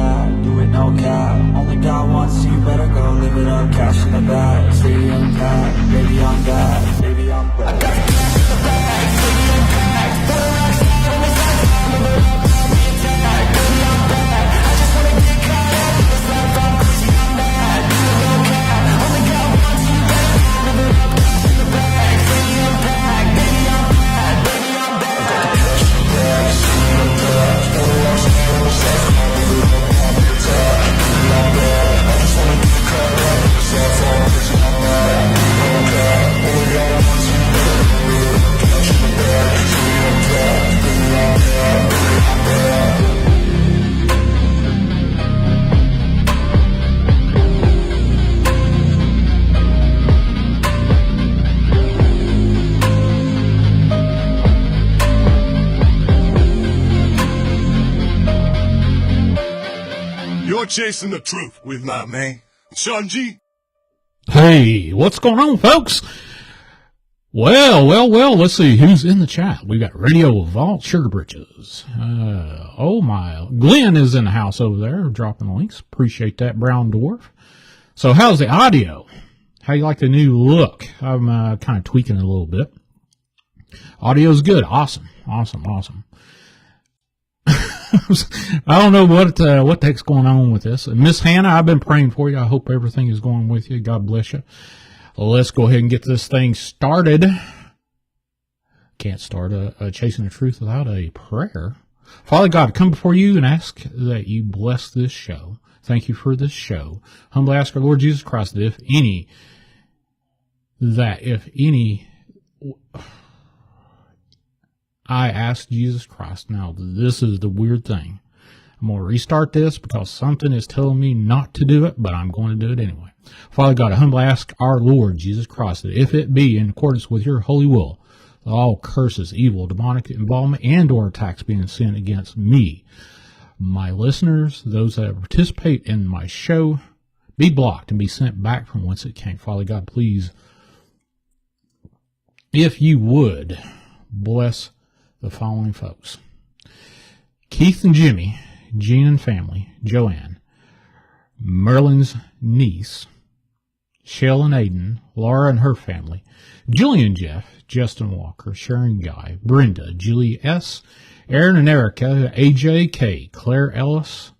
that, do it no cap. Only got one, so you better go live it up. Cash in the bag, stadium packed. Baby, I'm back, baby, I'm back. I got the cash in the bag, stadium packed. Put a rock star on the side, I'm a attack. Baby, I'm back, I just wanna get caught up in this life, I'm crazy, I'm mad. Do it no cap, only got one, so you better go live it up. Cash in the bag, stadium packed. Baby, I'm back, baby, I'm back. I got the cash in the bag, stadium packed. Put a rock star on the side, I'm a attack. Baby, I'm back, I just wanna get caught up in this life, I'm crazy, I'm mad. Do it no cap, only got one, so you better go live it up. Cash in the bag, stadium packed. Baby, I'm back, baby, I'm back. You're chasing the truth with my man, Shawn G. Hey, what's going on, folks? Well, let's see who's in the chat. We got Radio Vault, Sugar Britches. Oh my, Glenn is in the house over there, dropping links. Appreciate that, Brown Dwarf. So how's the audio? How you like the new look? I'm kind of tweaking it a little bit. Audio's good. Awesome. I don't know what the heck's going on with this. Miss Hannah, I've been praying for you. I hope everything is going with you. God bless you. Let's go ahead and get this thing started. Can't start Chasing the Truth without a prayer. Father God, I come before you and ask that you bless this show. Thank you for this show. Humbly ask our Lord Jesus Christ that if any, I ask Jesus Christ. Now, this is the weird thing. I'm going to restart this because something is telling me not to do it, but I'm going to do it anyway. Father God, I humbly ask our Lord Jesus Christ that if it be in accordance with your holy will, that all curses, evil, demonic involvement, and or attacks being sent against me, my listeners, those that participate in my show, be blocked and be sent back from whence it came. Father God, please, if you would, bless the following folks: Keith and Jimmy, Jean and family, Joanne, Merlin's niece, Sheldon and Aiden, Laura and her family, Julian Jeff, Justin Walker, Sharon Guy, Brenda, Julie S., Aaron and Erica, AJ K., Claire Ellis,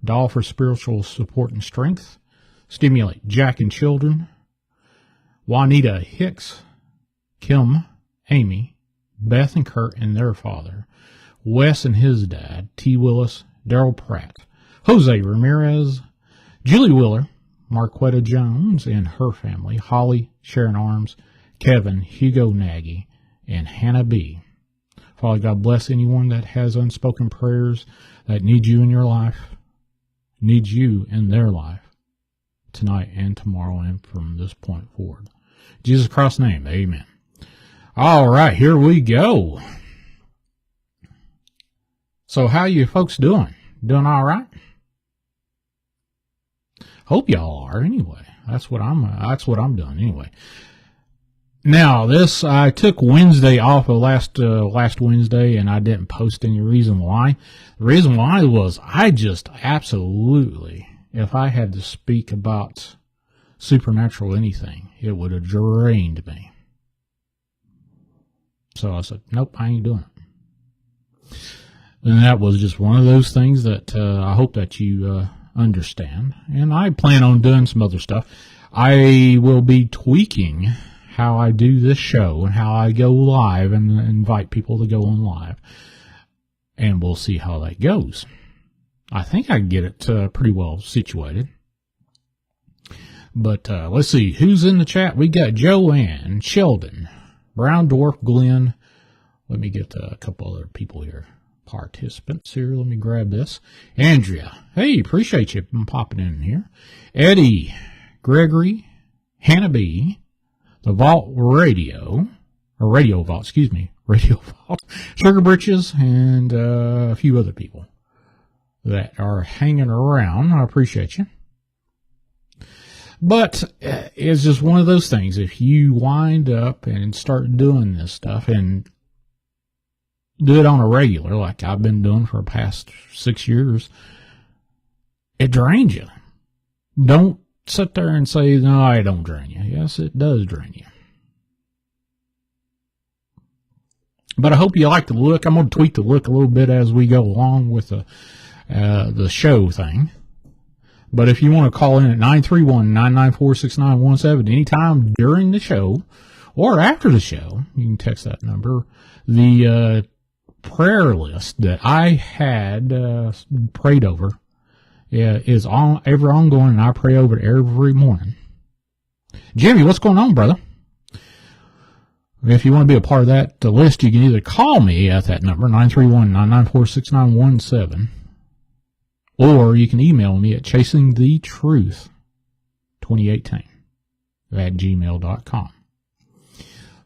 Doll for spiritual support and strength, Stimulate Jack and children, Juanita Hicks, Kim, Amy, Beth and Kurt and their father, Wes and his dad, T. Willis, Daryl Pratt, Jose Ramirez, Julie Willer, Marquetta Jones and her family, Holly, Sharon Arms, Kevin, Hugo Nagy, and Hannah B. Father God, bless anyone that has unspoken prayers that need you in your life, needs you in their life, tonight and tomorrow and from this point forward. In Jesus Christ's name, amen. All right, here we go. So how you folks doing? Doing all right? Hope y'all are anyway. That's what I'm doing anyway. Now, I took Wednesday off of last Wednesday, and I didn't post any reason why. The reason why was I just absolutely, if I had to speak about supernatural anything, it would have drained me. So I said, nope, I ain't doing it. And that was just one of those things that I hope that you understand. And I plan on doing some other stuff. I will be tweaking how I do this show and how I go live and invite people to go on live. And we'll see how that goes. I think I can get it pretty well situated. But let's see, who's in the chat? We got Joanne, Sheldon, Brown Dwarf, Glenn. Let me get a couple other people here. Participants here. Let me grab this. Andrea. Hey, appreciate you popping in here. Eddie, Gregory, Hannah B, the Vault Radio, or Radio Vault, Radio Vault, Sugar Britches, and a few other people that are hanging around. I appreciate you. But it's just one of those things. If you wind up and start doing this stuff and do it on a regular, like I've been doing for the past 6 years, it drains you. Don't sit there and say, no, I don't drain you. Yes, it does drain you. But I hope you like the look. I'm going to tweak the look a little bit as we go along with the show thing. But if you want to call in at 931-994-6917 anytime during the show or after the show, you can text that number. The prayer list that I had prayed over is ever ongoing, and I pray over it every morning. Jimmy, what's going on, brother? If you want to be a part of that list, you can either call me at that number, 931-994-6917, or you can email me at chasingthetruth2018@gmail.com.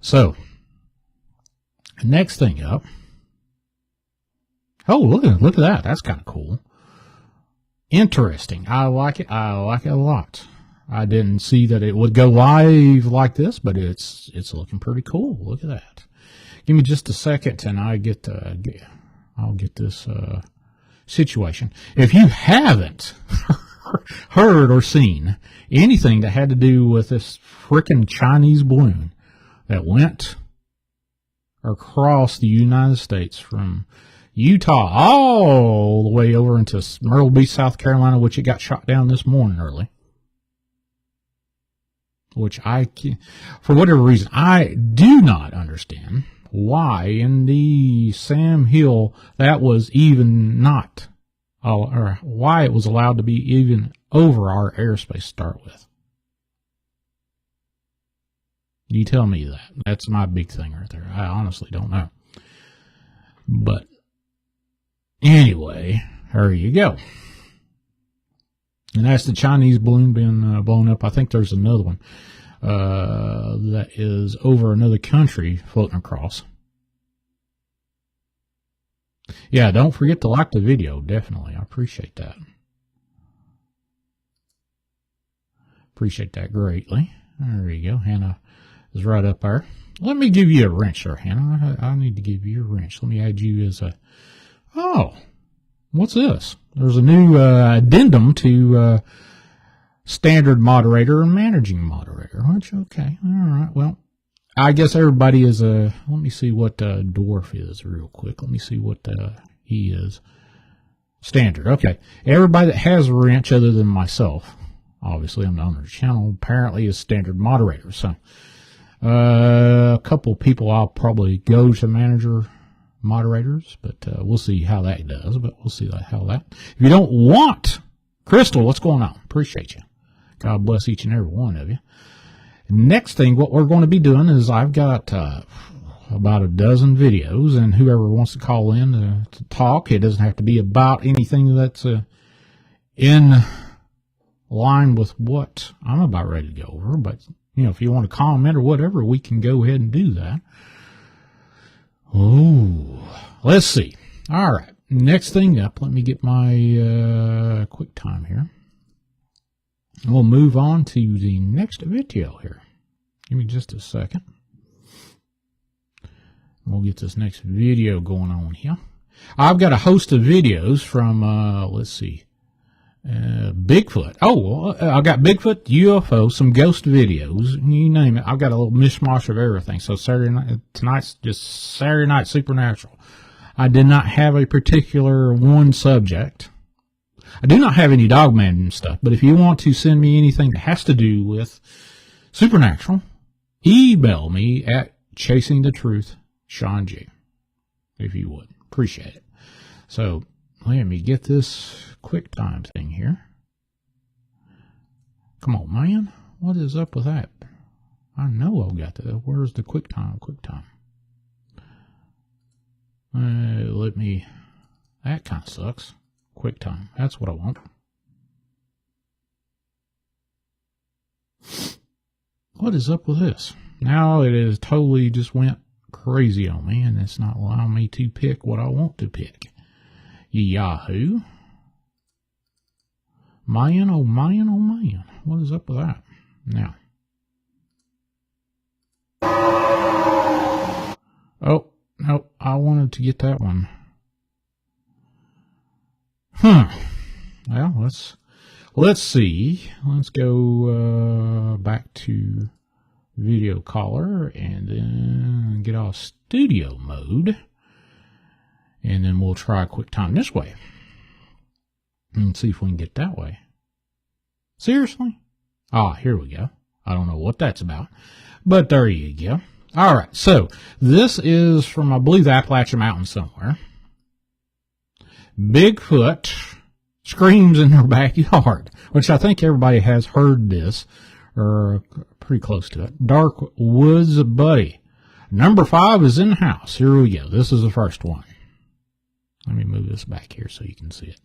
So, next thing up. Oh, look at that. That's kind of cool. Interesting. I like it. I like it a lot. I didn't see that it would go live like this, but it's looking pretty cool. Look at that. Give me just a second, and I'll get this situation. If you haven't heard or seen anything that had to do with this frickin' Chinese balloon that went across the United States from Utah all the way over into Myrtle Beach, South Carolina, which it got shot down this morning early. Which for whatever reason, I do not understand why in the Sam Hill that was even not, or why it was allowed to be even over our airspace to start with. You tell me that. That's my big thing right there. I honestly don't know. But anyway, there you go. And that's the Chinese balloon being blown up. I think there's another one that is over another country floating across. Yeah, don't forget to like the video. Definitely. I appreciate that. Appreciate that greatly. There you go. Hannah is right up there. Let me give you a wrench there, Hannah. I need to give you a wrench. Let me add you as a... Oh, what's this? There's a new addendum to standard moderator and managing moderator. Which, okay, all right. Well, I guess everybody is a... Let me see what Dwarf is real quick. Let me see what he is. Standard, okay. Everybody that has a wrench other than myself, obviously I'm the owner of the channel, apparently is standard moderator. So a couple people I'll probably go to manager moderators, but we'll see how that does. But we'll see how that. If you don't want, Crystal, what's going on? Appreciate you. God bless each and every one of you. Next thing, what we're going to be doing is I've got about a dozen videos, and whoever wants to call in to talk, it doesn't have to be about anything that's in line with what I'm about ready to go over. But you know, if you want to comment or whatever, we can go ahead and do that. Oh, let's see. All right. Next thing up, let me get my quick time here. We'll move on to the next video here. Give me just a second. We'll get this next video going on here. I've got a host of videos from, let's see, Bigfoot. Oh, I got Bigfoot, UFO, some ghost videos, you name it. I've got a little mishmash of everything. So Saturday night, tonight's just Saturday Night Supernatural. I did not have a particular one subject. I do not have any Dogman stuff, but if you want to send me anything that has to do with Supernatural, email me at Chasing the Truth, Shawn G, if you would. Appreciate it. So let me get this quick time thing here. Come on, man. What is up with that? I know I've got that. Where's the quick time? Quick time. That kind of sucks. Quick time. That's what I want. What is up with this? Now it is totally just went crazy on me, and it's not allowing me to pick what I want to pick. Yahoo. Man, oh man, oh man. What is up with that? Now. Oh, no, I wanted to get that one. Well, let's see. Let's go back to video caller and then get off studio mode. And then we'll try a quick time this way. And see if we can get that way. Seriously? Ah, here we go. I don't know what that's about. But there you go. All right. So this is from, I believe, the Appalachian Mountains somewhere. Bigfoot screams in their backyard, which I think everybody has heard this, or pretty close to it. Dark Woods Buddy. Number 5 is in the house. Here we go. This is the first one. Let me move this back here so you can see it.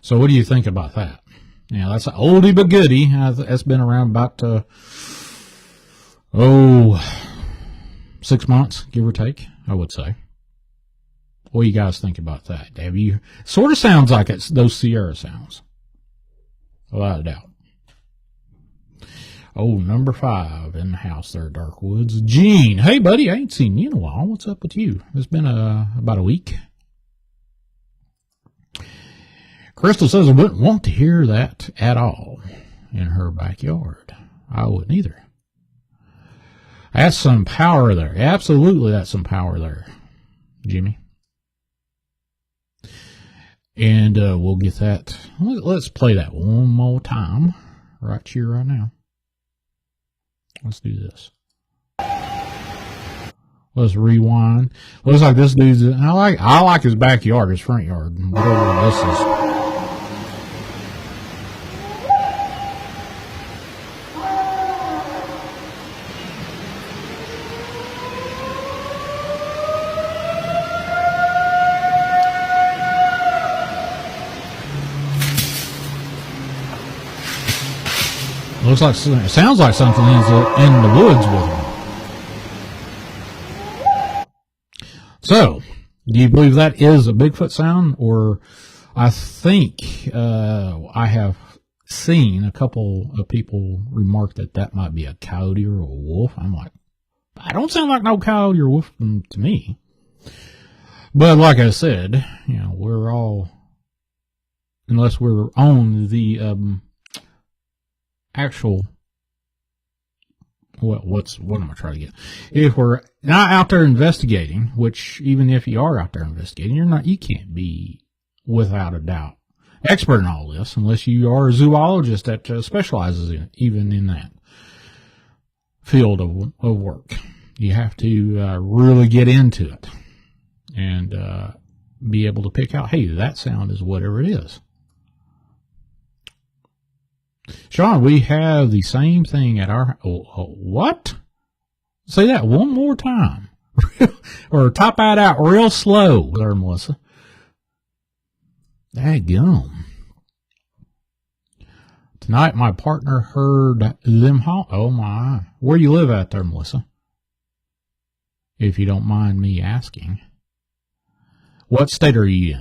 So what do you think about that? Yeah, that's an oldie but goodie. That's been around about, 6 months, give or take, I would say. What do you guys think about that? Have you, sort of sounds like it's those Sierra sounds. Without a doubt. Oh, number 5 in the house there, Dark Woods. Gene, hey buddy, I ain't seen you in a while. What's up with you? It's been about a week. Crystal says I wouldn't want to hear that at all in her backyard. I wouldn't either. That's some power there. Absolutely, that's some power there, Jimmy. And we'll get that. Let's play that one more time right here, right now. Let's do this. Let's rewind. Looks like this dude's. I like his backyard, his front yard, whatever this is. Looks like, it sounds like something is in the woods with him. So, do you believe that is a Bigfoot sound? Or I think I have seen a couple of people remark that might be a coyote or a wolf. I'm like, I don't sound like no coyote or wolf to me. But like I said, you know, we're all, unless we're on the actual, what am I trying to get? If we're not out there investigating, which even if you are out there investigating, you can't be without a doubt expert in all this unless you are a zoologist that specializes in even in that field of work. You have to really get into it and be able to pick out, hey, that sound is whatever it is. Shawn, we have the same thing at our... what? Say that one more time. Or top that out real slow there, Melissa. Daggum. Tonight, my partner heard them oh, my. Where you live at there, Melissa? If you don't mind me asking. What state are you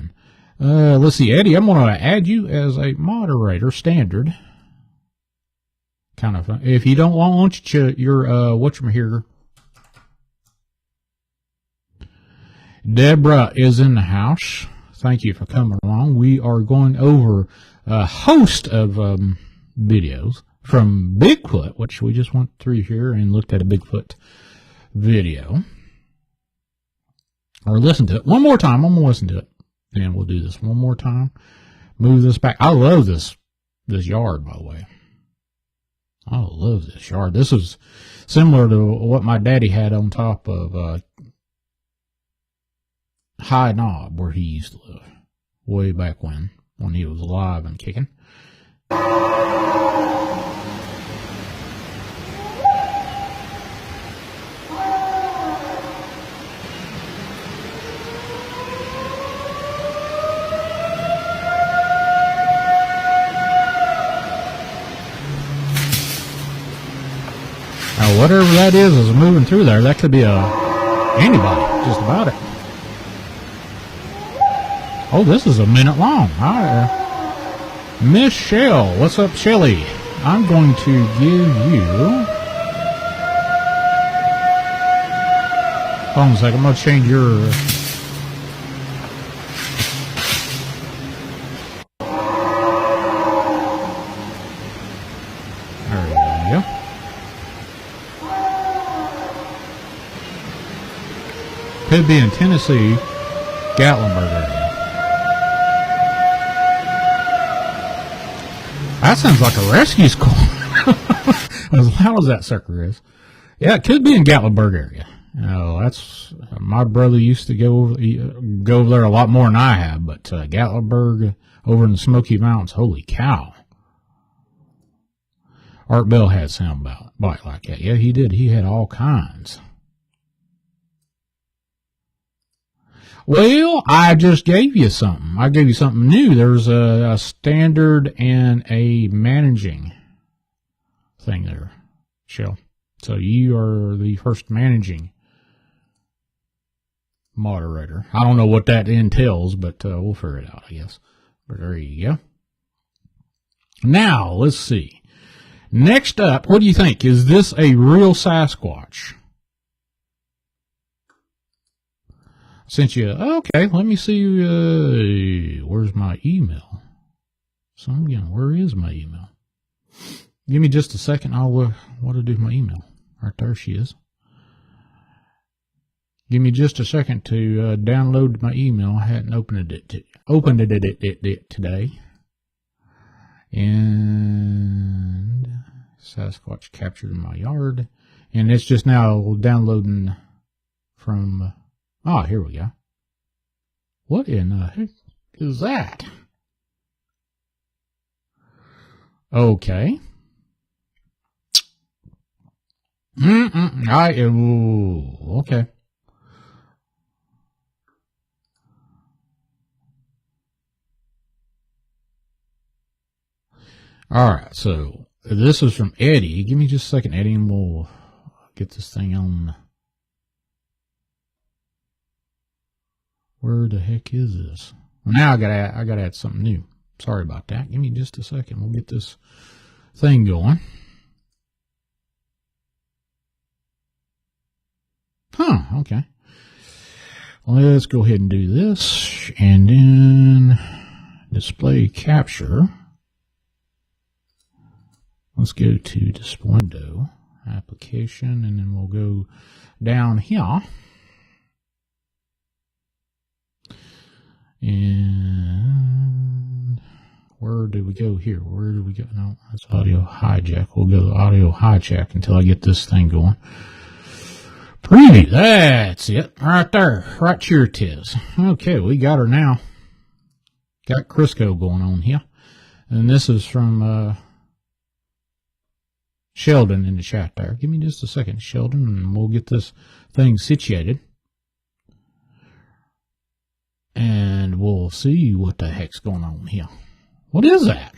in? Let's see, Eddie, I'm going to add you as a moderator, standard. Kind of fun. If you don't want your whatchamahirger. Deborah is in the house. Thank you for coming along. We are going over a host of videos from Bigfoot, which we just went through here and looked at a Bigfoot video. Or listen to it. One more time. I'm going to listen to it. And we'll do this one more time. Move this back. I love this yard, by the way. I love this yard. This is similar to what my daddy had on top of High Knob, where he used to live way back when he was alive and kicking. Now, whatever that is moving through there, that could be anybody, just about it. Oh, this is a minute long. Miss Shell, what's up, Shelly? I'm going to give you... Hold on a second, I'm going to change your... There we go. Could be in Tennessee, Gatlinburg area. That sounds like a rescue squad. As loud as that sucker is. Yeah, it could be in Gatlinburg area. That's my brother used to go over there a lot more than I have. But Gatlinburg over in the Smoky Mountains, holy cow! Art Bell had sound bite like that. Yeah, he did. He had all kinds. Well, I just gave you something. I gave you something new. There's a standard and a managing thing there, Shell. So you are the first managing moderator. I don't know what that entails, but we'll figure it out, I guess. But there you go. Now, let's see. Next up, what do you think? Is this a real Sasquatch? Sent you, okay, let me see, where's my email? So again, where is my email? Give me just a second, I'll, what to do with my email? Right there she is. Give me just a second to download my email. I hadn't opened it today. And Sasquatch captured in my yard. And it's just now downloading from... Oh, here we go. What in the heck is that? Okay. Okay. All right, so this is from Eddie. Give me just a second, Eddie, and we'll get this thing on. Where the heck is this? Now I gotta add something new. Sorry about that. Give me just a second. We'll get this thing going. Huh, okay. Let's go ahead and do this. And then display capture. Let's go to display window, application, and then we'll go down here. And where do we go here? Where do we go? No, that's audio hijack. We'll go to audio hijack until I get this thing going. Preview. That's it. Right there. Right here it is. Okay, we got her now. Got Crisco going on here. And this is from Sheldon in the chat there. Give me just a second, Sheldon, and we'll get this thing situated. And we'll see what the heck's going on here. What is that?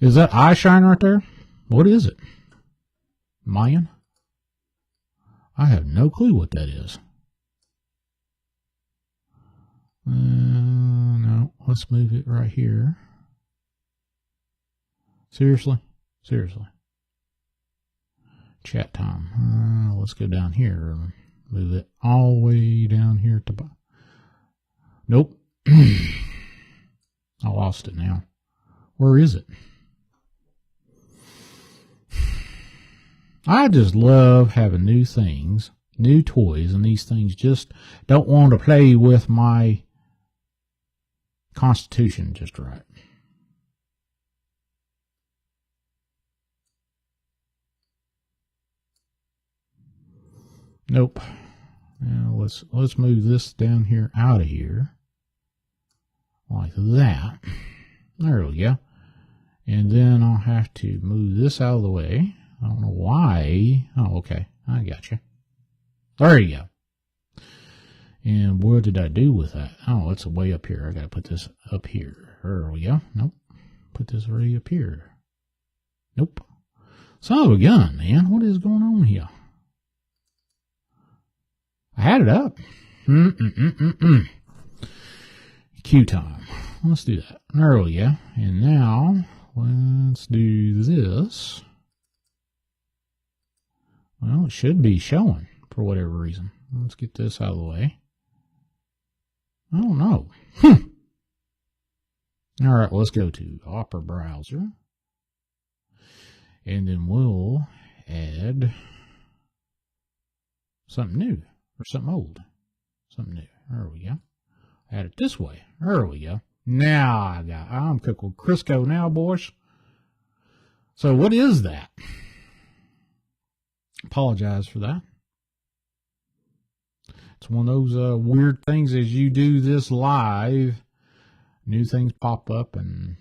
Is that eye shine right there? What is it? Mayan? I have no clue what that is. No, let's move it right here. Seriously? Seriously. Chat time. Let's go down here. Move it all the way down here to... Nope. I lost it now. Where is it? I just love having new things, new toys, and these things just don't want to play with my constitution just right. Nope. Now let's move this down here out of here. Like that. There we go. And then I'll have to move this out of the way. I don't know why. Oh, okay. I got you. There you go. And what did I do with that? Oh, it's way up here. I got to put this up here. There we go. Nope. Put this right up here. Nope. Son of a gun, man. What is going on here? I had it up. Q time. Let's do that. There we go. And now, let's do this. Well, it should be showing for whatever reason. Let's get this out of the way. I don't know. All right, let's go to Opera Browser. And then we'll add something new or something old. Something new. There we go. Add it this way. There we go. Now I'm cooked with Crisco now, boys. So what is that? Apologize for that. It's one of those weird things as you do this live. New things pop up and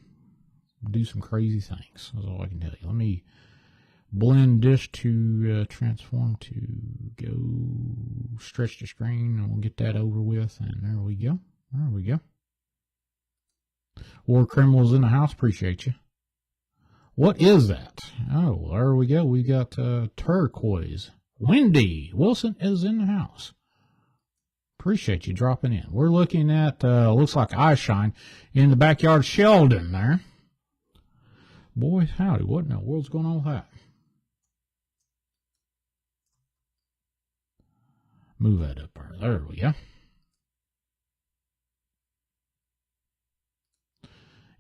do some crazy things. That's all I can tell you. Let me blend this to transform to go stretch the screen, and we'll get that over with. And there we go. There we go. War criminals in the house. Appreciate you. What is that? Oh, there we go. We got turquoise. Wendy Wilson is in the house. Appreciate you dropping in. We're looking at, looks like eye shine in the backyard. Sheldon there. Boy, howdy, what in the world's going on with that? Move that up there. There we go.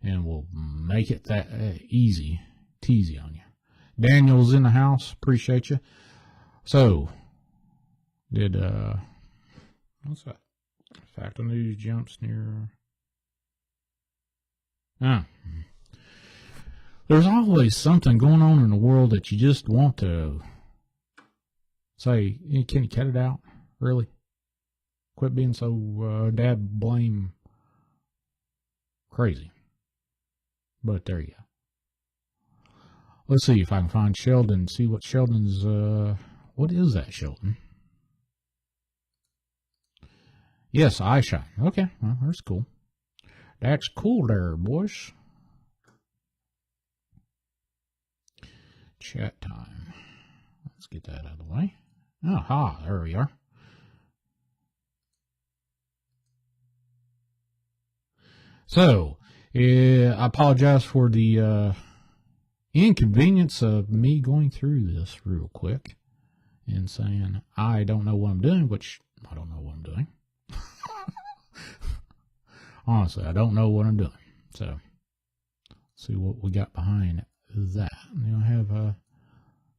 And we'll make it that easy, teasy on you. Daniel's in the house. Appreciate you. So, did, what's that? Fact of news jumps near. There's always something going on in the world that you just want to say, can you cut it out? Really? Quit being so dad blame crazy. But there you go. Let's see if I can find Sheldon, see what Sheldon's, what is that, Sheldon? Yes, eye shine. Okay, well, that's cool. That's cool there, boys. Chat time. Let's get that out of the way. Aha, there we are. So, I apologize for the inconvenience of me going through this real quick and saying I don't know what I'm doing, which I don't know what I'm doing. Honestly, I don't know what I'm doing. So, let's see what we got behind that. Then I have a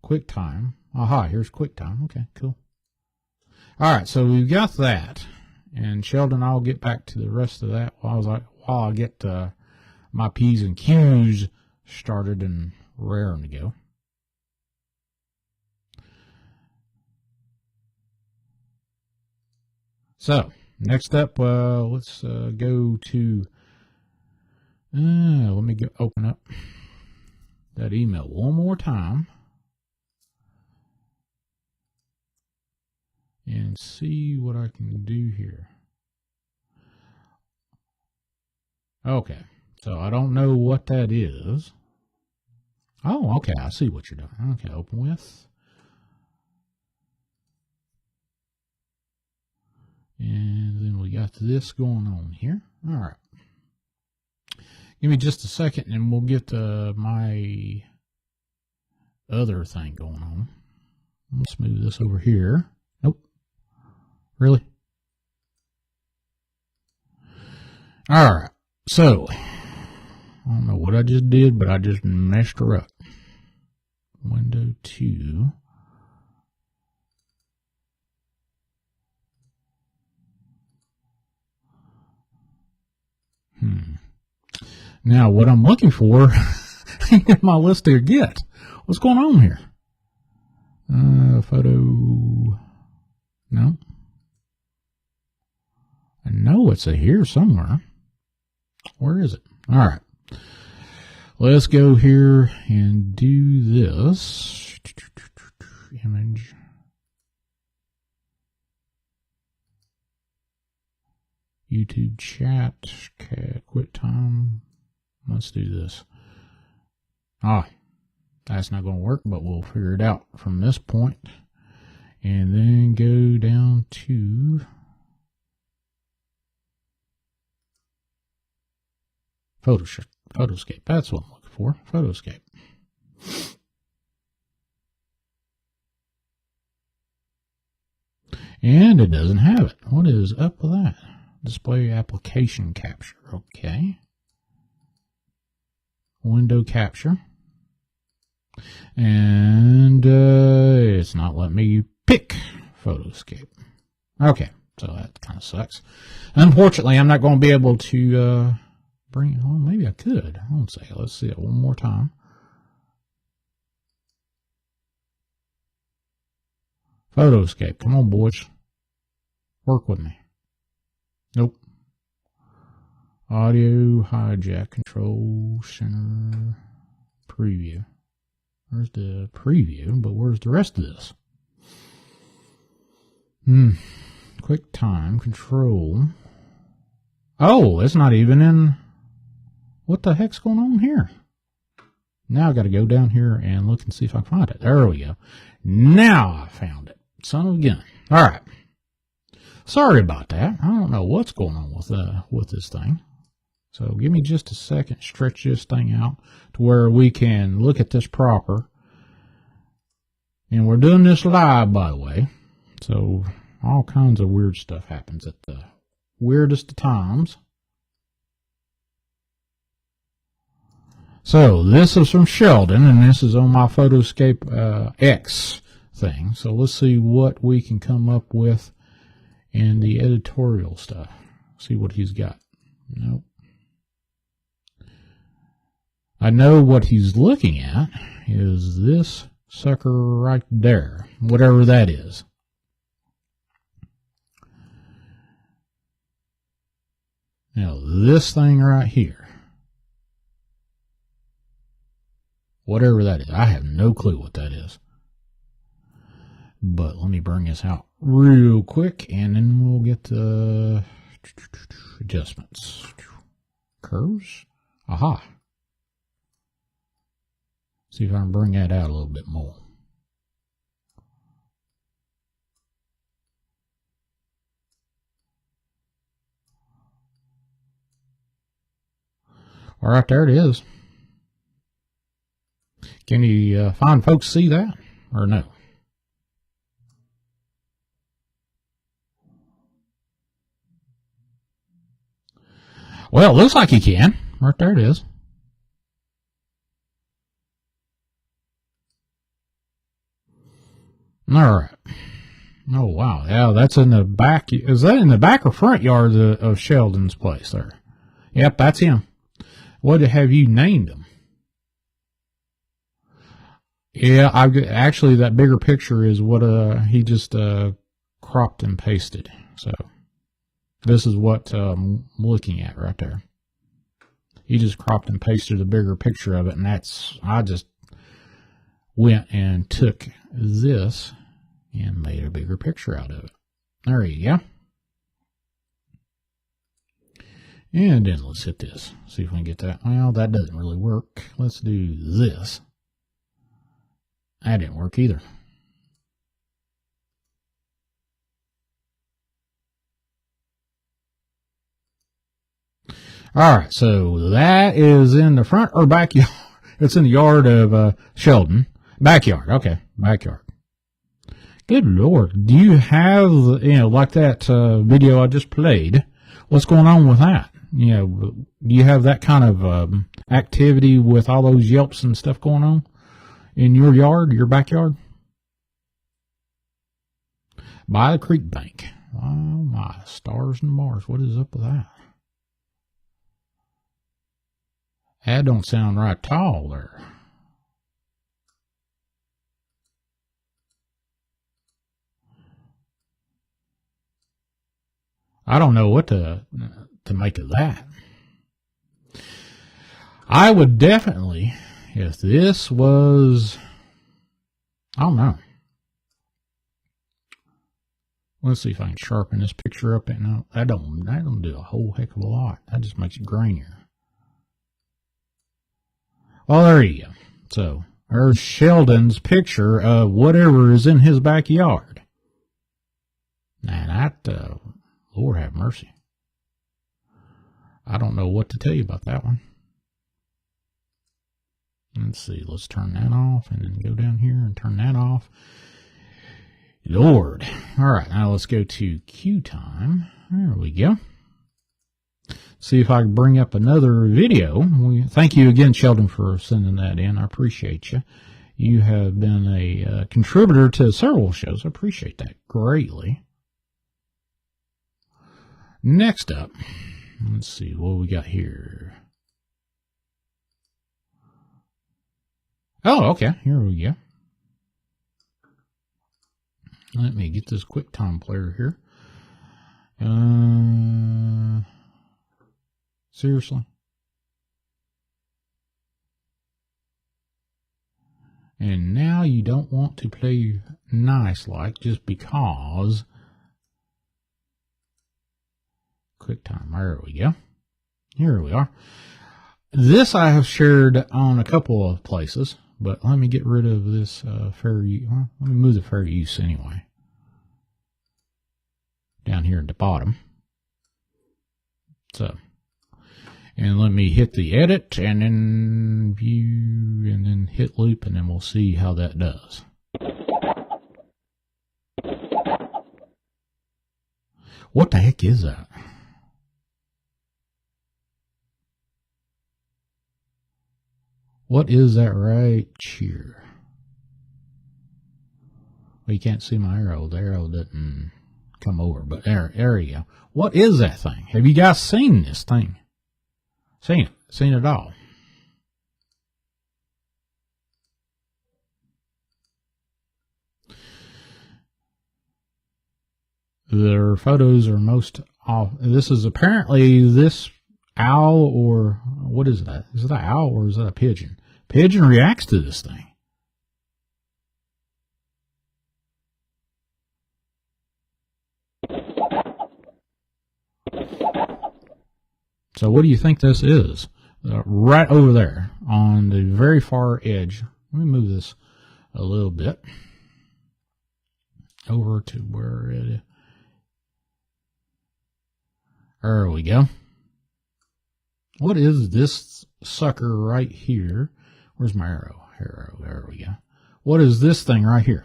QuickTime. Aha, here's QuickTime. Okay, cool. All right, so we've got that. And Sheldon, I'll get back to the rest of that while I get my P's and Q's started and raring to go. So, next up, let's go to, let me open up that email one more time and see what I can do here. Okay, so I don't know what that is. Oh, okay, I see what you're doing. Okay, open with. And then we got this going on here. All right. Give me just a second and we'll get my other thing going on. Let's move this over here. Nope. Really? All right. So, I don't know what I just did, but I just messed her up. Window 2. Now, what I'm looking for in my list to get. What's going on here? Photo. No. I know it's here somewhere. Where is it? All right. Let's go here and do this. Image. YouTube chat. Okay, quit time. Let's do this. That's not going to work, but we'll figure it out from this point. And then go down to Photoscape. That's what I'm looking for. Photoscape. And it doesn't have it. What is up with that? Display application capture. Okay. Window capture. And it's not letting me pick Photoscape. Okay. So that kind of sucks. Unfortunately, I'm not going to be able to bring it home. Maybe I could. Hold on a second. Let's see it one more time. Photoscape. Come on, boys. Work with me. Nope. Audio hijack control center preview. Where's the preview? But where's the rest of this? Quick time control. Oh, it's not even in. What the heck's going on here? Now I got to go down here and look and see if I can find it. There we go. Now I found it. Son of a gun. All right. Sorry about that. I don't know what's going on with this thing. So give me just a second, stretch this thing out to where we can look at this proper. And we're doing this live, by the way. So all kinds of weird stuff happens at the weirdest of times. So this is from Sheldon, and this is on my Photoscape X thing. So let's see what we can come up with in the editorial stuff. See what he's got. Nope. I know what he's looking at is this sucker right there, whatever that is. Now this thing right here, whatever that is, I have no clue what that is. But let me bring this out real quick, and then we'll get the adjustments. Curves. Aha. See if I can bring that out a little bit more. All right, there it is. Can you fine folks see that or no? Well, it looks like you can. Right there it is. All right. Oh, wow. Yeah, that's in the back. Is that in the back or front yard of Sheldon's place there? Yep, that's him. What have you named him? Yeah, actually that bigger picture is what he just cropped and pasted. So this is what I'm looking at right there. He just cropped and pasted a bigger picture of it, and I just went and took this and made a bigger picture out of it. There you go. And then let's hit this. See if we can get that. Well, that doesn't really work. Let's do this. That didn't work either. All right, so that is in the front or backyard. It's in the yard of Sheldon. Backyard. Okay, backyard. Good Lord. Do you have, like that video I just played, what's going on with that? Do you have that kind of activity with all those yelps and stuff going on in your yard, your backyard? By the creek bank. Oh, my stars and Mars. What is up with that? That don't sound right at all there. I don't know what to make of that. I would definitely, if this was, I don't know. Let's see if I can sharpen this picture up. No, that don't do a whole heck of a lot. That just makes it grainier. Well, there you go. So, or Sheldon's picture of whatever is in his backyard. Now that, Lord have mercy. I don't know what to tell you about that one. Let's see, let's turn that off and then go down here and turn that off. Lord. All right, now let's go to Q time. There we go. See if I can bring up another video. Thank you again, Sheldon, for sending that in. I appreciate you. You have been a contributor to several shows. I appreciate that greatly. Next up, let's see what we got here. Oh, okay. Here we go. Let me get this QuickTime player here. Seriously? And now you don't want to play nice like just because. QuickTime. There we go. Here we are. This I have shared on a couple of places. But let me get rid of this fair use. Well, let me move the fair use anyway. Down here at the bottom. So, and let me hit the edit and then view and then hit loop and then we'll see how that does. What the heck is that? What is that right here? Well, you can't see my arrow. The arrow didn't come over, but there you go. What is that thing? Have you guys seen this thing? Seen it? Seen it all? Their photos are most off. This is apparently this owl, or what is that? Is it an owl or is that a pigeon? Pigeon reacts to this thing. So what do you think this is? Right over there on the very far edge. Let me move this a little bit over to where it is. There we go. What is this sucker right here? Where's my arrow? Arrow, there we go. What is this thing right here?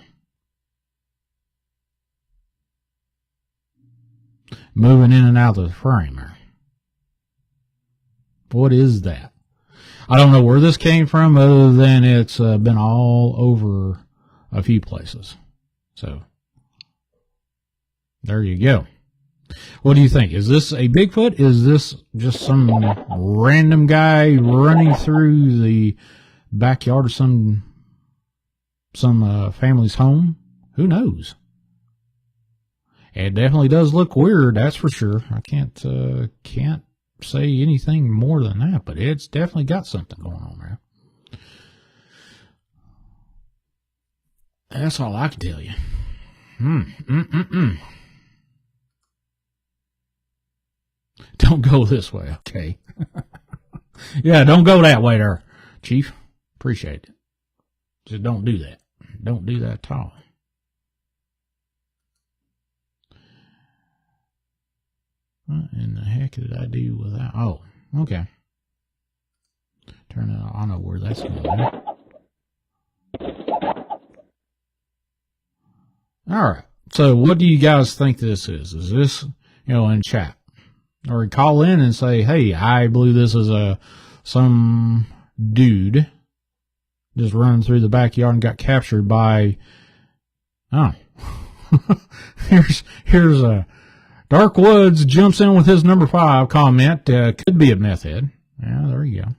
Moving in and out of the frame there. What is that? I don't know where this came from other than it's been all over a few places. So, there you go. What do you think? Is this a Bigfoot? Is this just some random guy running through the backyard of some family's home? Who knows? It definitely does look weird, that's for sure. I can't say anything more than that, but it's definitely got something going on there. That's all I can tell you. Don't go this way, okay? Yeah, don't go that way there, Chief. Appreciate it. Just don't do that. Don't do that at all. What in the heck did I do with that? Oh, okay. Turn it on. I know where that's going. All right. So what do you guys think this is? Is this, in chat? Or call in and say, hey, I believe this is some dude just running through the backyard and got captured by, here's a Dark Woods jumps in with his number 5 comment. Could be a meth head. Yeah, there you go.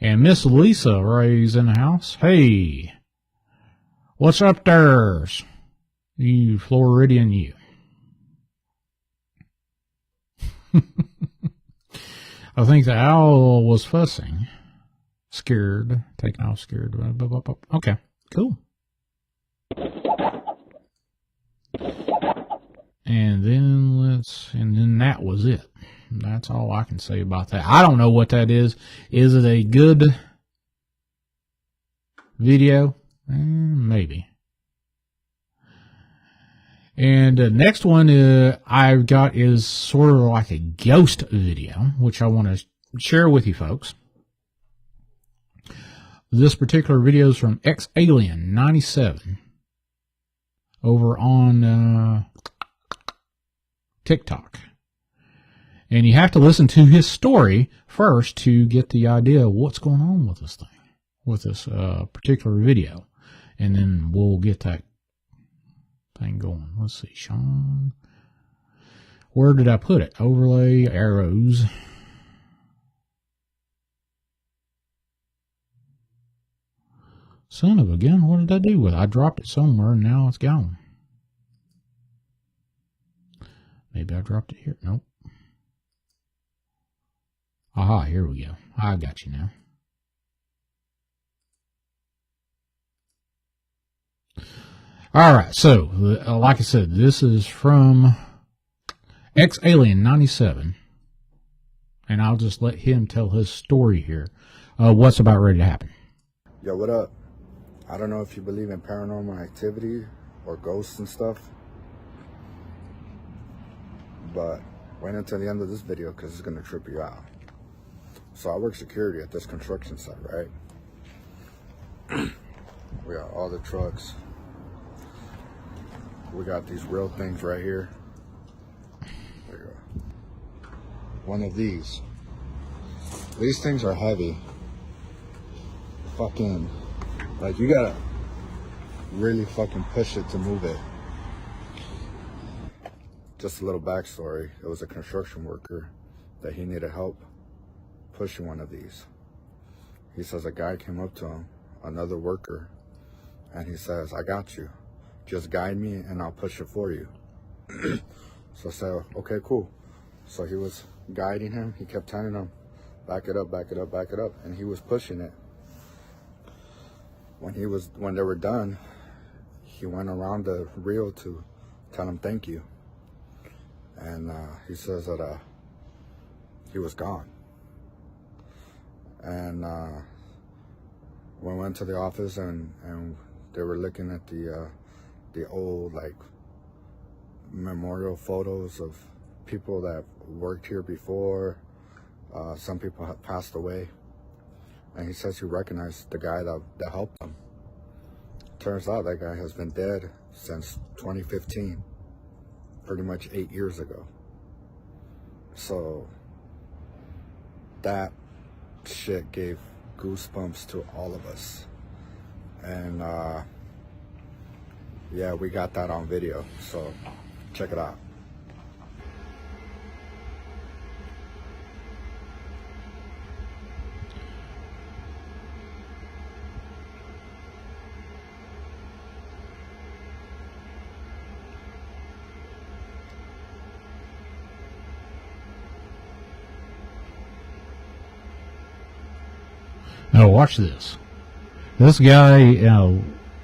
And Miss Lisa Ray's in the house. Hey, what's up there? You Floridian, you. I think the owl was fussing. Scared. Taking off scared. Okay, cool. And then that was it. That's all I can say about that. I don't know what that is. Is it a good video? Maybe. And the next one I've got is sort of like a ghost video, which I want to share with you folks. This particular video is from XAlien97 over on TikTok. And you have to listen to his story first to get the idea of what's going on with this thing, with this particular video. And then we'll get that thing going. Let's see, Shawn. Where did I put it? Overlay, arrows. Son of a gun, what did I do with it? I dropped it somewhere and now it's gone. Maybe I dropped it here. Nope. Aha, here we go. I got you now. All right, so like I said, this is from XAlien97, and I'll just let him tell his story here. What's about ready to happen? Yo, what up? I don't know if you believe in paranormal activity or ghosts and stuff, but wait until the end of this video because it's going to trip you out. So I work security at this construction site, right? We got all the trucks. We got these real things right here. There you go. One of these. These things are heavy. Fucking, like, you gotta really fucking push it to move it. Just a little backstory. It was a construction worker that he needed help pushing one of these. He says a guy came up to him, another worker, and he says, I got you. Just guide me and I'll push it for you. So I said, okay, cool. So he was guiding him. He kept telling him, back it up, back it up, back it up. And he was pushing it. When they were done, he went around the reel to tell him thank you. And he says that he was gone. And we went to the office and they were looking at the old, like, memorial photos of people that worked here before. Some people have passed away. And he says he recognized the guy that helped him. Turns out that guy has been dead since 2015, pretty much 8 years ago. So that shit gave goosebumps to all of us. And yeah, we got that on video, so check it out. Now watch this. This guy,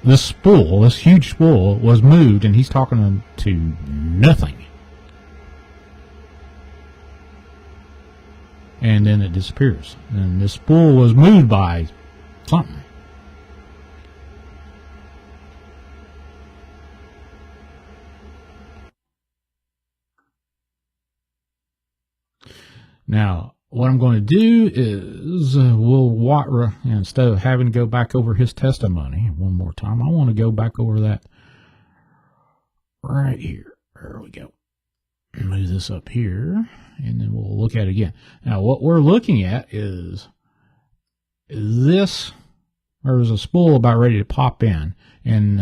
this spool, this huge spool, was moved, and he's talking to nothing. And then it disappears. And this spool was moved by something. Now, what I'm going to do is instead of having to go back over his testimony one more time, I want to go back over that right here. There we go. Move this up here, and then we'll look at it again. Now, what we're looking at is this. There's a spool about ready to pop in, and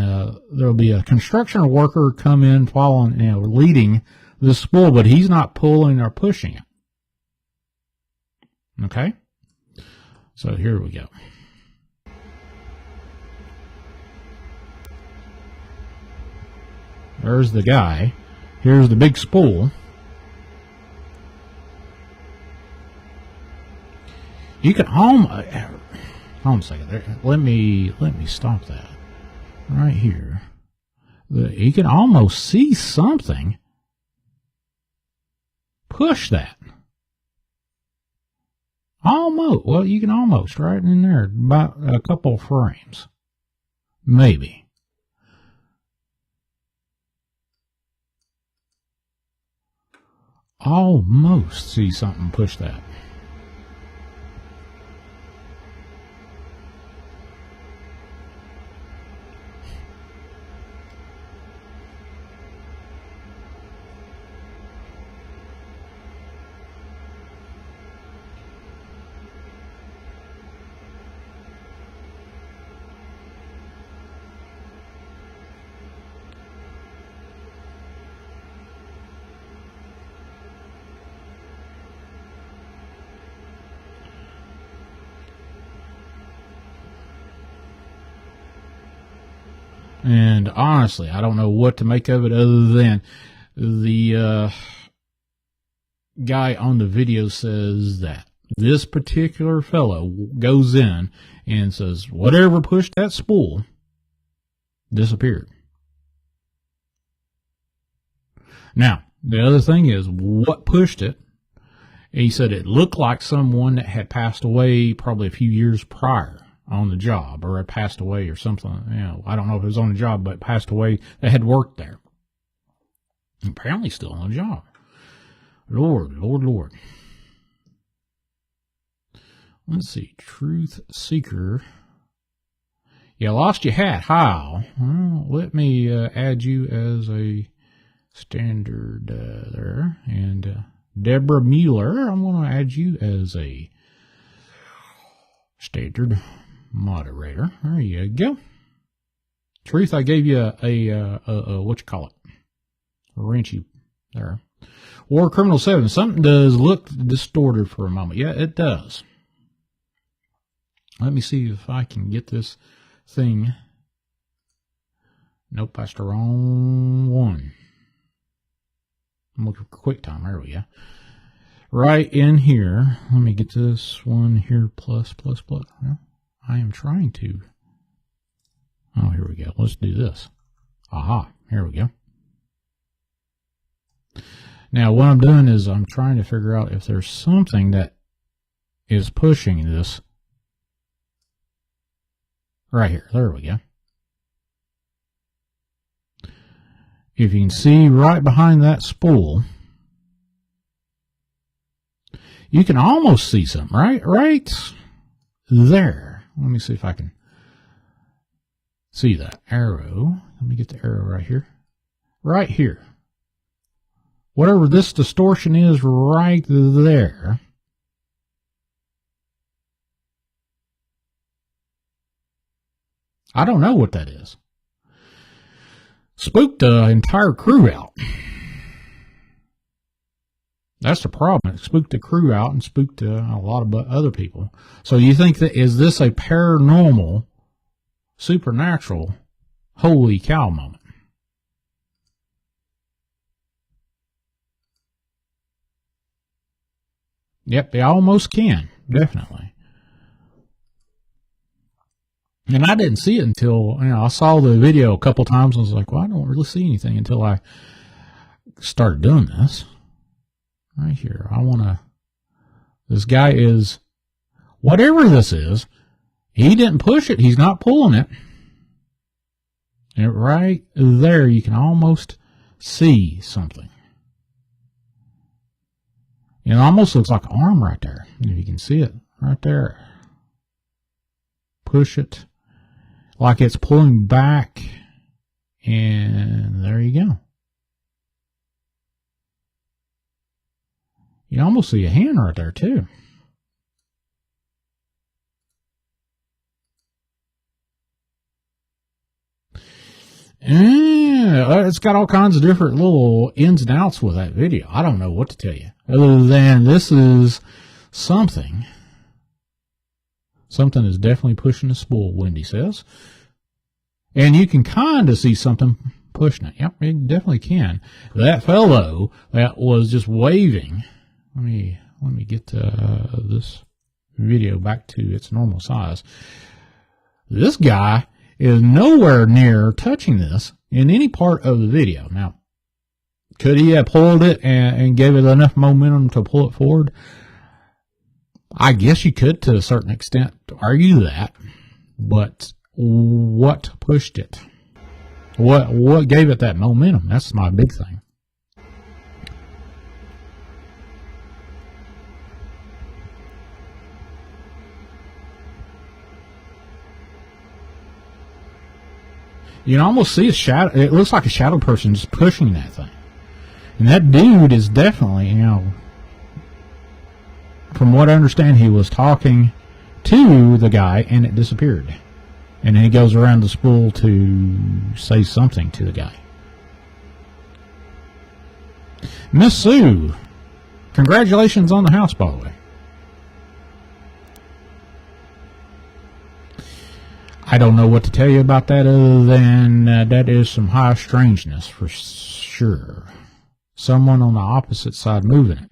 there'll be a construction worker come in following, leading the spool, but he's not pulling or pushing it. Okay, so here we go. There's the guy. Here's the big spool. You can hold on a second. Let me stop that right here. You can almost see something push that. Almost. Well, you can almost, right in there, about a couple of frames. Maybe. Almost see something push that. And honestly, I don't know what to make of it other than the guy on the video says that this particular fellow goes in and says, whatever pushed that spool disappeared. Now, the other thing is, what pushed it? He said it looked like someone that had passed away probably a few years prior on the job, or had passed away or something. You know, I don't know if it was on the job, but passed away that had worked there. Apparently still on the job. Lord. Let's see. Truth Seeker. You lost your hat. How? Well, let me add you as a standard there. And Deborah Mueller, I'm going to add you as a standard moderator. There you go. Truth, I gave you a what you call it? A wrenchy there. War Criminal 7. Something does look distorted for a moment. Yeah, it does. Let me see if I can get this thing. Nope, that's the wrong one. I'm looking for QuickTime. There we go. Right in here. Let me get this one here. Plus. Well, I am trying to. Oh, here we go. Let's do this. Aha. Here we go. Now, what I'm doing is I'm trying to figure out if there's something that is pushing this. Right here. There we go. If you can see right behind that spool, you can almost see something, right there. Let me see if I can see that arrow. Let me get the arrow right here. Right here. Whatever this distortion is right there. I don't know what that is. Spooked the entire crew out. That's the problem. It spooked the crew out and spooked a lot of other people. So you think that, is this a paranormal, supernatural, holy cow moment? Yep, they almost can. Definitely. And I didn't see it until, I saw the video a couple times and was like, well, I don't really see anything until I started doing this. Right here. This guy is, whatever this is, he didn't push it. He's not pulling it. And right there, you can almost see something. It almost looks like an arm right there. If you can see it right there. Push it like it's pulling back. And there you go. You almost see a hand right there, too. Yeah, it's got all kinds of different little ins and outs with that video. I don't know what to tell you. Other than this is something. Something is definitely pushing the spool, Wendy says. And you can kind of see something pushing it. Yep, it definitely can. That fellow that was just waving. Let me get this video back to its normal size. This guy is nowhere near touching this in any part of the video. Now, could he have pulled it and gave it enough momentum to pull it forward? I guess you could, to a certain extent, argue that. But what pushed it? What gave it that momentum? That's my big thing. You can almost see a shadow. It looks like a shadow person just pushing that thing. And that dude is definitely, from what I understand, he was talking to the guy and it disappeared. And then he goes around the spool to say something to the guy. Miss Sue, congratulations on the house, by the way. I don't know what to tell you about that other than that is some high strangeness for sure. Someone on the opposite side moving it.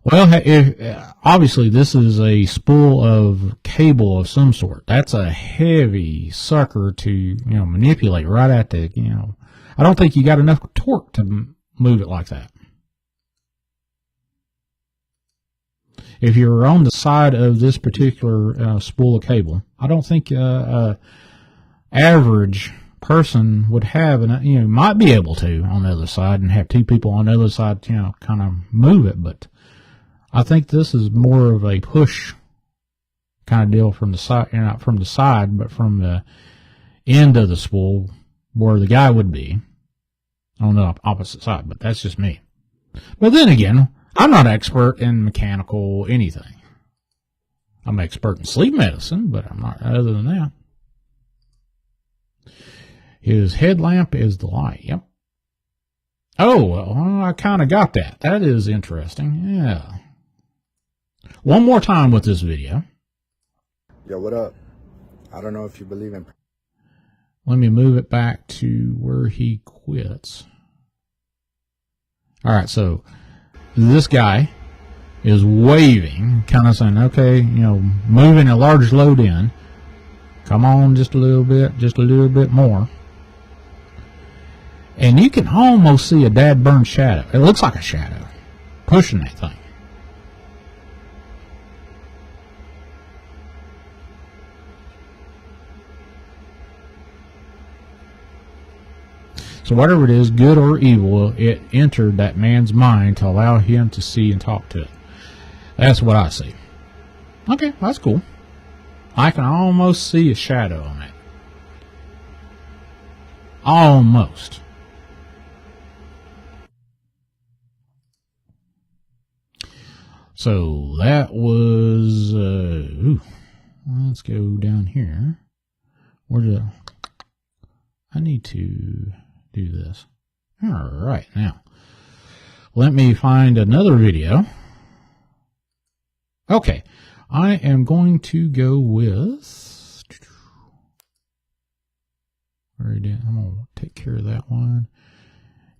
Well, obviously this is a spool of cable of some sort. That's a heavy sucker to, manipulate right at the, I don't think you got enough torque to move it like that. If you're on the side of this particular spool of cable, I don't think average person would have, might be able to on the other side and have two people on the other side, kind of move it. But I think this is more of a push kind of deal from the side, not from the side, but from the end of the spool where the guy would be on the opposite side. But that's just me. But then again, I'm not an expert in mechanical anything. I'm an expert in sleep medicine, but I'm not other than that. His headlamp is the light. Yep. Oh, well, I kind of got that. That is interesting. Yeah. One more time with this video. Yo, what up? I don't know if you believe in... Let me move it back to where he quits. All right, so this guy is waving, kind of saying, okay, moving a large load in. Come on just a little bit more. And you can almost see a dad burn shadow. It looks like a shadow pushing that thing. So whatever it is, good or evil, it entered that man's mind to allow him to see and talk to it. That's what I see. Okay, that's cool. I can almost see a shadow on that. Almost. So that was, let's go down here. I need to do this. All right, now let me find another video. Okay, I am going to go with, I'm going to take care of that one.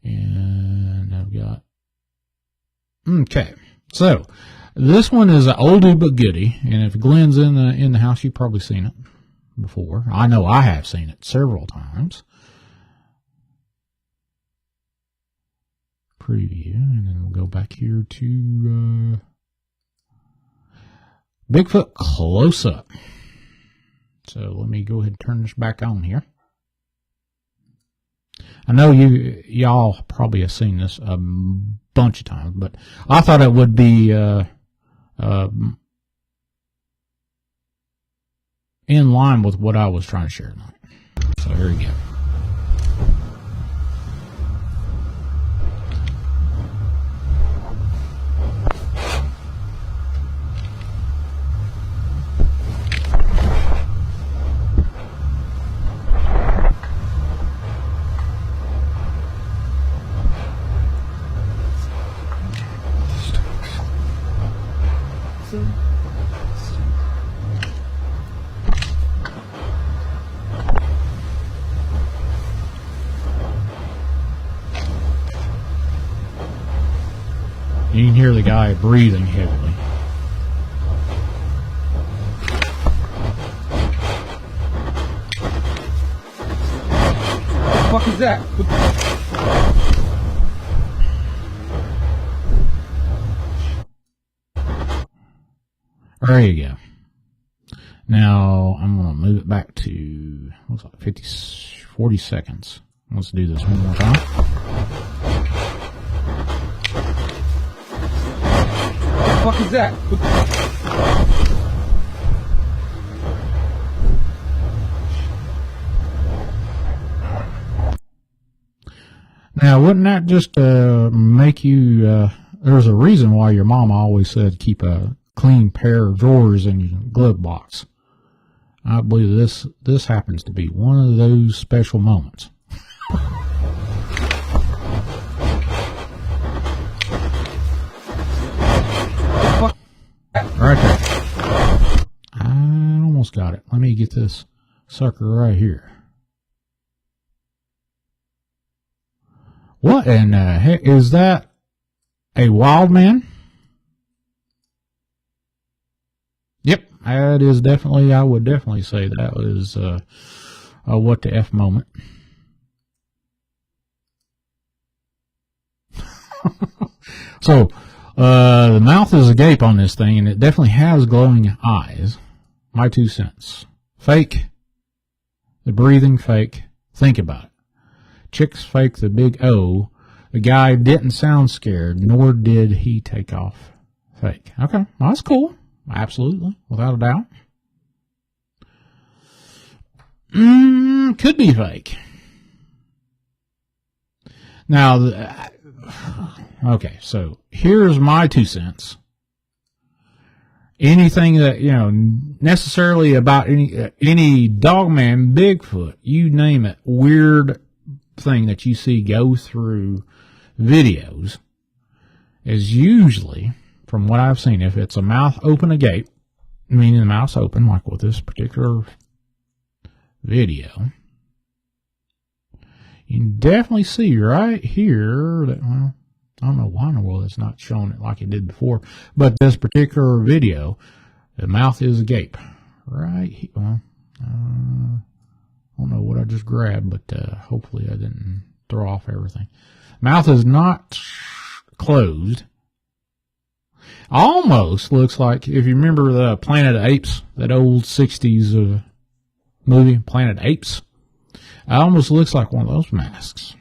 And I've got, okay, so this one is an oldie but goodie. And if Glenn's in the house, you've probably seen it before. I know I have seen it several times. Preview, and then we'll go back here to Bigfoot close up. So let me go ahead and turn this back on here. I know y'all probably have seen this a bunch of times, but I thought it would be in line with what I was trying to share tonight. So here we go. You can hear the guy breathing heavily. What the fuck is that? There you go. Now, I'm going to move it back to, looks like 40 seconds. Let's do this one more time. What the fuck is that? Now, wouldn't that just make you, there's a reason why your mama always said keep a clean pair of drawers in your glove box. I believe this happens to be one of those special moments. Right there. I almost got it. Let me get this sucker right here. What in the heck is that? A wild man? Yep, that is definitely, I would definitely say that was a what the F moment. So, the mouth is agape on this thing, and it definitely has glowing eyes. My 2 cents. Fake. The breathing fake. Think about it. Chicks fake the big O. The guy didn't sound scared, nor did he take off fake. Okay, well, that's cool. Absolutely, without a doubt. Could be fake. Now, okay, so here's my 2 cents. Anything that, necessarily about any dogman, Bigfoot, you name it, weird thing that you see go through videos is usually, from what I've seen, if it's a mouth open agape, meaning the mouth's open, like with this particular video, you can definitely see right here that, well, I don't know why in the world it's not showing it like it did before, but this particular video, the mouth is agape. Right here. Well, I don't know what I just grabbed, but hopefully I didn't throw off everything. Mouth is not closed. Almost looks like, if you remember the Planet of Apes, that old 60s movie, Planet of Apes, it almost looks like one of those masks.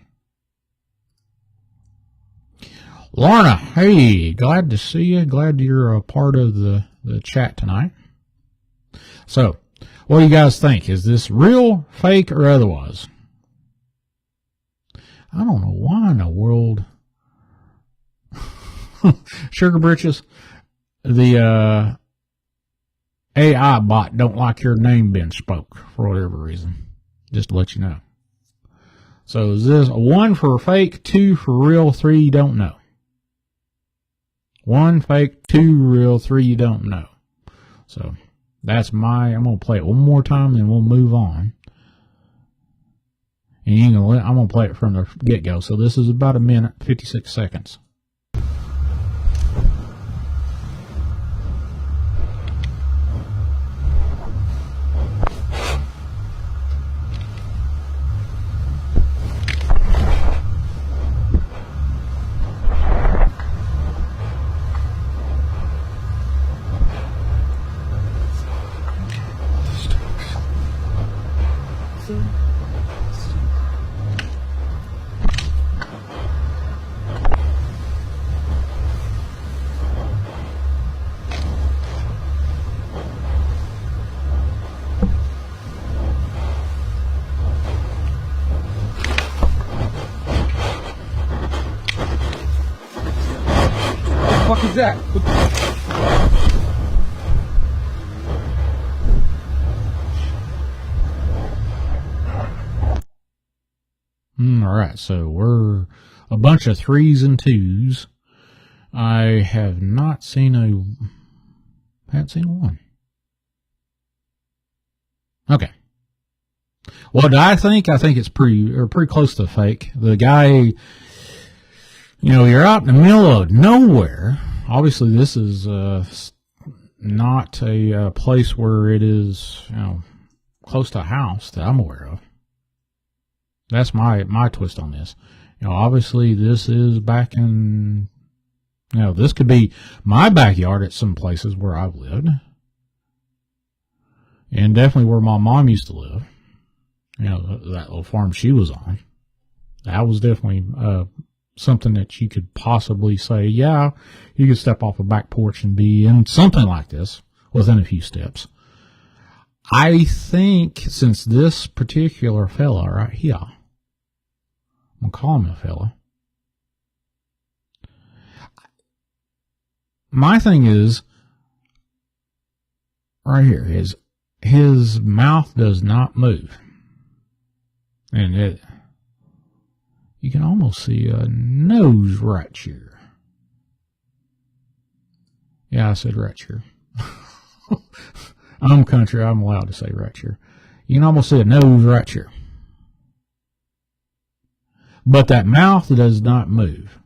Lorna, hey, glad to see you. Glad you're a part of the chat tonight. So, what do you guys think? Is this real, fake, or otherwise? I don't know why in the world. Sugar Britches, the AI bot don't like your name being spoke for whatever reason. Just to let you know. So is this 1 for fake, 2 for real, 3 you don't know? 1 fake, 2 real, 3 you don't know. So that's I'm going to play it one more time and we'll move on. And I'm going to play it from the get-go. So this is about 1minute, 56 seconds. What the fuck is that? All right, so we're a bunch of 3s and 2s. I have not seen haven't seen 1. Okay. What do I think? I think it's pretty close to fake. The guy, you're out in the middle of nowhere. Obviously, this is not a place where it is, close to a house that I'm aware of. That's my twist on this. Obviously, this is back in, this could be my backyard at some places where I've lived. And definitely where my mom used to live, that little farm she was on, that was definitely something that you could possibly say, yeah, you could step off a back porch and be in something like this within a few steps. I think since this particular fella right here, I'm going to call him a fella. My thing is, right here, his mouth does not move. And you can almost see a nose right here. Yeah, I said right here. I'm country, I'm allowed to say right here. You can almost see a nose right here. But that mouth does not move.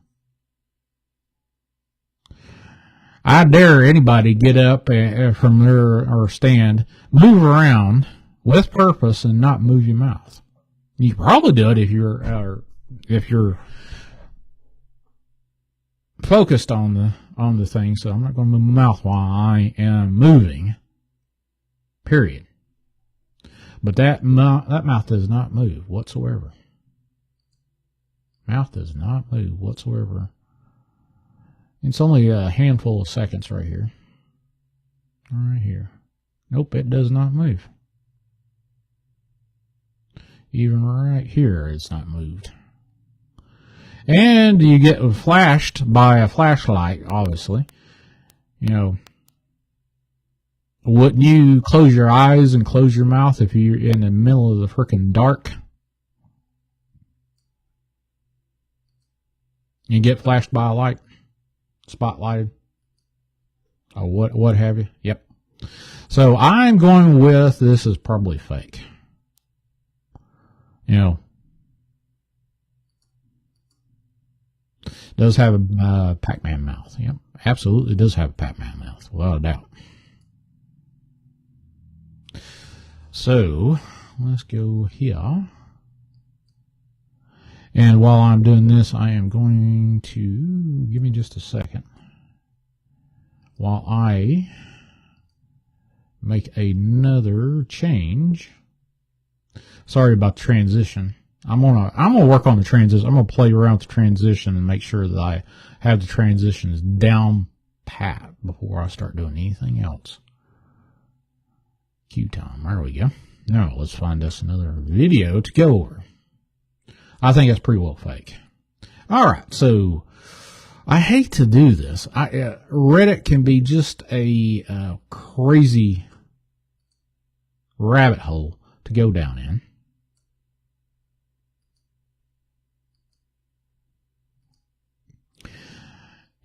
I dare anybody get up from their or stand, move around with purpose, and not move your mouth. You can probably do it if you're focused on the thing. So I'm not going to move my mouth while I am moving. Period. But that mouth does not move whatsoever. Mouth does not move whatsoever. It's only a handful of seconds right here. Right here. Nope, it does not move. Even right here, it's not moved. And you get flashed by a flashlight, obviously. Wouldn't you close your eyes and close your mouth if you're in the middle of the frickin' dark? You get flashed by a light, spotlighted, or what have you. Yep. So I'm going with this is probably fake. Does have a Pac-Man mouth. Yep, absolutely does have a Pac-Man mouth, without a doubt. So let's go here. And while I'm doing this, I am going to give me just a second while I make another change. Sorry about the transition. I'm gonna work on the transition. I'm gonna play around with the transition and make sure that I have the transitions down pat before I start doing anything else. Cue time. There we go. Now let's find us another video to go over. I think that's pretty well fake. All right, so I hate to do this. Reddit can be just a crazy rabbit hole to go down in.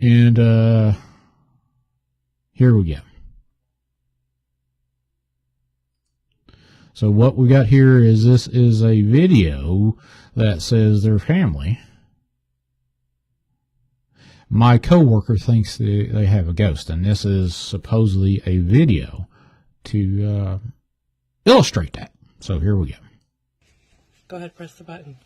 And here we go. So what we got here is this is a video that says their family. My coworker thinks they have a ghost, and this is supposedly a video to illustrate that. So here we go. Go ahead, press the button.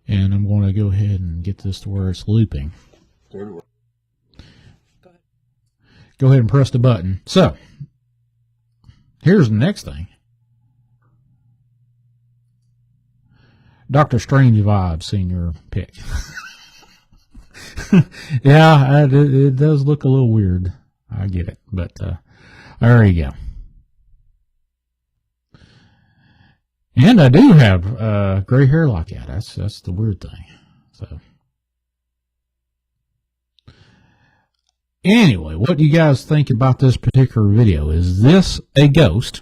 And I'm going to go ahead and get this to where it's looping. Go ahead and press the button. So, here's the next thing. Dr. Strange vibes, seeing your pic. Yeah, it does look a little weird. I get it. But there you go. And I do have gray hair like that. That's the weird thing. So, anyway, what do you guys think about this particular video? Is this a ghost?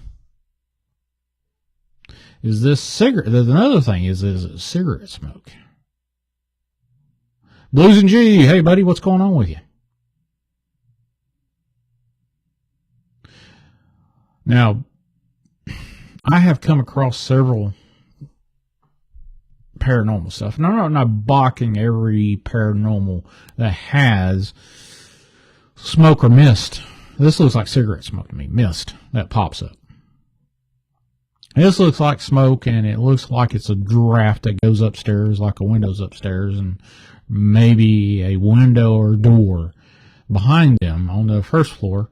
Is this cigarette? Another thing is it cigarette smoke? Blues and G, hey buddy, what's going on with you? Now, I have come across several paranormal stuff. No, I'm not balking every paranormal that has smoke or mist. This looks like cigarette smoke to me. Mist that pops up. This looks like smoke, and it looks like it's a draft that goes upstairs, like a window's upstairs, and maybe a window or door behind them on the first floor,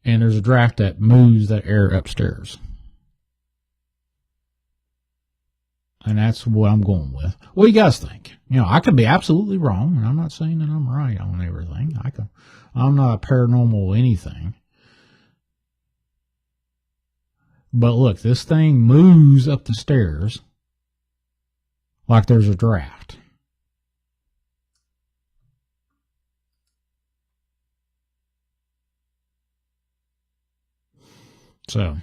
and there's a draft that moves the air upstairs. And that's what I'm going with. What do you guys think? You know, I could be absolutely wrong, and I'm not saying that I'm right on everything. I'm not a paranormal anything. But look, this thing moves up the stairs like there's a draft. So,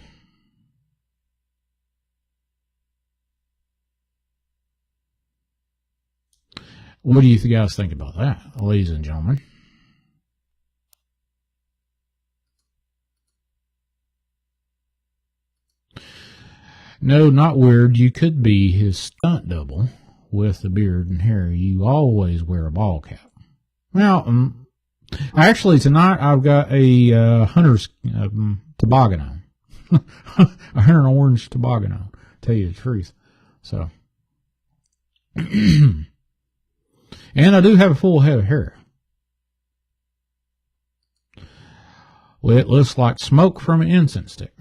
what do you guys think about that, ladies and gentlemen? No, not weird. You could be his stunt double with the beard and hair. You always wear a ball cap. Now, actually, tonight I've got a hunter's toboggan on. I heard an orange toboggan on, tell you the truth. So, and I do have a full head of hair. Well, it looks like smoke from an incense stick.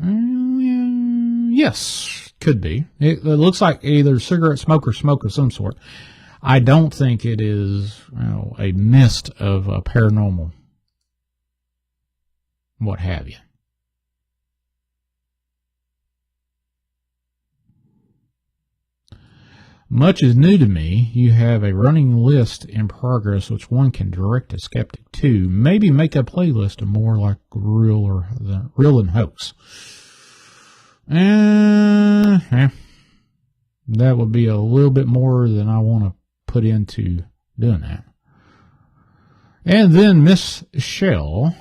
Yes, could be. It looks like either cigarette smoke or smoke of some sort. I don't think it is, a mist of a paranormal, what have you. Much is new to me. You have a running list in progress which one can direct a skeptic to. Maybe make a playlist of more like real than hoax. That would be a little bit more than I want to put into doing that. And then Miss Shell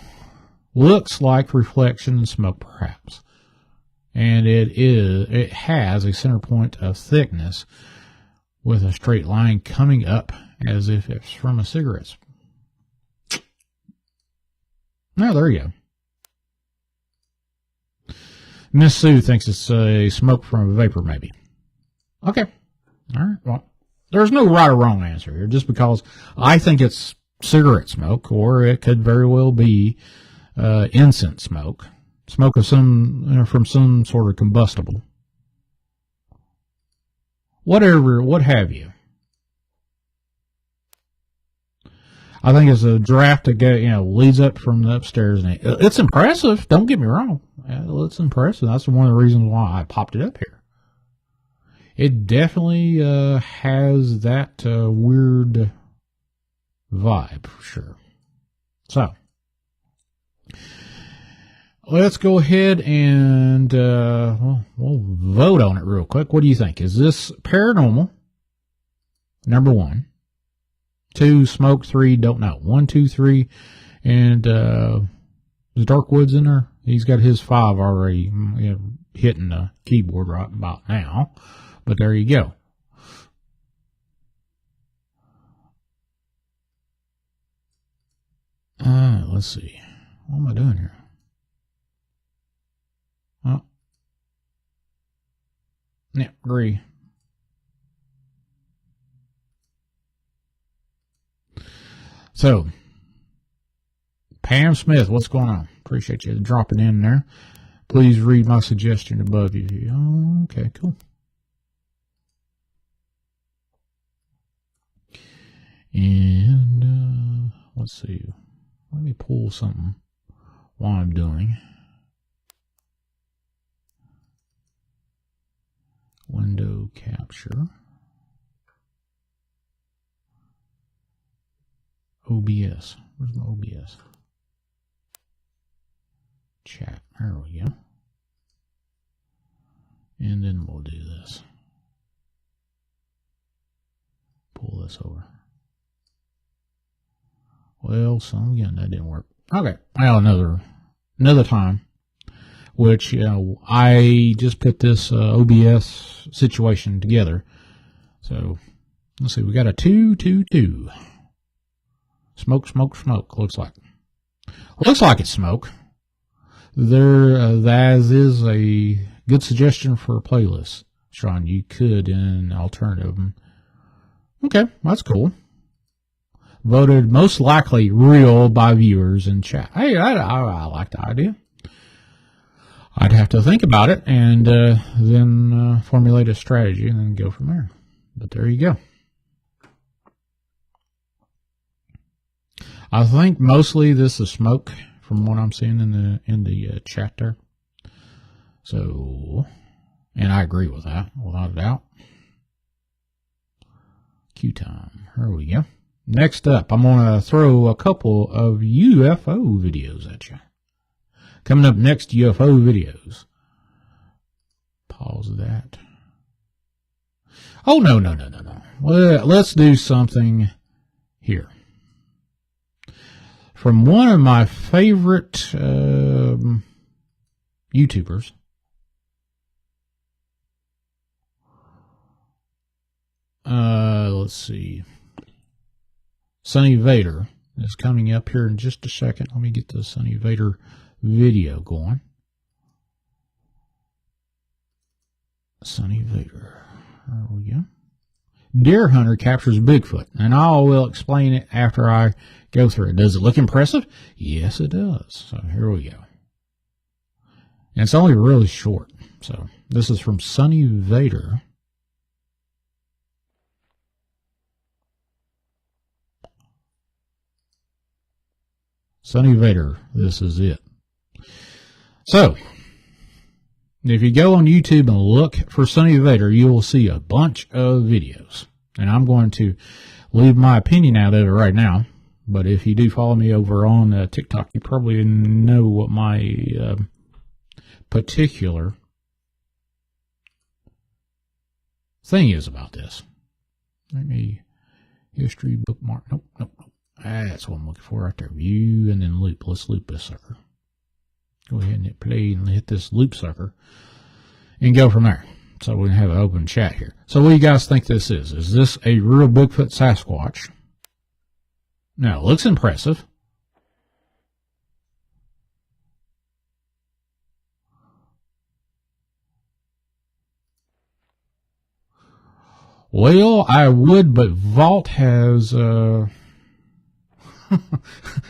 looks like reflection and smoke perhaps. And it has a center point of thickness with a straight line coming up as if it's from a cigarette. Now, there you go. Miss Sue thinks it's a smoke from a vapor, maybe. Okay. All right. Well, there's no right or wrong answer here, just because I think it's cigarette smoke, or it could very well be incense smoke. Smoke of from some sort of combustible. Whatever, what have you. I think it's a draft that leads up from the upstairs, and it's impressive. Don't get me wrong, it's impressive. That's one of the reasons why I popped it up here. It definitely has that weird vibe for sure. So let's go ahead and we'll vote on it real quick. What do you think? Is this paranormal? Number 1. 2, smoke. 3, don't know. 1, 2, 3, and is Darkwoods in there? He's got his 5 already hitting the keyboard right about now. But there you go. Let's see. What am I doing here? Oh. Yeah, agree. So, Pam Smith, what's going on? Appreciate you dropping in there. Please read my suggestion above you. Oh, okay, cool. And, let's see. Let me pull something while I'm doing. Window capture. OBS. Where's my OBS? Chat. There we go. And then we'll do this. Pull this over. Well, again, that didn't work. Okay. Well, another time, which, I just put this OBS situation together. So, let's see. We got a 2-2-2. Smoke, smoke, smoke. Looks like it's smoke. that is a good suggestion for a playlist, Shawn. You could in alternative. Okay, that's cool. Voted most likely real by viewers in chat. Hey, I like the idea. I'd have to think about it and then formulate a strategy and then go from there. But there you go. I think mostly this is smoke from what I'm seeing in the chat there. So, and I agree with that without a doubt. Q time. Here we go. Next up, I'm going to throw a couple of UFO videos at you. Coming up next, UFO videos. Pause that. Oh, no. Well, let's do something here. From one of my favorite YouTubers. Let's see. Sonny Vader is coming up here in just a second. Let me get the Sonny Vader video going. Sonny Vader. There we go. Deer hunter captures Bigfoot. And I will explain it after I go through it. Does it look impressive? Yes, it does. So here we go. And it's only really short. So this is from Sonny Vader. Sonny Vader, this is it. So, if you go on YouTube and look for Sonny Vader, you will see a bunch of videos. And I'm going to leave my opinion out of it right now. But if you do follow me over on TikTok, you probably know what my particular thing is about this. Let me history bookmark. Nope. That's what I'm looking for right there. View and then loop. Let's loop this sucker. Go ahead and hit play and hit this loop sucker and go from there. So we can have an open chat here. So what do you guys think this is? Is this a real Bigfoot Sasquatch? Now, it looks impressive. Well, I would, but Vault has...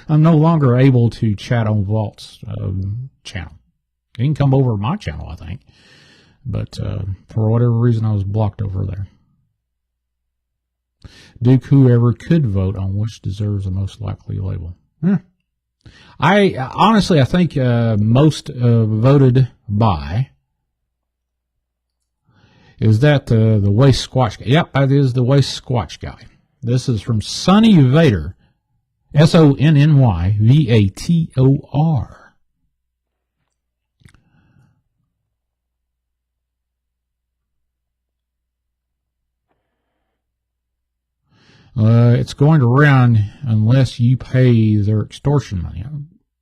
I'm no longer able to chat on Vault's channel. You can come over my channel, I think. But for whatever reason, I was blocked over there. Duke, whoever could vote on which deserves the most likely label. I honestly, I think most voted by is that the Waste Squatch guy. Yep, that is the Waste Squatch guy. This is from Sonny Vader. SonnyVator. It's going to run unless you pay their extortion money.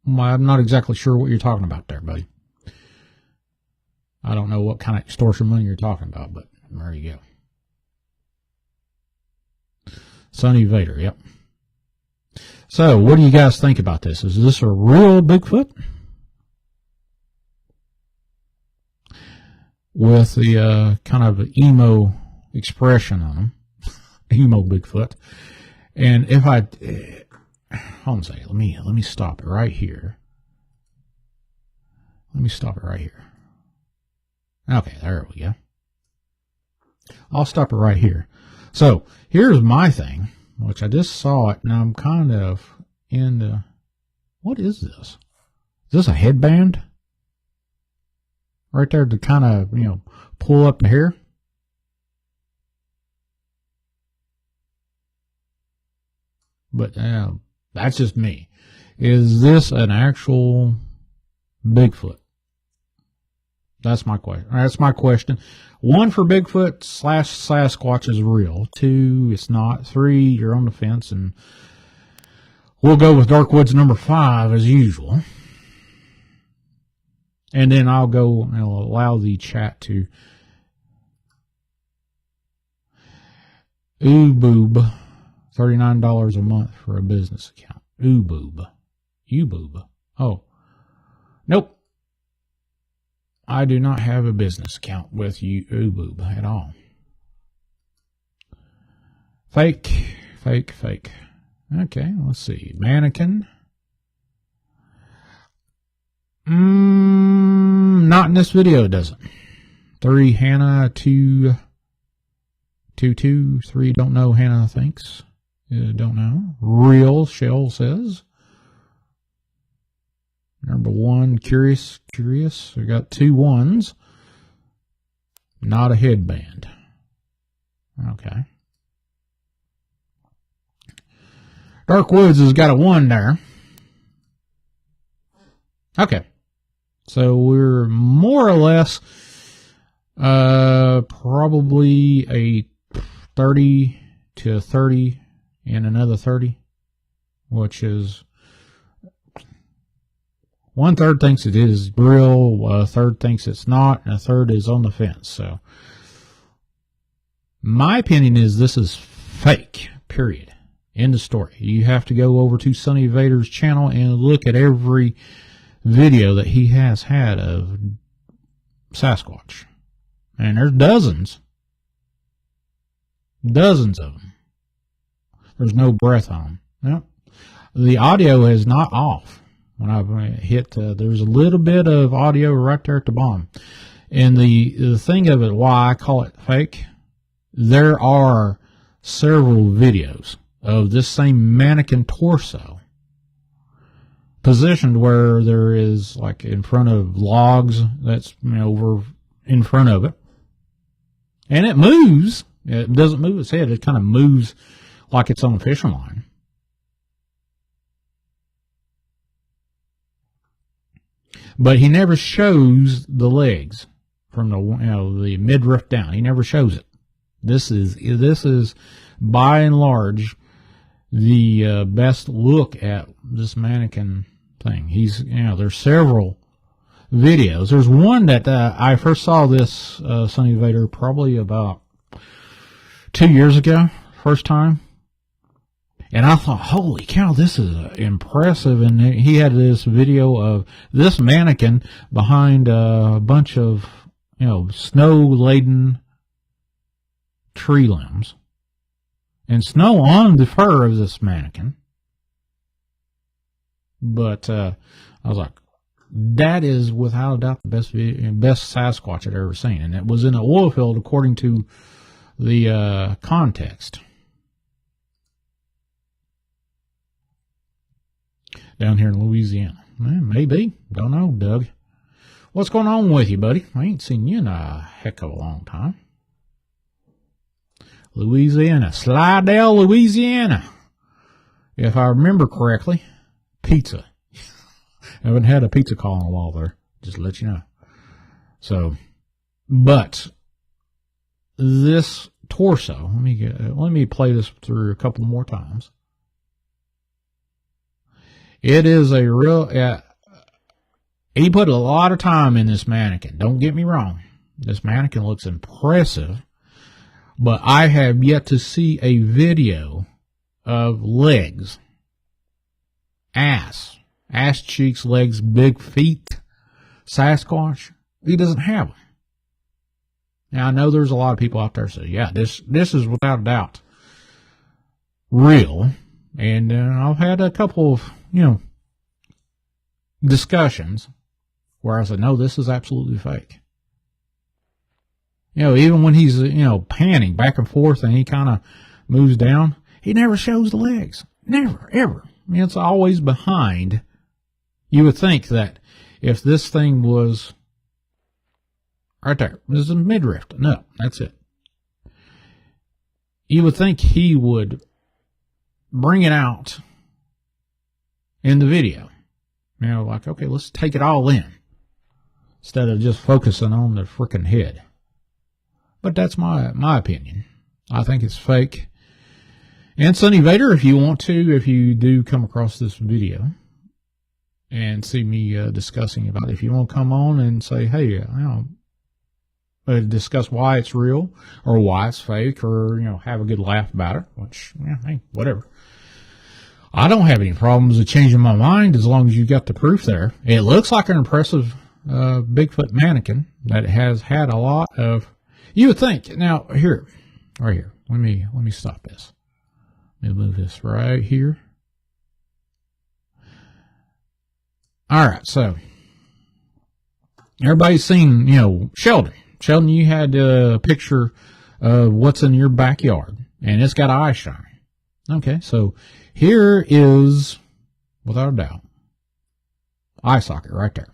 I'm not exactly sure what you're talking about there, buddy. I don't know what kind of extortion money you're talking about, but there you go. Sonny Vader, yep. So, what do you guys think about this? Is this a real Bigfoot? With the kind of emo expression on him. Emo Bigfoot. And if I... hold on a second. Let me stop it right here. Okay, there we go. I'll stop it right here. So, here's my thing. Which I just saw it, and I'm kind of in the... What is this? Is this a headband? Right there to kind of, pull up the hair? But that's just me. Is this an actual Bigfoot? That's my question. 1, for Bigfoot / Sasquatch is real. 2, it's not. 3, you're on the fence. And we'll go with Darkwoods number 5 as usual. And then I'll go and allow the chat to... Boob, $39 a month for a business account. Boob. Oh. Nope. I do not have a business account with YouTube at all. Fake. Okay, let's see. Mannequin. Not in this video, it doesn't. 3 Hannah, 2 3 don't know, Hannah thinks. Don't know. Real, Shell says. Number 1, curious. We got 2 1s. Not a headband. Okay. Dark Woods has got a 1 there. Okay. So we're more or less probably a 30 to 30 and another 30, which is 1/3 thinks it is real, 1/3 thinks it's not, and 1/3 is on the fence. So my opinion is this is fake, period. End of story. You have to go over to Sonny Vader's channel and look at every video that he has had of Sasquatch. And there's dozens of them. There's no breath on them. Yep. The audio is not off. When I hit, there's a little bit of audio right there at the bottom. And the thing of it, why I call it fake, there are several videos of this same mannequin torso positioned where there is like in front of logs that's over in front of it, and it moves. It doesn't move its head. It kind of moves like it's on a fishing line. But he never shows the legs from the midriff down. He never shows it. This is by and large the best look at this mannequin thing. There's several videos. There's one that I first saw this Sonny Vader probably about 2 years ago, first time. And I thought, holy cow, this is impressive. And he had this video of this mannequin behind a bunch of, snow-laden tree limbs. And snow on the fur of this mannequin. But I was like, that is without a doubt the best Sasquatch I'd ever seen. And it was in an oil field according to the context. Down here in Louisiana. Maybe. Don't know, Doug. What's going on with you, buddy? I ain't seen you in a heck of a long time. Louisiana. Slidell, Louisiana. If I remember correctly, pizza. I haven't had a pizza call in a while there. Just to let you know. So, but this torso, let me play this through a couple more times. It is a real, he put a lot of time in this mannequin. Don't get me wrong. This mannequin looks impressive, but I have yet to see a video of legs, ass cheeks, legs, big feet, Sasquatch. He doesn't have them. Now, I know there's a lot of people out there say, yeah, this is without a doubt real. And I've had a couple of, discussions where I said, no, this is absolutely fake. Even when he's, panning back and forth and he kind of moves down, he never shows the legs. Never, ever. It's always behind. You would think that if this thing was right there, this is a midriff. No, that's it. You would think he would bring it out in the video. Like, okay, let's take it all in instead of just focusing on the frickin' head. But that's my opinion. I think it's fake. And Sonny Vader, if you do come across this video and see me discussing about it, if you want to come on and say, hey, discuss why it's real or why it's fake, or have a good laugh about it, which hey, whatever. I don't have any problems with changing my mind as long as you got the proof there. It looks like an impressive Bigfoot mannequin that has had a lot of, you would think, now here, right here, let me stop this. Let me move this right here. Alright, so, everybody's seen, Sheldon. Sheldon, you had a picture of what's in your backyard, and it's got eye shine. Okay, so here is, without a doubt, eye socket right there.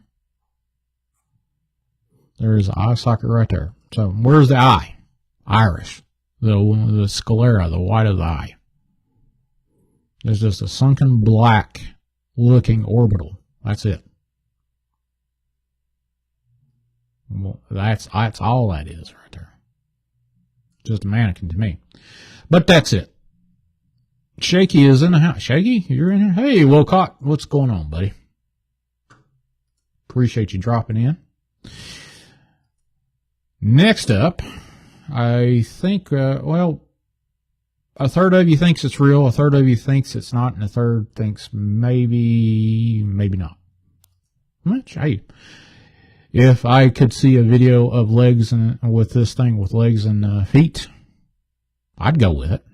There's an eye socket right there. So where's the eye? Iris. The sclera, the white of the eye. There's just a sunken black looking orbital. That's it. Well, that's all that is right there. Just a mannequin to me. But that's it. Shaky is in the house. Shaky, you're in here? Hey, Wilcott, what's going on, buddy? Appreciate you dropping in. Next up, I think, a third of you thinks it's real, a third of you thinks it's not, and a third thinks maybe not. Which, hey, if I could see a video of legs and with this thing with legs and feet, I'd go with it.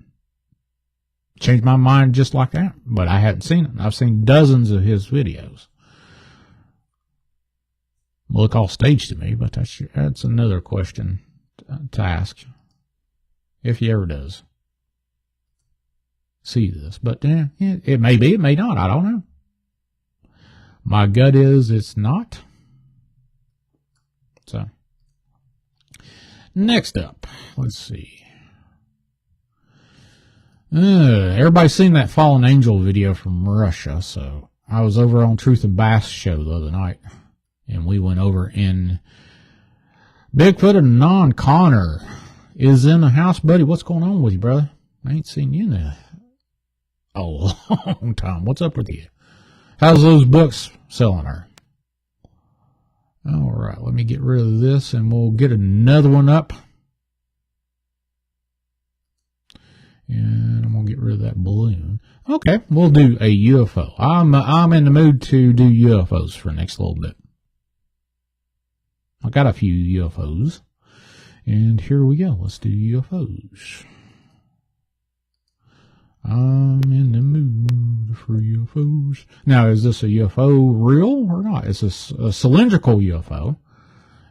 Change my mind just like that, but I hadn't seen it. I've seen dozens of his videos. Look all staged to me, but that's another question to ask, if he ever does see this. But yeah, it may be, it may not. I don't know. My gut is it's not. So, next up, let's see. Everybody's seen that fallen angel video from Russia. So I was over on Truth and Bass show the other night, and we went over in Bigfoot and Non-Connor is in the house. Buddy, what's going on with you, brother? I ain't seen you in a long time. What's up with you? How's those books selling her? All right, let me get rid of this, and we'll get another one up. And I'm going to get rid of that balloon. Okay, we'll do a UFO. I'm in the mood to do UFOs for the next little bit. I got a few UFOs. And here we go. Let's do UFOs. I'm in the mood for UFOs. Now, is this a UFO real or not? It's a cylindrical UFO.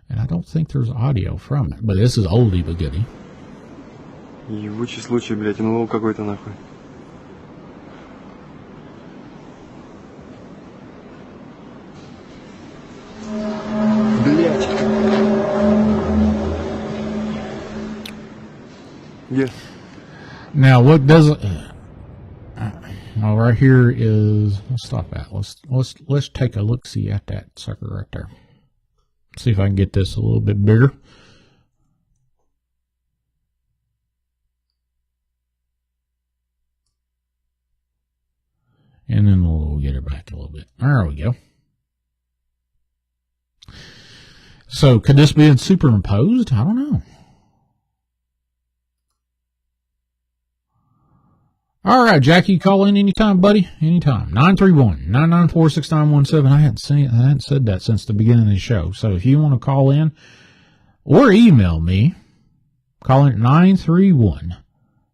And I don't think there's audio from it. But this is oldie but goodie. Ебучий случай, блядь, НЛО какой-то нахуй. Блядь. Yes. Now, what does it? Well, right here is. Let's stop that. Let's take a look. See at that sucker right there. See if I can get this a little bit bigger. And then we'll get it back a little bit. There we go. So, could this be superimposed? I don't know. All right, Jackie, call in anytime, buddy. Anytime. 931-994-6917. I hadn't said that since the beginning of the show. So, if you want to call in or email me, call in at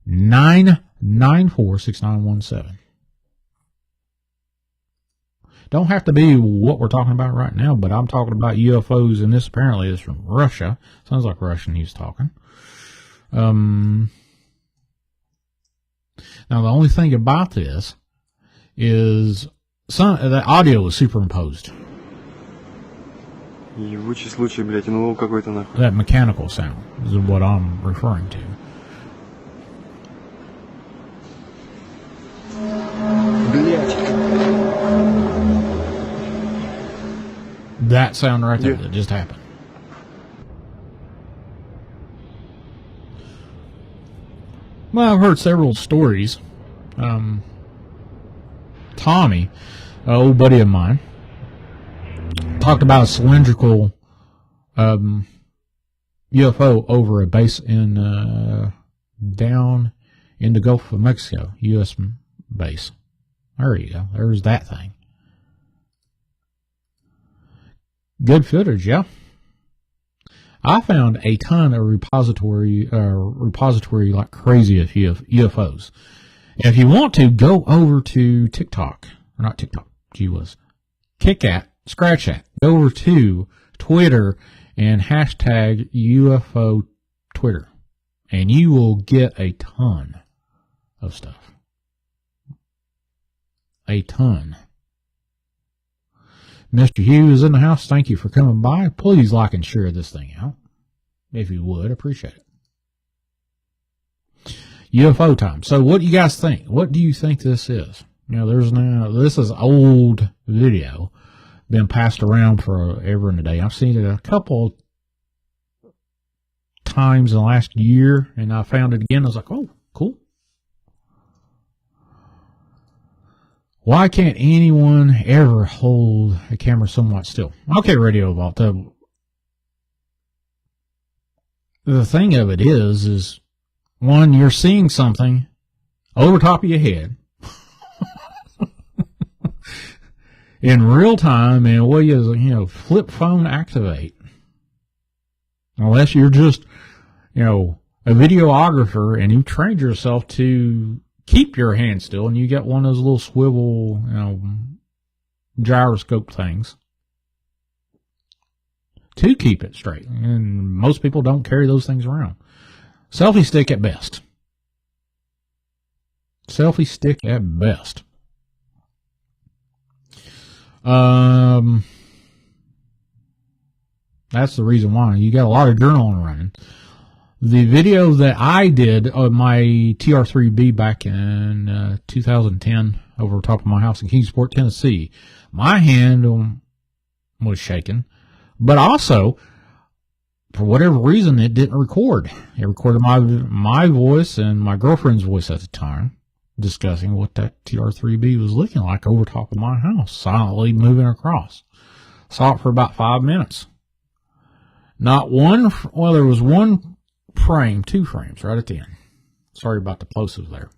931-994-6917. Don't have to be what we're talking about right now, but I'm talking about UFOs, and this apparently is from Russia. Sounds like Russian he's talking. Now, the only thing about this is the audio was superimposed. Ебучий случай, блядь, НЛО какой-то нахуй. That mechanical sound is what I'm referring to. Блядь. That sound right there that just happened. Well, I've heard several stories. Tommy, an old buddy of mine, talked about a cylindrical UFO over a base in down in the Gulf of Mexico, U.S. base. There you go. There's that thing. Good footage, yeah. I found a ton of repository like crazy of UFOs. And if you want to, go over to TikTok, or not TikTok, gee whiz, Scratch at, go over to Twitter and hashtag UFO Twitter, and you will get a ton of stuff. A ton. Mr. Hughes in the house, thank you for coming by. Please like and share this thing out. If you would, appreciate it. UFO time. So what do you guys think? What do you think this is? You know, this is old video, been passed around forever and a day. I've seen it a couple times in the last year, and I found it again. I was like, oh, cool. Why can't anyone ever hold a camera somewhat still? Okay, Radio Vault. The thing of it is one, you're seeing something over top of your head in real time, and what you flip phone activate. Unless you're just, a videographer and you trained yourself to keep your hand still, and you get one of those little swivel, gyroscope things to keep it straight. And most people don't carry those things around. Selfie stick at best. Selfie stick at best. That's the reason why. You got a lot of journaling running. The video that I did of my TR3B back in 2010 over top of my house in Kingsport, Tennessee, my hand was shaking, but also, for whatever reason, it didn't record. It recorded my voice and my girlfriend's voice at the time, discussing what that TR3B was looking like over top of my house, silently moving across. Saw it for about 5 minutes. Not one, well, there was one frame, 2 frames right at the end. Sorry about the plosive there.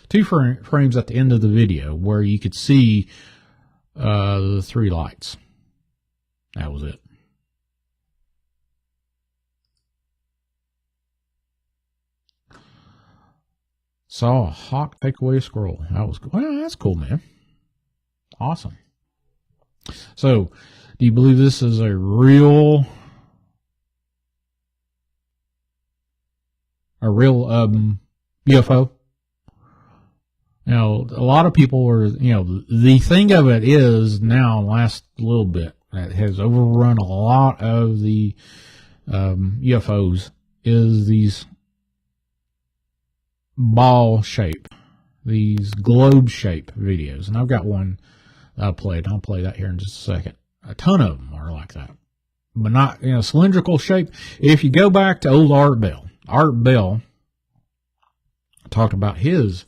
2 frames at the end of the video where you could see the 3 lights. That was it. Saw a hawk take away a squirrel. That was cool. Well, that's cool, man. Awesome. So, do you believe this is a real UFO? A lot of people are, the thing of it is now, last little bit, that has overrun a lot of the UFOs, is these ball shape, these globe shape videos. And I've got one I'll play that here in just a second. A ton of them are like that, but not, cylindrical shape. If you go back to old Art Bell talked about his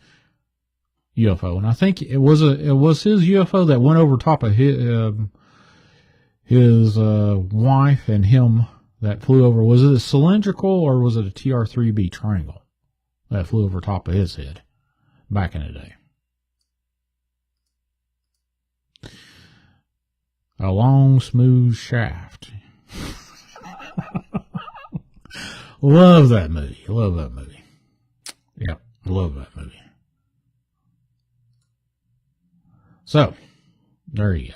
UFO, and I think it was his UFO that went over top of his wife and him that flew over. Was it a cylindrical or was it a TR3B triangle that flew over top of his head back in the day? A long, smooth shaft. Love that movie. Yeah, love that movie. So, there you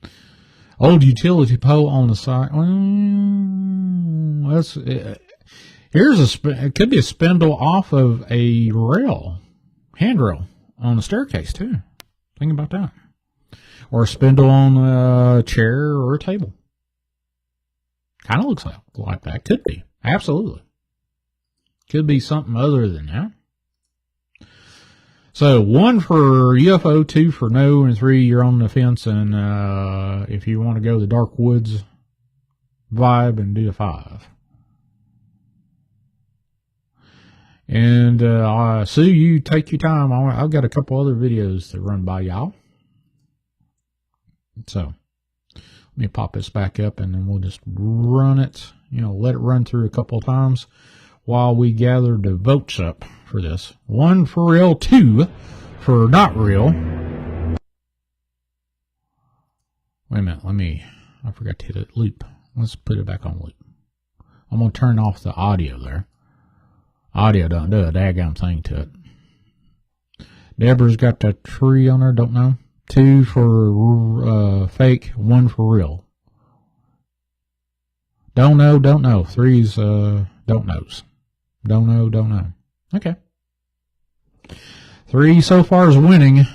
go. Old utility pole on the side. It could be a spindle off of a handrail on the staircase too. Think about that. Or a spindle on a chair or a table. Kind of looks like that. Could be. Absolutely. Could be something other than that. So 1 for UFO, 2 for no, and 3 you're on the fence. And if you want to go the dark woods vibe, and do a 5. And Sue, you take your time. I've got a couple other videos to run by y'all. So let me pop this back up, and then we'll just run it, let it run through a couple of times while we gather the votes up for this. 1 for real, 2 for not real. Wait a minute, I forgot to hit it loop. Let's put it back on loop. I'm going to turn off the audio there. Audio don't do a daggone thing to it. Deborah's got that 3 on there, don't know. 2 for fake, 1 for real. Don't know. 3's don't knows. Don't know. Okay. 3 so far is winning.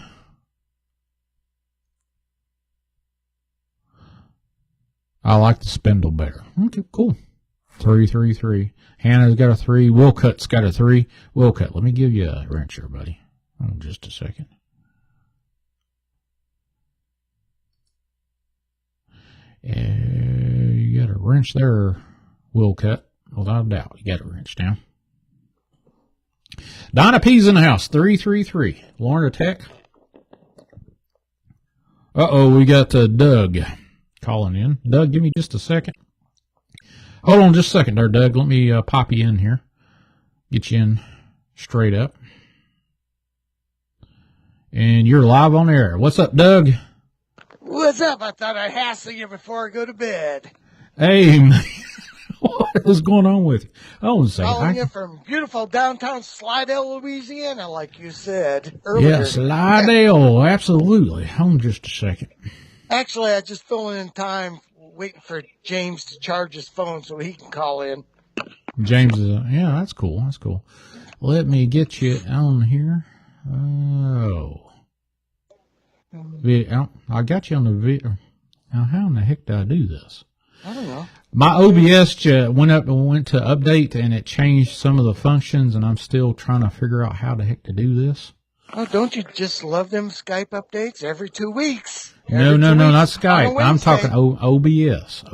I like the spindle better. Okay, cool. 3. Hannah's got a 3. Wilcutt's got a 3. Wilcutt, let me give you a wrench here, buddy. Hold on just a second. You got a wrench there, Wilcutt. Without a doubt, you got a wrench now. Donna P's in the house. 333. Lorna Tech. We got Doug calling in. Doug, give me just a second. Hold on just a second there, Doug. Let me pop you in here. Get you in straight up. And you're live on air. What's up, Doug? What's up? I thought I'd hassle you before I go to bed. Hey, man. What is going on with you? Calling you from beautiful downtown Slidell, Louisiana, like you said earlier. Yeah, Slidell, absolutely. Hold on just a second. Actually, I just filling in time waiting for James to charge his phone so he can call in. James is, yeah, that's cool. Let me get you on here. I got you on the video. Now, how in the heck did I do this? I don't know. My OBS went to update, and it changed some of the functions, and I'm still trying to figure out how the heck to do this. Oh, don't you just love them Skype updates every 2 weeks? No, not Skype. I'm talking OBS.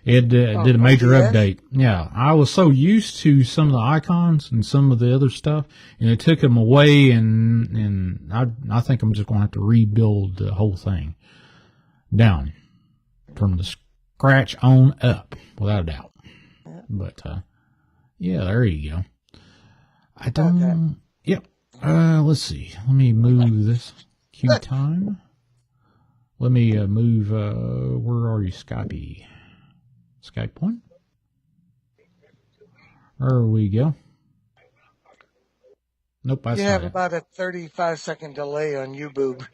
It did a major update. Yeah, I was so used to some of the icons and some of the other stuff, and it took them away, and I think I'm just going to have to rebuild the whole thing down from the scratch on up, without a doubt. But yeah, there you go. I don't. Okay. Yep. Let's see. Let me move this queue time. Let me move. Where are you, Skype? Skype one. There we go. Nope, that's you have about a 35-second delay on YouTube.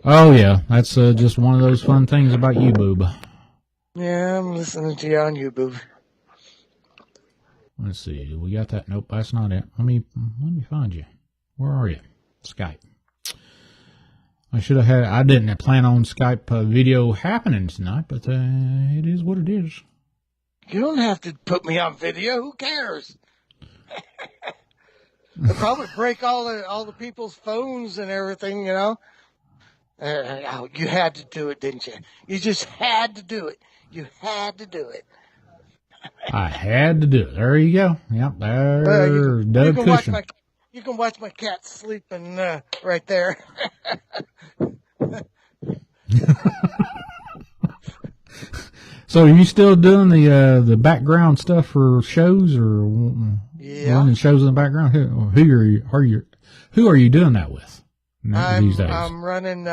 Oh yeah, that's just one of those fun things about YouTube. Yeah, I'm listening to you on YouTube. Let's see. We got that. Nope, that's not it. Let me find you. Where are you? Skype. I should have had. I didn't plan on Skype video happening tonight, but it is what it is. You don't have to put me on video. Who cares? They'll probably break all the people's phones and everything, you know. You had to do it, didn't you? You just had to do it. You had to do it. I had to do it. There you go. Yep, there's Doug Cushion. You can watch my cat sleeping right there. So, are you still doing the background stuff for shows, or running shows in the background? Who are you doing that with these days? I'm running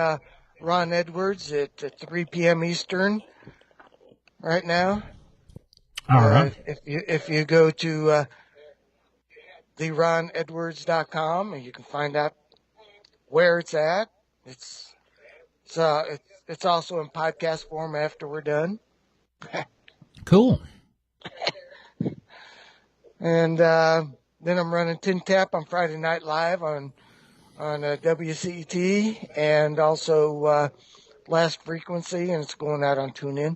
Ron Edwards at 3 p.m. Eastern right now. All right. If you go to theronedwards.com, and you can find out where it's at. It's also in podcast form after we're done. Cool. And then I'm running Tin Tap on Friday Night Live on WCET, and also Last Frequency, and it's going out on TuneIn.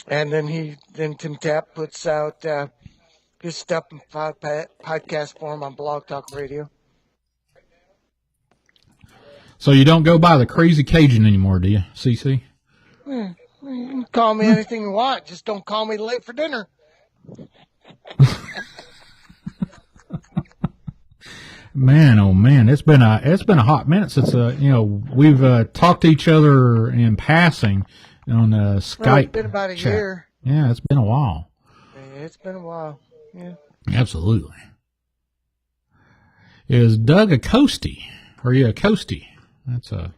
And then Tim Tap puts out his stuff in podcast form on Blog Talk Radio. So you don't go by the Crazy Cajun anymore, do you, CC? You can call me anything you want. Just don't call me late for dinner. Man, oh man, it's been a hot minute since we've talked to each other in passing on Skype. Well, it's been about a year. Yeah, it's been a while. It's been a while. Yeah. Absolutely. Is Doug a coastie? Are you a coastie? That's a...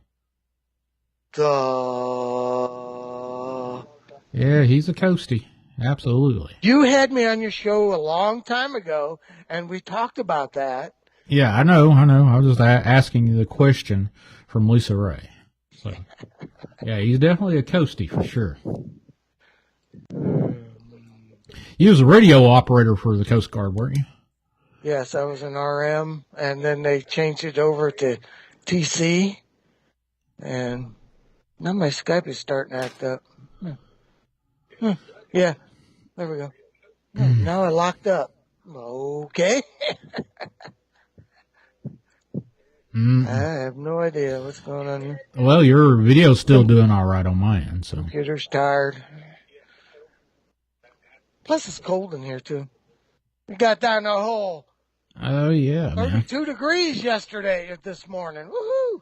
Yeah, he's a coastie. Absolutely. You had me on your show a long time ago, and we talked about that. Yeah, I know. I was just asking you the question from Lisa Ray. So, yeah, he's definitely a coastie for sure. You was a radio operator for the Coast Guard, weren't you? Yes, I was an RM, and then they changed it over to TC, and now my Skype is starting to act up. Yeah, there we go. Now I locked up. Okay. I have no idea what's going on here. Well, your video's still doing all right on my end, so. Computer's tired. Plus, it's cold in here, too. We got down a whole Oh, yeah, man. 32 degrees yesterday this morning. Woohoo!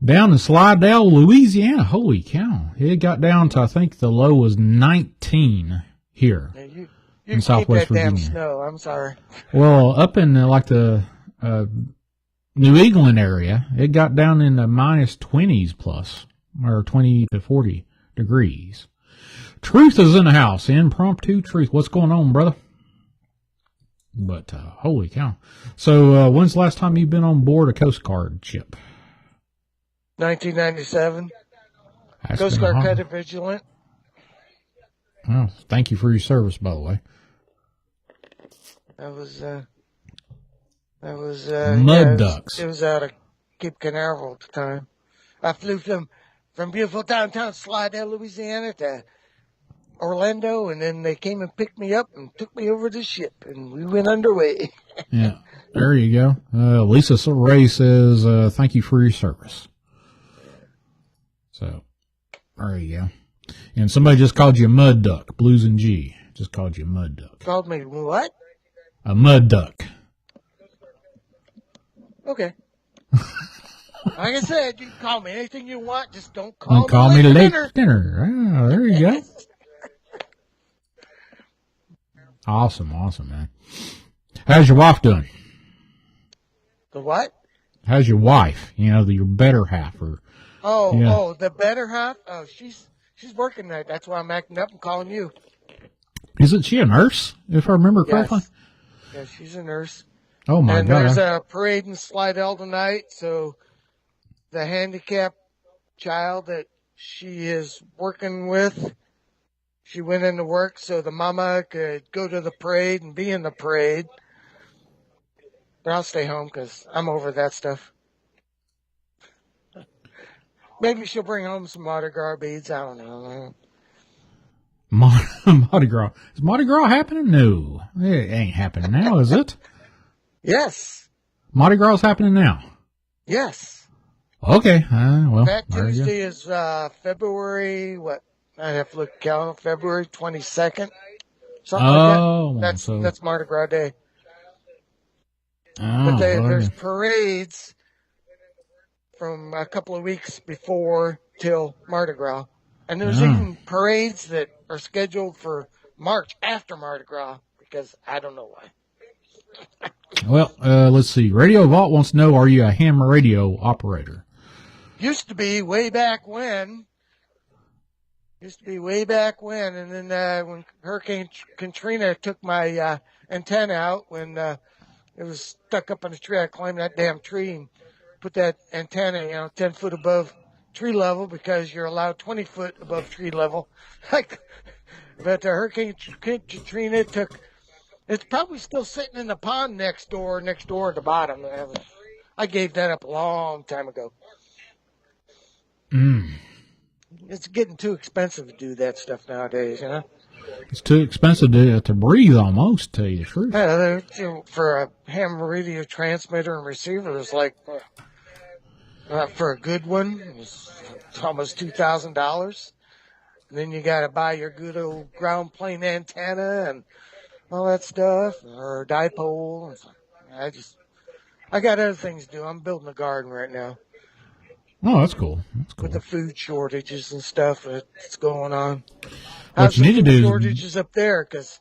Down in Slidell, Louisiana. Holy cow. It got down to, I think the low was 19 here Yeah, you in keep Southwest that damn Virginia. snow. I'm sorry. Well, up in like the New England area, it got down in the minus 20s plus, or 20 to 40 degrees. Truth is in the house. Impromptu truth. What's going on, brother? But, holy cow. So, when's the last time you've been on board a Coast Guard ship? 1997. That's Coast been a Guard while. Petty Vigilant. Well, thank you for your service, by the way. That was Mud ducks. It was out of Cape Canaveral at the time. I flew from beautiful downtown Slidell, Louisiana to Orlando, and then they came and picked me up and took me over the ship, and we went underway. Yeah, there you go. Lisa Ray says, thank you for your service. So, there you go. And somebody just called you a mud duck. Blues and G just called you a mud duck. Called me what? A mud duck. Okay. Like I said, you can call me anything you want. Just don't call me late dinner. dinner. Ah, there you go. Awesome, man. How's your wife doing? The what? How's your wife? You know, your better half. Or The better half? Oh, she's working that. That's why I'm acting up and calling you. Isn't she a nurse, if I remember correctly? Yes. Yeah, she's a nurse. Oh, my and God. there's a parade in Slidell tonight, so the handicapped child that she is working with, she went into work so the mama could go to the parade and be in the parade. But I'll stay home because I'm over that stuff. Maybe she'll bring home some Mardi Gras beads. I don't know. Mardi Gras. Is Mardi Gras happening? No. It ain't happening now, is it? Yes. Mardi Gras is happening now. Yes. Okay. Well, That there you go. Tuesday is February, what? I have to look at the calendar. February 22nd. Something like that. That's Mardi Gras Day. Oh, But there's parades from a couple of weeks before till Mardi Gras. And there's even parades that are scheduled for March after Mardi Gras because I don't know why. Well, let's see. Radio Vault wants to know, are you a ham radio operator? Used to be way back when. And then when Hurricane Katrina took my antenna out, when it was stuck up in a tree, I climbed that damn tree and put that antenna, 10 foot above tree level because you're allowed 20 foot above tree level. But Hurricane Katrina it's probably still sitting in the pond next door at the bottom. I gave that up a long time ago. It's getting too expensive to do that stuff nowadays, It's too expensive to breathe almost, to tell you the truth. Yeah, for a ham radio transmitter and receiver, it's like, for a good one, it's almost $2,000. And then you got to buy your good old ground plane antenna and all that stuff, or a dipole. I got other things to do. I'm building a garden right now. Oh, that's cool. With the food shortages and stuff that's going on. What you need to do is shortages up there because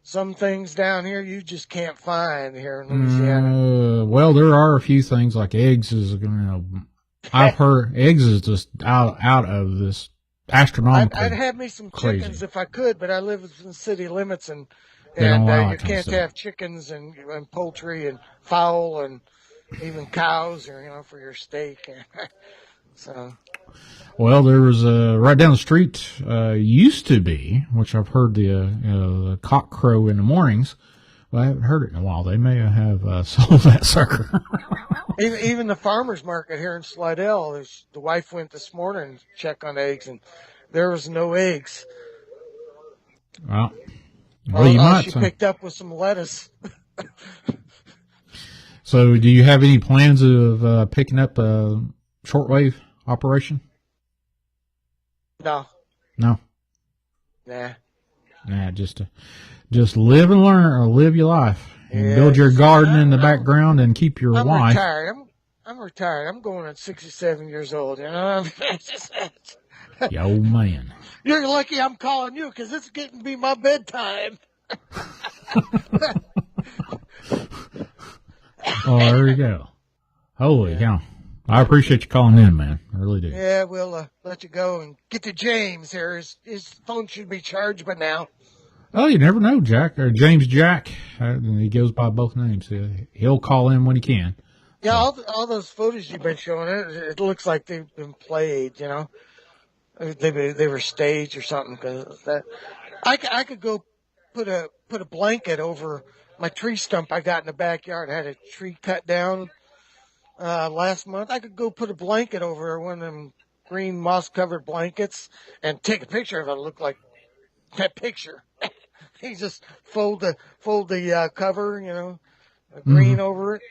some things down here you just can't find here in Louisiana. Well, there are a few things like eggs is, I've heard eggs is just out of this astronomical. I'd have me some crazy. chickens if I could, but I live within city limits, and don't allow you that kind of can't stuff. have chickens and poultry and fowl and even cows, or for your steak. So. Well, there was right down the street used to be, which I've heard the cock crow in the mornings. Well, I haven't heard it in a while. They may have sold that sucker. Even the farmer's market here in Slidell, the wife went this morning to check on eggs, and there was no eggs. Well, you might. She picked up with some lettuce. So, do you have any plans of picking up a shortwave operation? No. No. Nah. Just live and learn, or live your life, and build your garden in the background, and keep your I'm wife. Retired. I'm retired. I'm going at 67 years old. Yeah, old man. You're lucky I'm calling you, because it's getting to be my bedtime. Oh, there you go. Holy cow. I appreciate you calling in, man. I really do. Yeah, we'll let you go and get to James here. His phone should be charged by now. Oh, you never know, Jack, or James Jack. He goes by both names. He'll call in when he can. Yeah, all those photos you've been showing, it looks like they've been played, They were staged or something. Cause I could go put a blanket over my tree stump I got in the backyard. I had a tree cut down last month. I could go put a blanket over one of them green moss-covered blankets and take a picture of it. It'll look like that picture. You just fold the cover, green over it.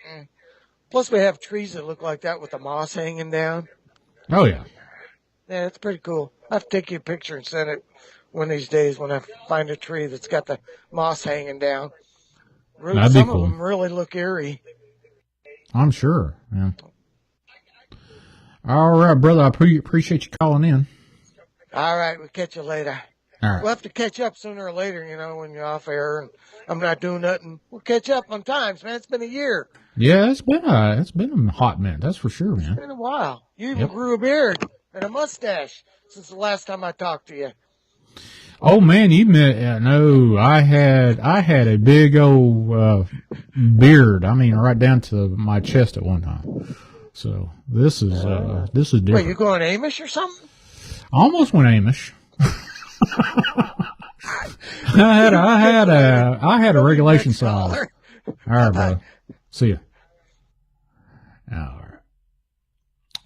Plus, we have trees that look like that with the moss hanging down. Oh, yeah. Yeah, it's pretty cool. I'll have to take you a picture and send it one of these days when I find a tree that's got the moss hanging down. Really, That'd be some cool. of them really look eerie. I'm sure. Yeah. All right, brother. I appreciate you calling in. All right, we'll catch you later. All right. We'll have to catch up sooner or later, when you're off air and I'm not doing nothing. We'll catch up on times, man. It's been a year. Yeah, it's been a hot minute. That's for sure, man. It's been a while. You even grew a beard and a mustache since the last time I talked to you. Oh man, you meant no? I had a big old beard. I mean, right down to my chest at one time. So this is different. Wait, you going Amish or something? Almost went Amish. I had a regulation size. All right, bro. See ya. All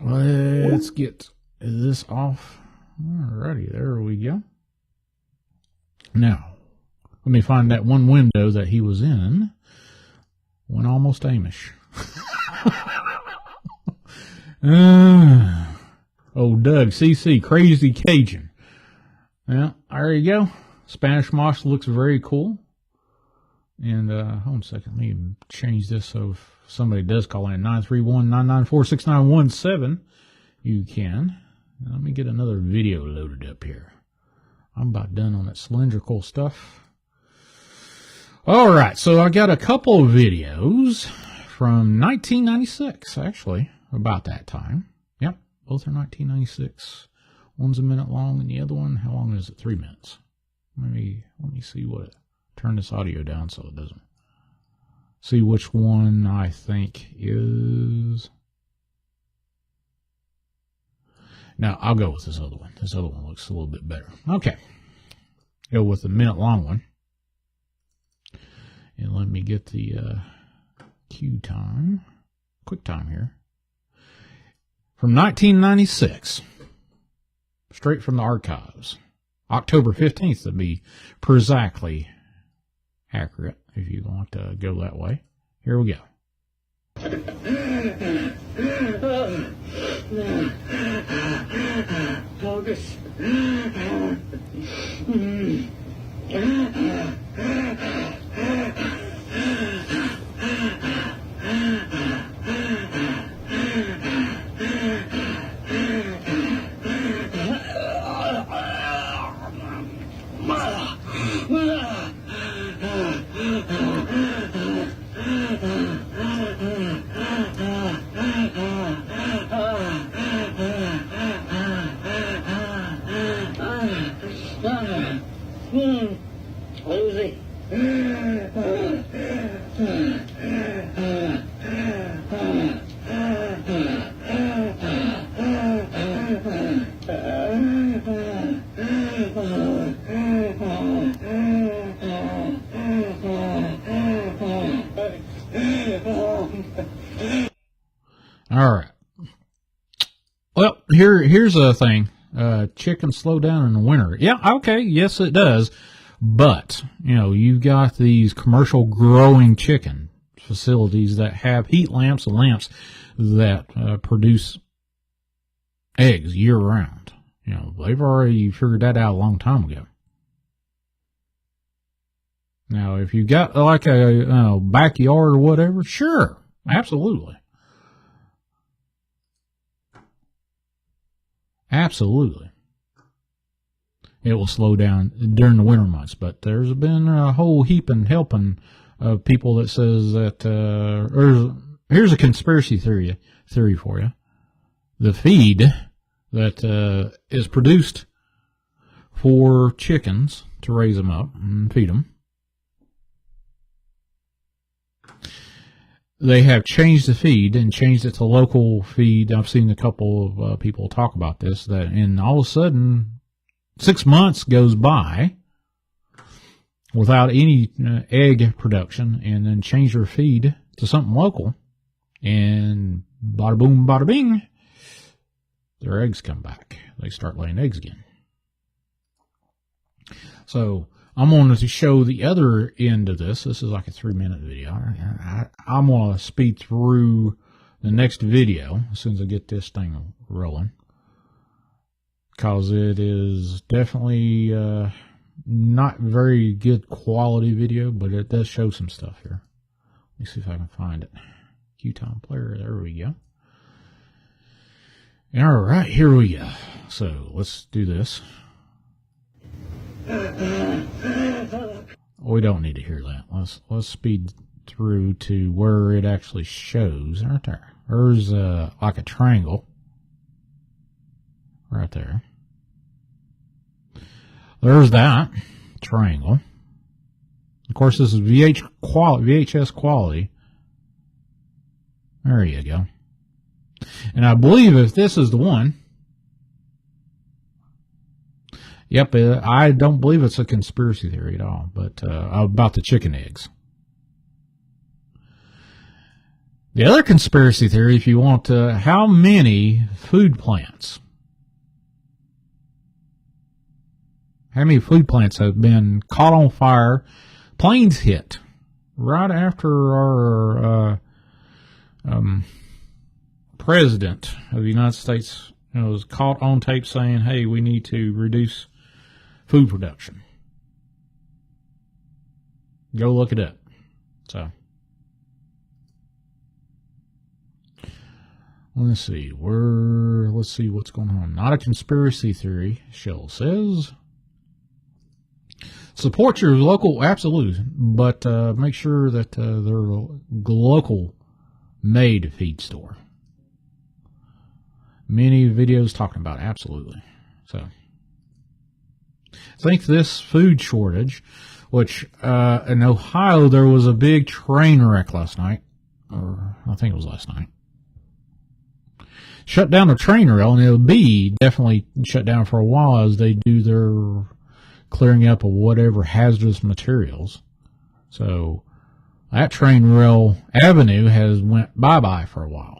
right. Let's get this off. Alrighty, there we go. Now, let me find that one window that he was in. Went almost Amish. Oh, Doug, CC, Crazy Cajun. Yeah, there you go. Spanish moss looks very cool. And, hold on a second. Let me change this so if somebody does call in 931-994-6917, you can. Let me get another video loaded up here. I'm about done on that cylindrical stuff. All right, so I got a couple of videos from 1996, actually, about that time. Yep, both are 1996. One's a minute long, and the other one, how long is it? 3 minutes. Let me see what. Turn this audio down so it doesn't. See which one I think is. Now, I'll go with this other one. This other one looks a little bit better. Okay. Go with the minute long one. And let me get the queue time. Quick time here. From 1996. Straight from the archives. October 15th to be precisely accurate, if you want to go that way. Here we go. August. Lucy. All right. Well, here's a thing. Chickens slow down in the winter. Yeah, okay, yes it does. But, you've got these commercial growing chicken facilities that have heat lamps and lamps that produce eggs year round. They've already figured that out a long time ago. Now, if you got like a backyard or whatever, sure, absolutely. Absolutely. It will slow down during the winter months, but there's been a whole heap and helping of people that says that, here's a conspiracy theory for you. The feed that is produced for chickens to raise them up and feed them, they have changed the feed and changed it to local feed. I've seen a couple of people talk about this, and all of a sudden 6 months goes by without any egg production, and then change their feed to something local, and bada boom, bada bing, their eggs come back. They start laying eggs again. So I'm going to show the other end of this. This is like a 3-minute video. I'm going to speed through the next video as soon as I get this thing rolling, because it is definitely not very good quality video, but it does show some stuff here. Let me see if I can find it. Q-Time Player, there we go. All right, here we go. So let's do this. We don't need to hear that. Let's speed through to where it actually shows. Right there. There's like a triangle right there. There's that triangle. Of course, this is VHS quality. There you go. And I believe if this is the one, yep, I don't believe it's a conspiracy theory at all, but about the chicken eggs. The other conspiracy theory, if you want, how many food plants have been caught on fire, planes hit, right after our president of the United States was caught on tape saying, hey, we need to reduce food production. Go look it up. So let's see what's going on. Not a conspiracy theory, Shell says. Support your local, absolutely, but make sure that they're a local made feed store. Many videos talking about it, absolutely. So I think this food shortage, which in Ohio there was a big train wreck last night, or I think it was last night. Shut down the train rail, and it'll be definitely shut down for a while as they do their clearing up of whatever hazardous materials. So that train rail avenue has went bye-bye for a while.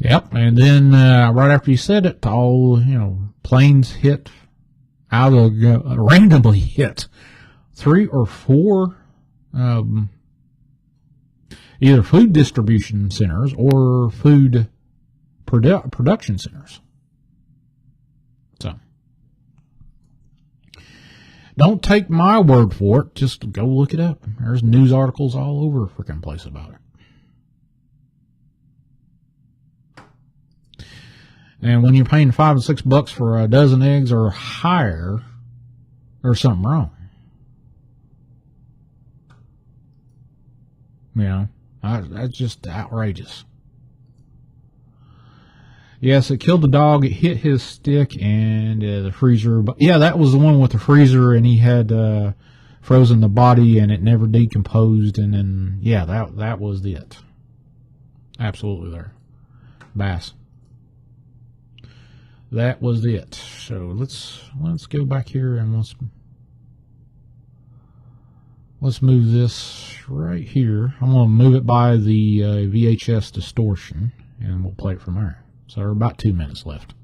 Yep, and then right after you said it, all planes hit out of randomly hit 3 or 4 either food distribution centers or food production centers. So don't take my word for it. Just go look it up. There's news articles all over the freaking place about it. And when you're paying $5 and $6 for a dozen eggs or higher, there's something wrong. That's just outrageous. Yes, it killed the dog. It hit his stick and the freezer. But yeah, that was the one with the freezer, and he had frozen the body, and it never decomposed. And then yeah, that was it. Absolutely there, bass. That was it. So let's go back here and let's move this right here. I'm going to move it by the VHS distortion, and we'll play it from there. So we're about 2 minutes left.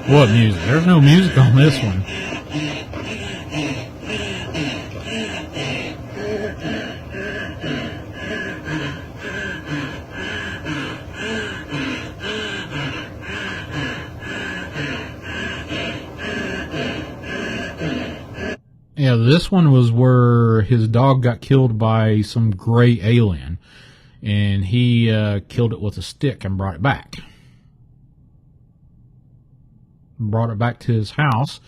What music? There's no music on this one. Yeah, this one was where his dog got killed by some gray alien, and he killed it with a stick and brought it back. Brought it back to his house,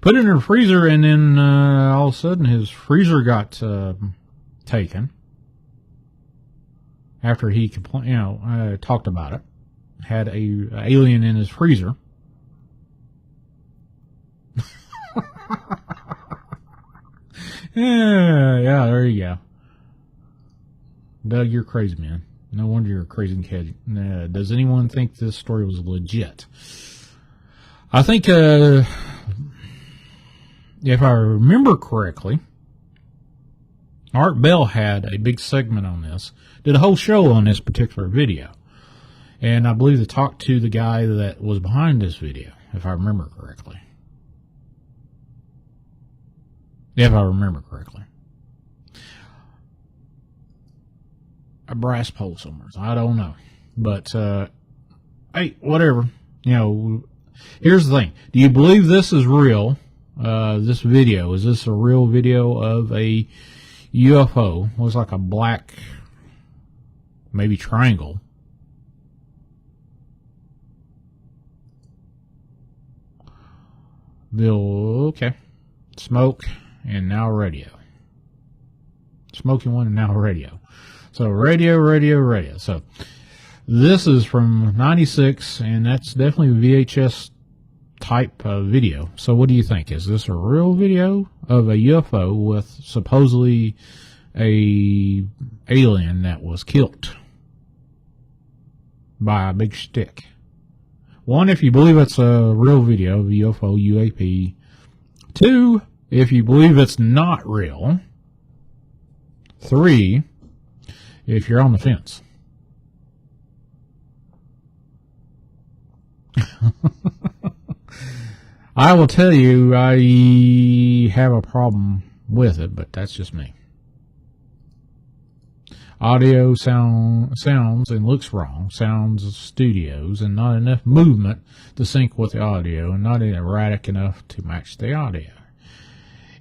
put it in a freezer, and then all of a sudden his freezer got taken after he talked about it. Had a alien in his freezer. Yeah, there you go. Doug, you're crazy, man. No wonder you're a crazy kid. Does anyone think this story was legit? I think, if I remember correctly, Art Bell had a big segment on this, did a whole show on this particular video. And I believe they talked to the guy that was behind this video, if I remember correctly. If I remember correctly. A brass pole somewhere. I don't know. But, hey, whatever. Here's the thing. Do you believe this is real? This video. Is this a real video of a UFO? Looks like a black, maybe triangle. Okay. Smoke and now radio. Smoking one and now radio. So radio. So this is from 96, and that's definitely a VHS type of video. So what do you think? Is this a real video of a UFO with supposedly a alien that was killed by a big stick? One, if you believe it's a real video of a UFO, UAP. Two, if you believe it's not real. Three, if you're on the fence. I will tell you, I have a problem with it, but that's just me. Audio sounds and looks wrong. Sounds studios and not enough movement to sync with the audio, and not erratic enough to match the audio.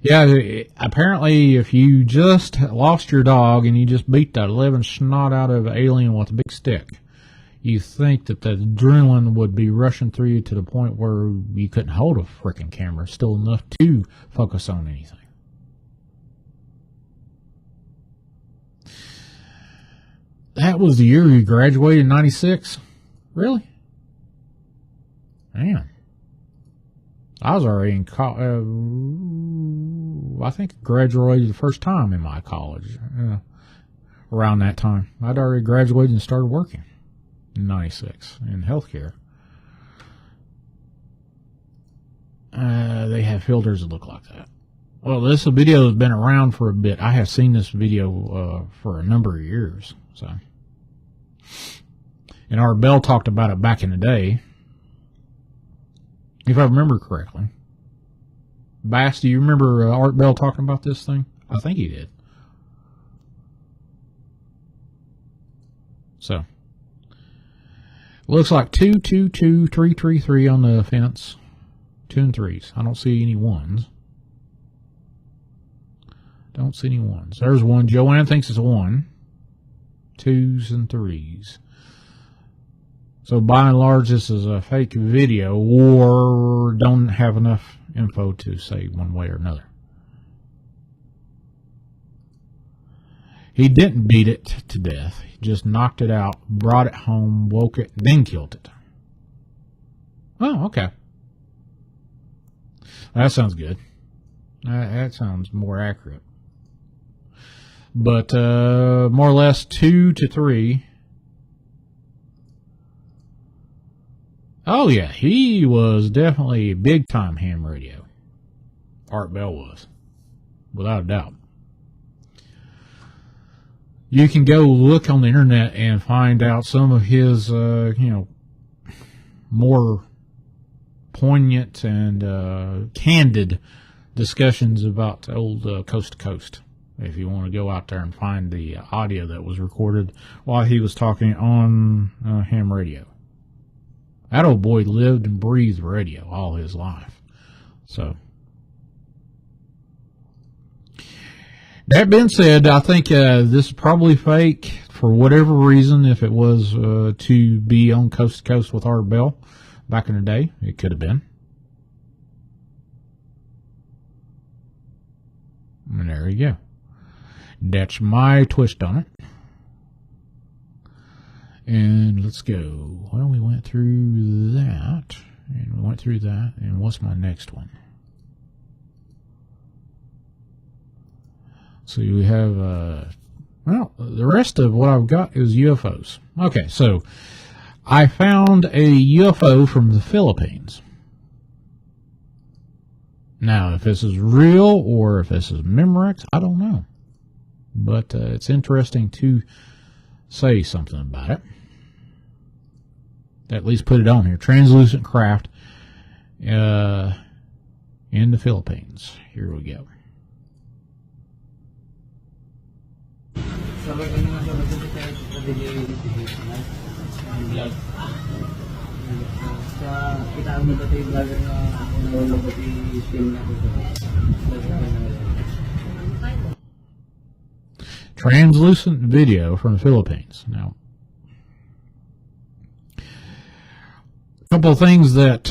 Yeah, apparently if you just lost your dog and you just beat the living snot out of an alien with a big stick, you think that the adrenaline would be rushing through you to the point where you couldn't hold a freaking camera still enough to focus on anything. That was the year you graduated in 96? Really? Man. I was already in I think I graduated the first time in my college. Around that time. I'd already graduated and started working in 96 in healthcare. They have filters that look like that. Well, this video has been around for a bit. I have seen this video for a number of years. So, and Art Bell talked about it back in the day, if I remember correctly. Bass, do you remember Art Bell talking about this thing? I think he did. So, looks like 2, 2, 2, 3, 3, 3 on the fence. 2 and 3s. I don't see any 1s. Don't see any 1s. There's 1. Joanne thinks it's a 1. 2s and 3s. So by and large, this is a fake video, or don't have enough info to say one way or another. He didn't beat it to death. He just knocked it out, brought it home, woke it, then killed it. Oh, okay. That sounds good. That sounds more accurate. But more or less 2 to 3. Oh, yeah, he was definitely big-time ham radio. Art Bell was, without a doubt. You can go look on the internet and find out some of his, more poignant and candid discussions about old Coast to Coast. If you want to go out there and find the audio that was recorded while he was talking on ham radio. That old boy lived and breathed radio all his life. So, that being said, I think this is probably fake for whatever reason. If it was to be on Coast to Coast with Art Bell back in the day, it could have been. And there you go. That's my twist on it. And let's go. Well, we went through that. And we went through that. And what's my next one? So we have, well, the rest of what I've got is UFOs. Okay, so I found a UFO from the Philippines. Now, if this is real or if this is Memorex, I don't know. But it's interesting to say something about it. At least put it on here. Translucent craft in the Philippines. Here we go. Translucent video from the Philippines. Now, a couple of things that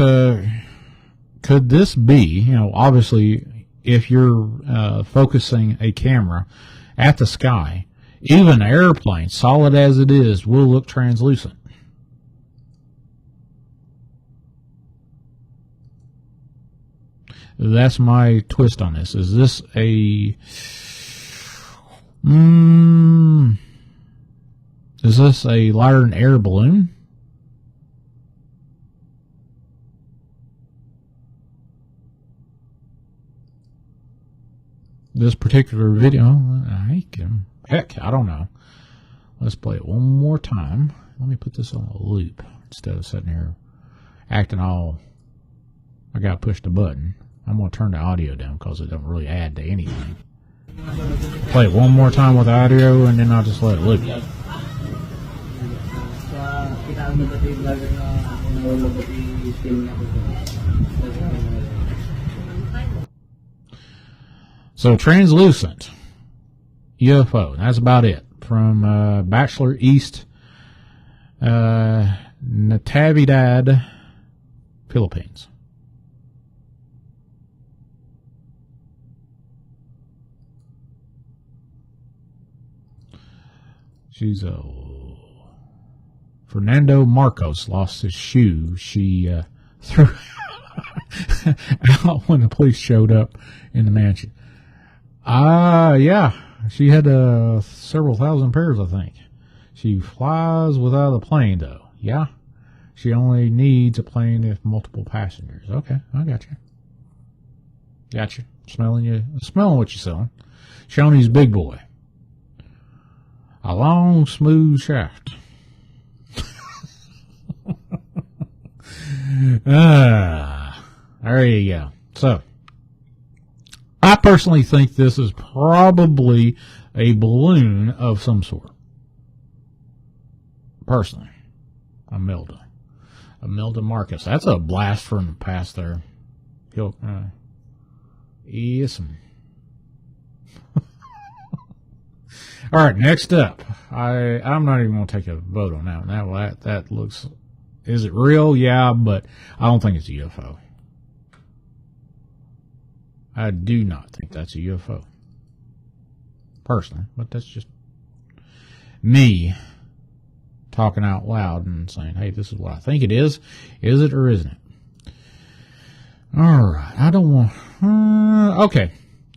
could this be? You know, obviously, if you're focusing a camera at the sky, even an airplane, solid as it is, will look translucent. That's my twist on this. Is this a... is this a lighter-than-air balloon? This particular video, heck, I don't know. Let's play it one more time. Let me put this on a loop instead of sitting here acting all, I gotta push the button. I'm gonna turn the audio down because it doesn't really add to anything. Play it one more time with the audio and then I'll just let it loop. So, translucent UFO. That's about it. From Bachelor East, Natividad, Philippines. She's a... Fernando Marcos lost his shoe. She threw... out when the police showed up in the mansion. Yeah, she had several thousand pairs, I think. She flies without a plane, though. Yeah, she only needs a plane with multiple passengers. Okay, I got you. Got you. Smelling what you're selling. Shawnee's big boy. A long, smooth shaft. There you go. So, I personally think this is probably a balloon of some sort. Personally. Imelda Marcus. That's a blast from the past there. Yes. All right, next up. I'm not even going to take a vote on that one. That looks... Is it real? Yeah, but I don't think it's a UFO. I do not think that's a UFO. Personally, but that's just me talking out loud and saying, hey, this is what I think it is. Is it or isn't it? All right, I don't want... okay,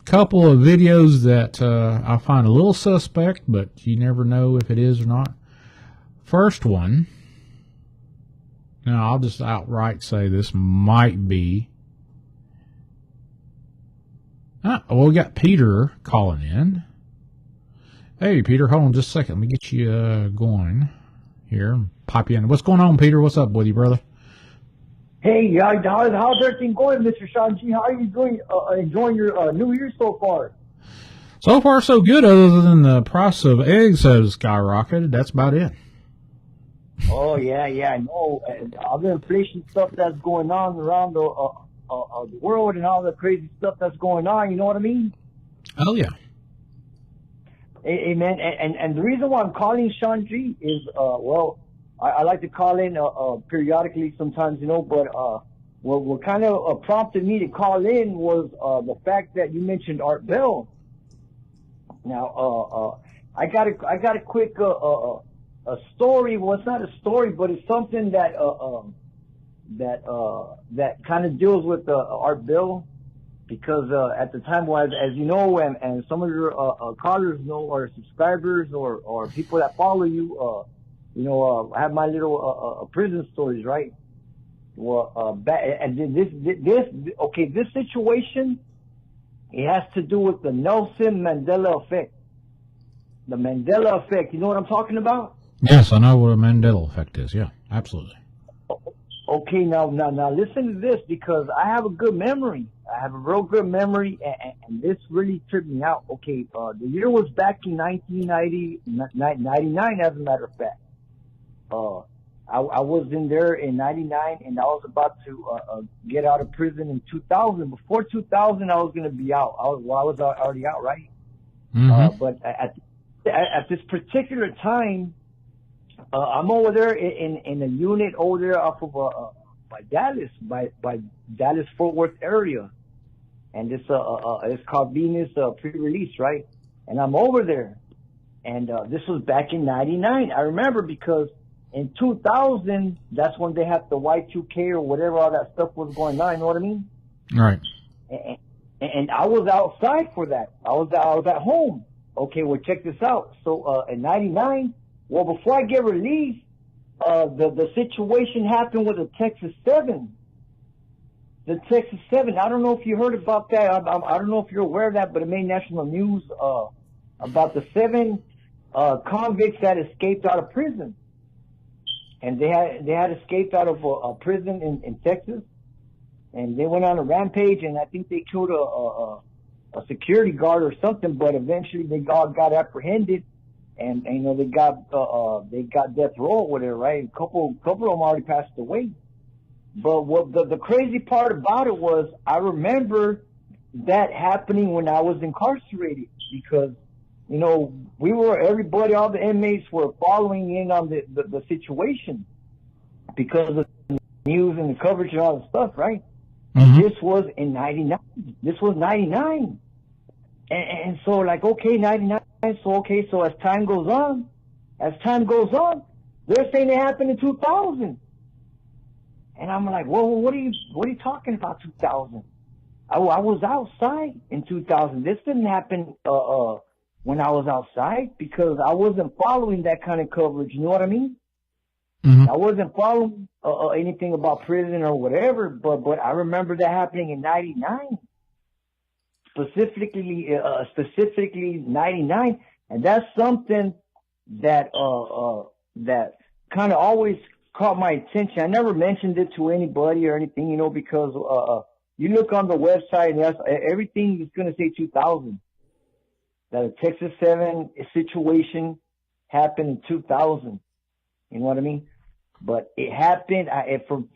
couple of videos that I find a little suspect, but you never know if it is or not. First one... Now, I'll just outright say this might be... well, we got Peter calling in. Hey, Peter, hold on just a second. Let me get you going here. Pop you in. What's going on, Peter? What's up with you, brother? Hey, how's everything going, Mr. Shawn G? How are you doing? Enjoying your New Year so far? So far, so good, other than the price of eggs has skyrocketed. That's about it. Oh, yeah, I know. All the inflation stuff that's going on around the world and all the crazy stuff that's going on, you know what I mean? Oh, yeah. Hey, man, and the reason why I'm calling Shawn G is, I like to call in periodically sometimes, you know, but what kind of prompted me to call in was the fact that you mentioned Art Bell. Now, I got a quick... a story. Well, it's not a story, but it's something that that kind of deals with Art Bell, because at the time, well, as you know, and some of your callers know, or subscribers, or people that follow you, I have my little prison stories, right? Well, and this situation, it has to do with the Nelson Mandela effect. The Mandela effect. You know what I'm talking about? Yes, I know what a Mandela effect is. Yeah, absolutely. Okay, now listen to this, because I have a good memory. I have a real good memory, and this really tripped me out. Okay, the year was back in 1999, as a matter of fact. I was in there in 99, and I was about to get out of prison in 2000. Before 2000, I was going to be out. I was already out, right? Mm-hmm. But at this particular time, I'm over there in a unit over there off of by Dallas Fort Worth area, and it's called Venus pre-release, right? And I'm over there, and this was back in '99. I remember, because in 2000, that's when they had the Y2K or whatever, all that stuff was going on. You know what I mean? Right. And I was outside for that. I was at home. Okay, well, check this out. So in '99. Well, before I get released, the situation happened with the Texas 7. The Texas 7, I don't know if you heard about that. I don't know if you're aware of that, but it made national news about the 7 convicts that escaped out of prison. And they had escaped out of a prison in Texas. And they went on a rampage, and I think they killed a security guard or something, but eventually they all got apprehended. And they got death row or whatever, right? A couple of them already passed away. But what the crazy part about it was, I remember that happening when I was incarcerated, because everybody, all the inmates were following in on the situation because of the news and the coverage and all the stuff, right? Mm-hmm. This was in '99. This was '99, and so like, okay, '99. So as time goes on, they're saying it happened in 2000. And I'm like, whoa, what are you talking about 2000? I was outside in 2000. This didn't happen, when I was outside because I wasn't following that kind of coverage. You know what I mean? Mm-hmm. I wasn't following, anything about prison or whatever, but I remember that happening in 99. Specifically 99. And that's something that that kind of always caught my attention. I never mentioned it to anybody or anything, because you look on the website and everything is going to say 2000. That a Texas 7 situation happened in 2000. You know what I mean? But it happened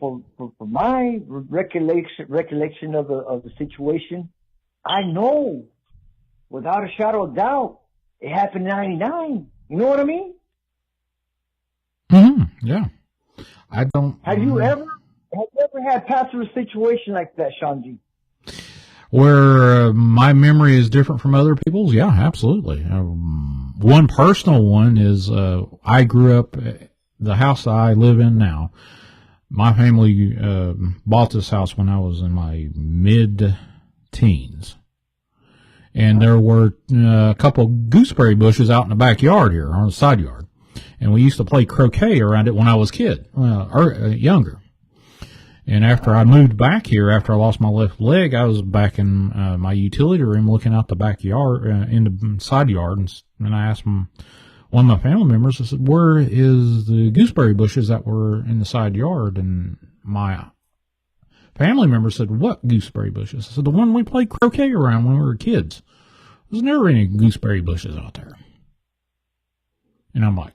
for my recollection of the situation. I know without a shadow of doubt it happened in 99. You know what I mean? Mm-hmm. Yeah. I don't. Have you ever had passed through a situation like that, Shawn G? Where my memory is different from other people's? Yeah, absolutely. One personal one is I grew up, the house I live in now, my family bought this house when I was in my mid-teens. And there were a couple gooseberry bushes out in the backyard here, on the side yard. And we used to play croquet around it when I was younger. And after I moved back here, after I lost my left leg, I was back in my utility room looking out the backyard, in the side yard, and I asked one of my family members, I said, where is the gooseberry bushes that were in the side yard? And my family member said, what gooseberry bushes? I said, the one we played croquet around when we were kids. There's never any gooseberry bushes out there. And I'm like,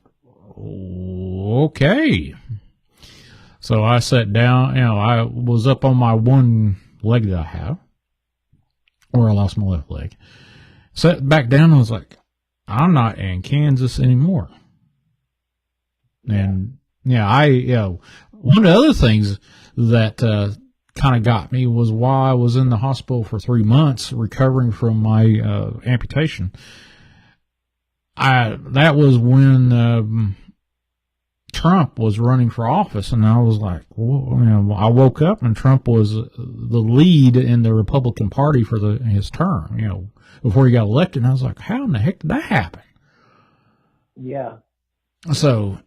okay. So I sat down, I was up on my one leg that I have, where I lost my left leg. Sat back down and was like, I'm not in Kansas anymore. And, one of the other things that kind of got me was while I was in the hospital for 3 months recovering from my amputation. That was when Trump was running for office, and I was like, I woke up and Trump was the lead in the Republican Party for his term, before he got elected. And I was like, how in the heck did that happen? Yeah. So,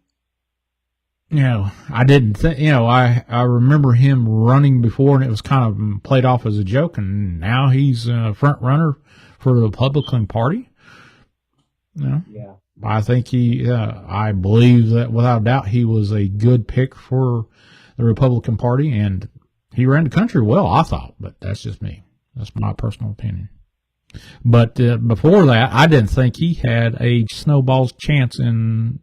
I didn't think, I remember him running before, and it was kind of played off as a joke, and now he's a front runner for the Republican Party. Yeah. I think I believe that without doubt he was a good pick for the Republican Party, and he ran the country well, I thought, but that's just me. That's my personal opinion. But before that, I didn't think he had a snowball's chance in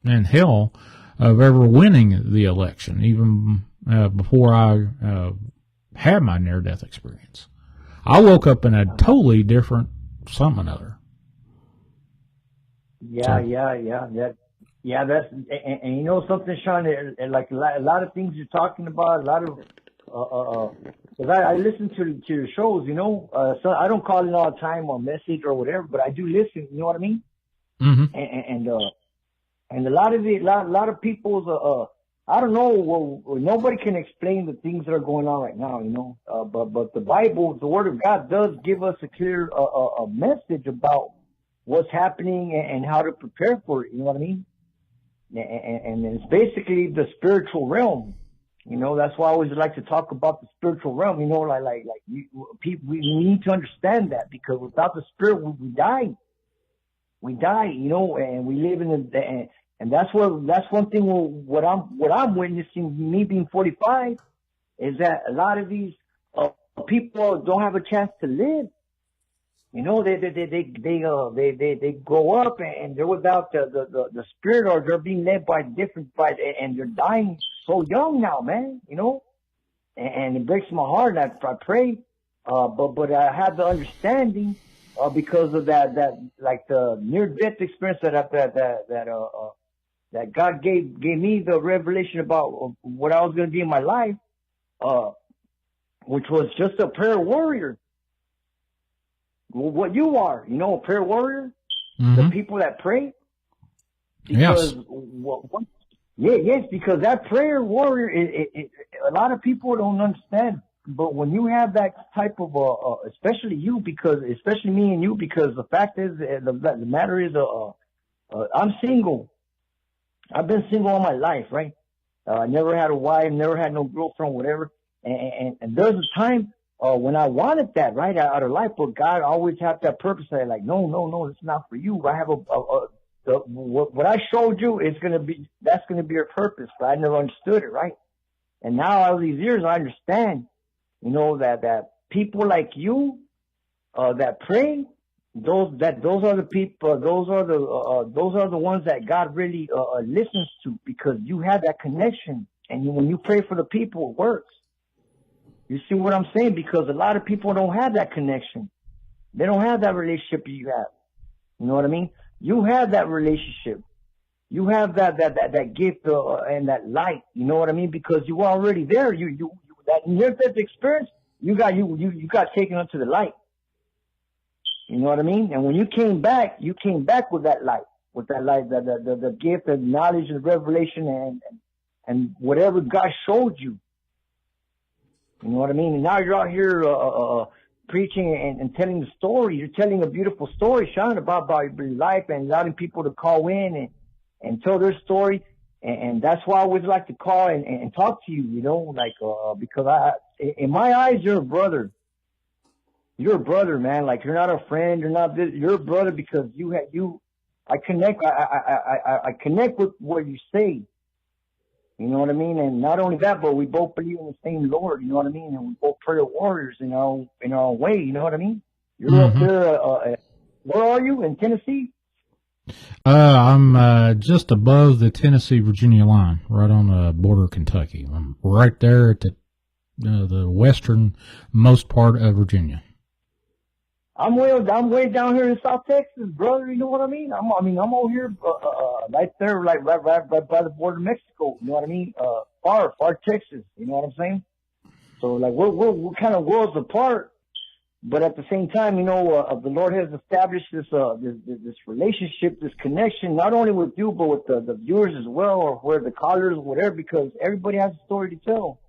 hell of ever winning the election, even before I had my near-death experience. I woke up in a totally different something or other. Yeah. That's and you know something, Shawn. Like a lot of things you're talking about, a lot of because I listen to your shows. So I don't call in all the time or message or whatever, but I do listen. You know what I mean? Mm-hmm. And a lot of people's I don't know. Well, nobody can explain the things that are going on right now. But the Bible, the Word of God, does give us a clear message about what's happening and how to prepare for it. You know what I mean? And it's basically the spiritual realm. That's why I always like to talk about the spiritual realm. We need to understand that, because without the spirit, we die. We die, and we live and that's one thing. What I'm witnessing, me being 45, is that a lot of these people don't have a chance to live. They grow up and they're without the spirit, or they're being led and they're dying so young now, man. And it breaks my heart. And I pray, but I have the understanding because of that like the near death experience that God gave me the revelation about what I was going to be in my life, which was just a prayer warrior. What you are, a prayer warrior, mm-hmm. The people that pray. Because Yes, because that prayer warrior, a lot of people don't understand. But when you have that type of, especially me and you, because the fact is, the matter is, I'm single. I've been single all my life, right? I never had a wife, never had no girlfriend, whatever. And there's a time when I wanted that, right, out of life, but God always had that purpose. Like, no, it's not for you. I have what I showed you is that's gonna be your purpose, but I never understood it, right? And now all these years, I understand, that people like you, that pray, those are the people, those are the ones that God really listens to, because you have that connection, and when you pray for the people, it works. You see what I'm saying? Because a lot of people don't have that connection. They don't have that relationship you have. You know what I mean? You have that relationship. You have that gift and that light. You know what I mean? Because you were already there. That near-death experience, you got taken up to the light. You know what I mean? And when you came back with that light, the gift and knowledge and revelation and whatever God showed you. You know what I mean? And now you're out here preaching and telling the story. You're telling a beautiful story, Shawn, about your life, and allowing people to call in and tell their story. And that's why I always like to call and talk to you, because in my eyes, you're a brother. You're a brother, man. Like, you're not a friend. You're not this. You're a brother because I connect with what you say. You know what I mean? And not only that, but we both believe in the same Lord. You know what I mean? And we both prayer warriors in our own way. You know what I mean? You're up there. Where are you? In Tennessee? I'm just above the Tennessee-Virginia line, right on the border of Kentucky. I'm right there at the westernmost part of Virginia. I'm way down here in South Texas, brother. You know what I mean? I'm over here, right there, right by the border of Mexico. You know what I mean? Far Texas. You know what I'm saying? So like we're kind of worlds apart, but at the same time, the Lord has established this relationship, this connection, not only with you but with the viewers as well, or where the callers, or whatever, because everybody has a story to tell.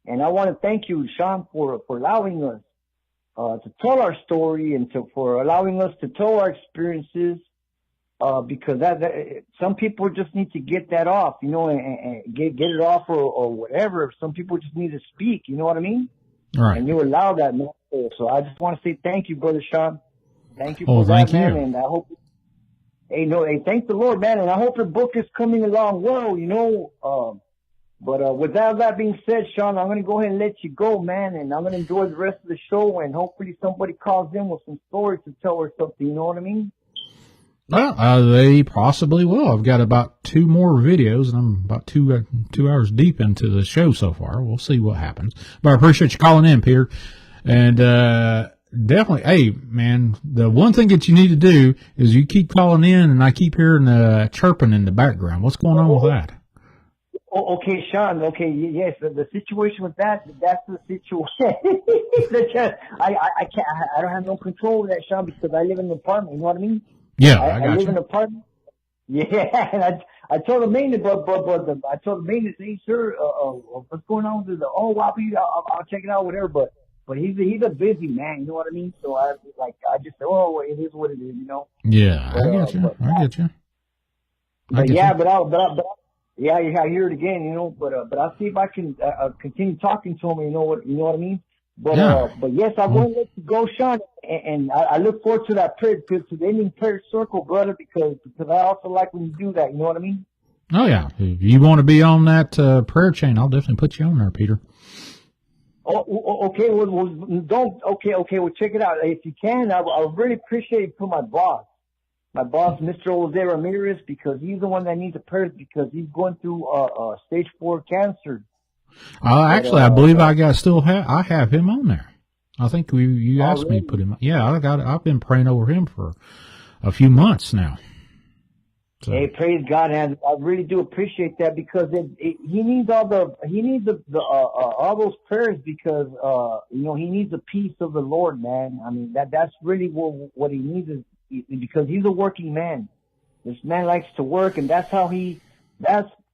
And I want to thank you, Shawn, for allowing us to tell our story and for allowing us to tell our experiences, because that some people just need to get that off, and get it off or whatever. Some people just need to speak, you know what I mean? Right. And you allow that, man. So I just want to say thank you, Brother Shawn. Thank you for that, man. And I hope, thank the Lord, man. And I hope the book is coming along well, But with that being said, Shawn, I'm going to go ahead and let you go, man, and I'm going to enjoy the rest of the show, and hopefully somebody calls in with some stories to tell or something, you know what I mean? Well, they possibly will. I've got about 2 more videos, and I'm about 2 hours deep into the show so far. We'll see what happens. But I appreciate you calling in, Peter. And definitely, hey, man, the one thing that you need to do is you keep calling in, and I keep hearing chirping in the background. What's going on with that? Oh, okay, Shawn. Okay, yes, the situation with that's the situation. I don't have no control of that, Shawn, because I live in an apartment. You know what I mean? Yeah, I got live you. in an apartment. Yeah, and I told the maintenance, I told the maintenance, hey, sir, what's going on with I'll check it out, whatever. But he's a busy man. You know what I mean? So I just said, it is what it is, Yeah, but, I get you. I get you. Yeah, I hear it again, but I'll see if I can continue talking to him. You know what I mean? But yes, I won't let you go, Shawn, and I look forward to that prayer, to the ending prayer circle, brother, because I also like when you do that. You know what I mean? Oh yeah, if you want to be on that prayer chain, I'll definitely put you on there, Peter. Oh, okay. Well, check it out. If you can, I really appreciate it for my boss, Mr. Jose Ramirez, because he's the one that needs the prayers, because he's going through stage 4 cancer. Actually, I believe I have him on there. I think you asked me to put him. Yeah, I've been praying over him for a few months now. So. Hey, praise God, and I really do appreciate that, because he needs all those prayers, because he needs the peace of the Lord, man. I mean that's really what he needs, is because he's a working man. This man likes to work, and that's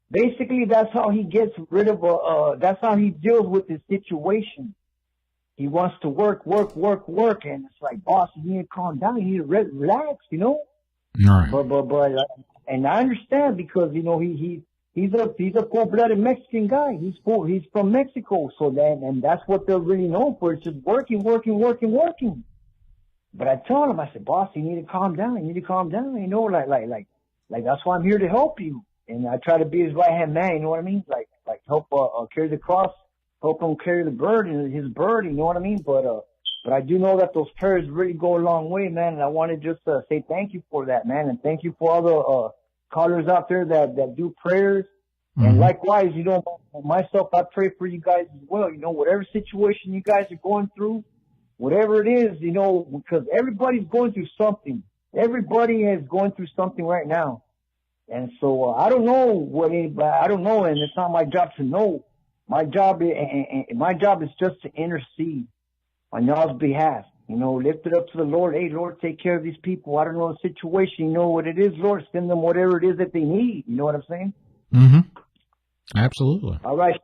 basically that's how he gets rid of that's how he deals with his situation. He wants to work, and it's like, boss, you need to calm down, you need to relax, you know. Right. But and I understand because you know he's a full-blooded Mexican guy. He's from Mexico, so and that's what they're really known for. It's just working. But I told him, I said, boss, you need to calm down. You know, like that's why I'm here to help you. And I try to be his right-hand man. You know what I mean? Like help carry the cross, help him carry the burden, his burden. You know what I mean? But I do know that those prayers really go a long way, man. And I want to just say thank you for that, man, and thank you for all the callers out there that do prayers. And likewise, you know, myself, I pray for you guys as well. You know, whatever situation you guys are going through, whatever it is, you know, because everybody's going through something. Everybody is going through something right now. And so I don't know and it's not my job to know. My job is just to intercede on y'all's behalf. You know, lift it up to the Lord. Hey, Lord, take care of these people. I don't know the situation. You know what it is, Lord. Send them whatever it is that they need. You know what I'm saying? Mm-hmm. Absolutely. All right.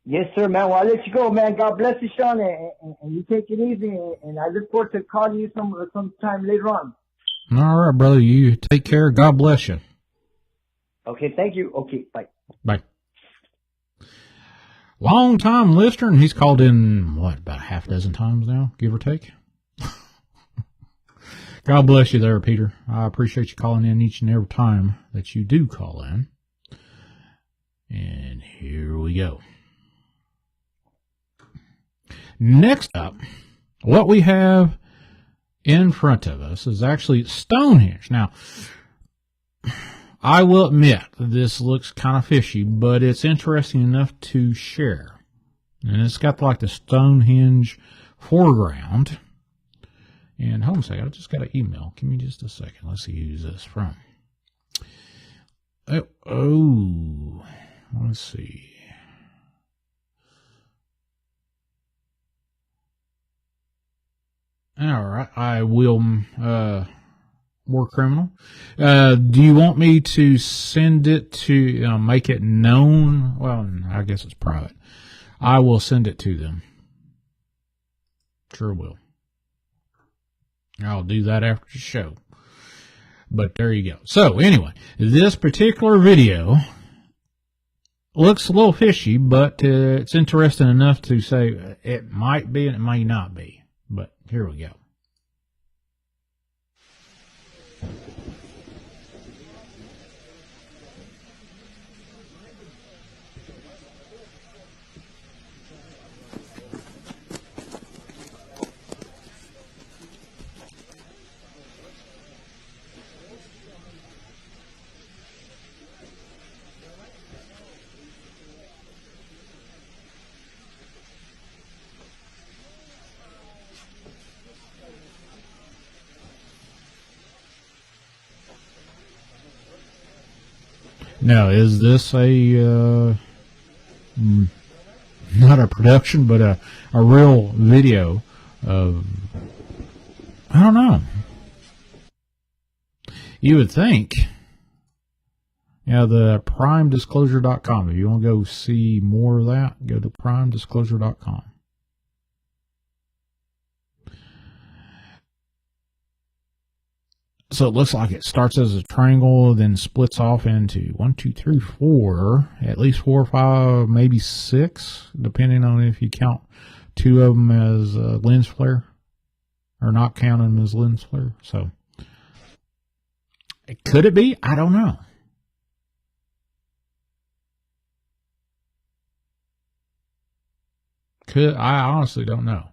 Yes, sir, man. Well, I'll let you go, man. God bless you, Shawn, and you take it easy. And I look forward to calling you sometime later on. All right, brother. You take care. God bless you. Okay, thank you. Okay, bye. Bye. Long time listener, and he's called in, about half a dozen times now, give or take. God bless you there, Peter. I appreciate you calling in each and every time that you do call in. And here we go. Next up, what we have in front of us is actually Stonehenge. Now, I will admit this looks kind of fishy, but it's interesting enough to share. And it's got like the Stonehenge foreground. And hold on a second, I just got an email. Give me just a second. Let's see who's this from. Oh, let's see. All right, I will, War Criminal. Do you want me to send it to, make it known? Well, I guess it's private. I will send it to them. Sure will. I'll do that after the show. But there you go. So anyway, this particular video looks a little fishy, but it's interesting enough to say it might be and it may not be. But here we go. Now, is this a, not a production, but a real video of, I don't know. You would think, the primedisclosure.com. If you want to go see more of that, go to primedisclosure.com. So it looks like it starts as a triangle, then splits off into 1, 2, 3, 4, at least 4 or 5, maybe 6, depending on if you count 2 of them as lens flare, or not count them as lens flare. So, could it be? I don't know. I honestly don't know.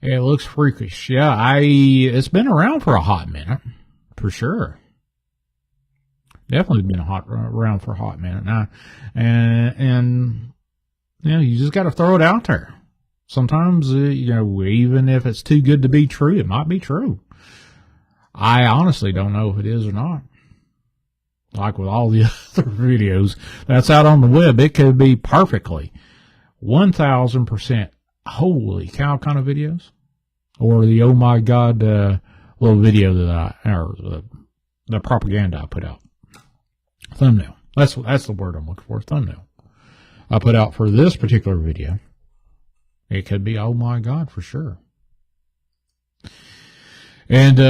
It looks freakish. Yeah, it's been around for a hot minute, for sure. Definitely been around for a hot minute now. And you just got to throw it out there. Sometimes, even if it's too good to be true, it might be true. I honestly don't know if it is or not. Like with all the other videos that's out on the web, it could be perfectly 1,000% holy cow kind of videos, or the oh my god little video that the propaganda I put out, thumbnail. That's the word I'm looking for, thumbnail. I put out for this particular video. It could be, oh my God, for sure. And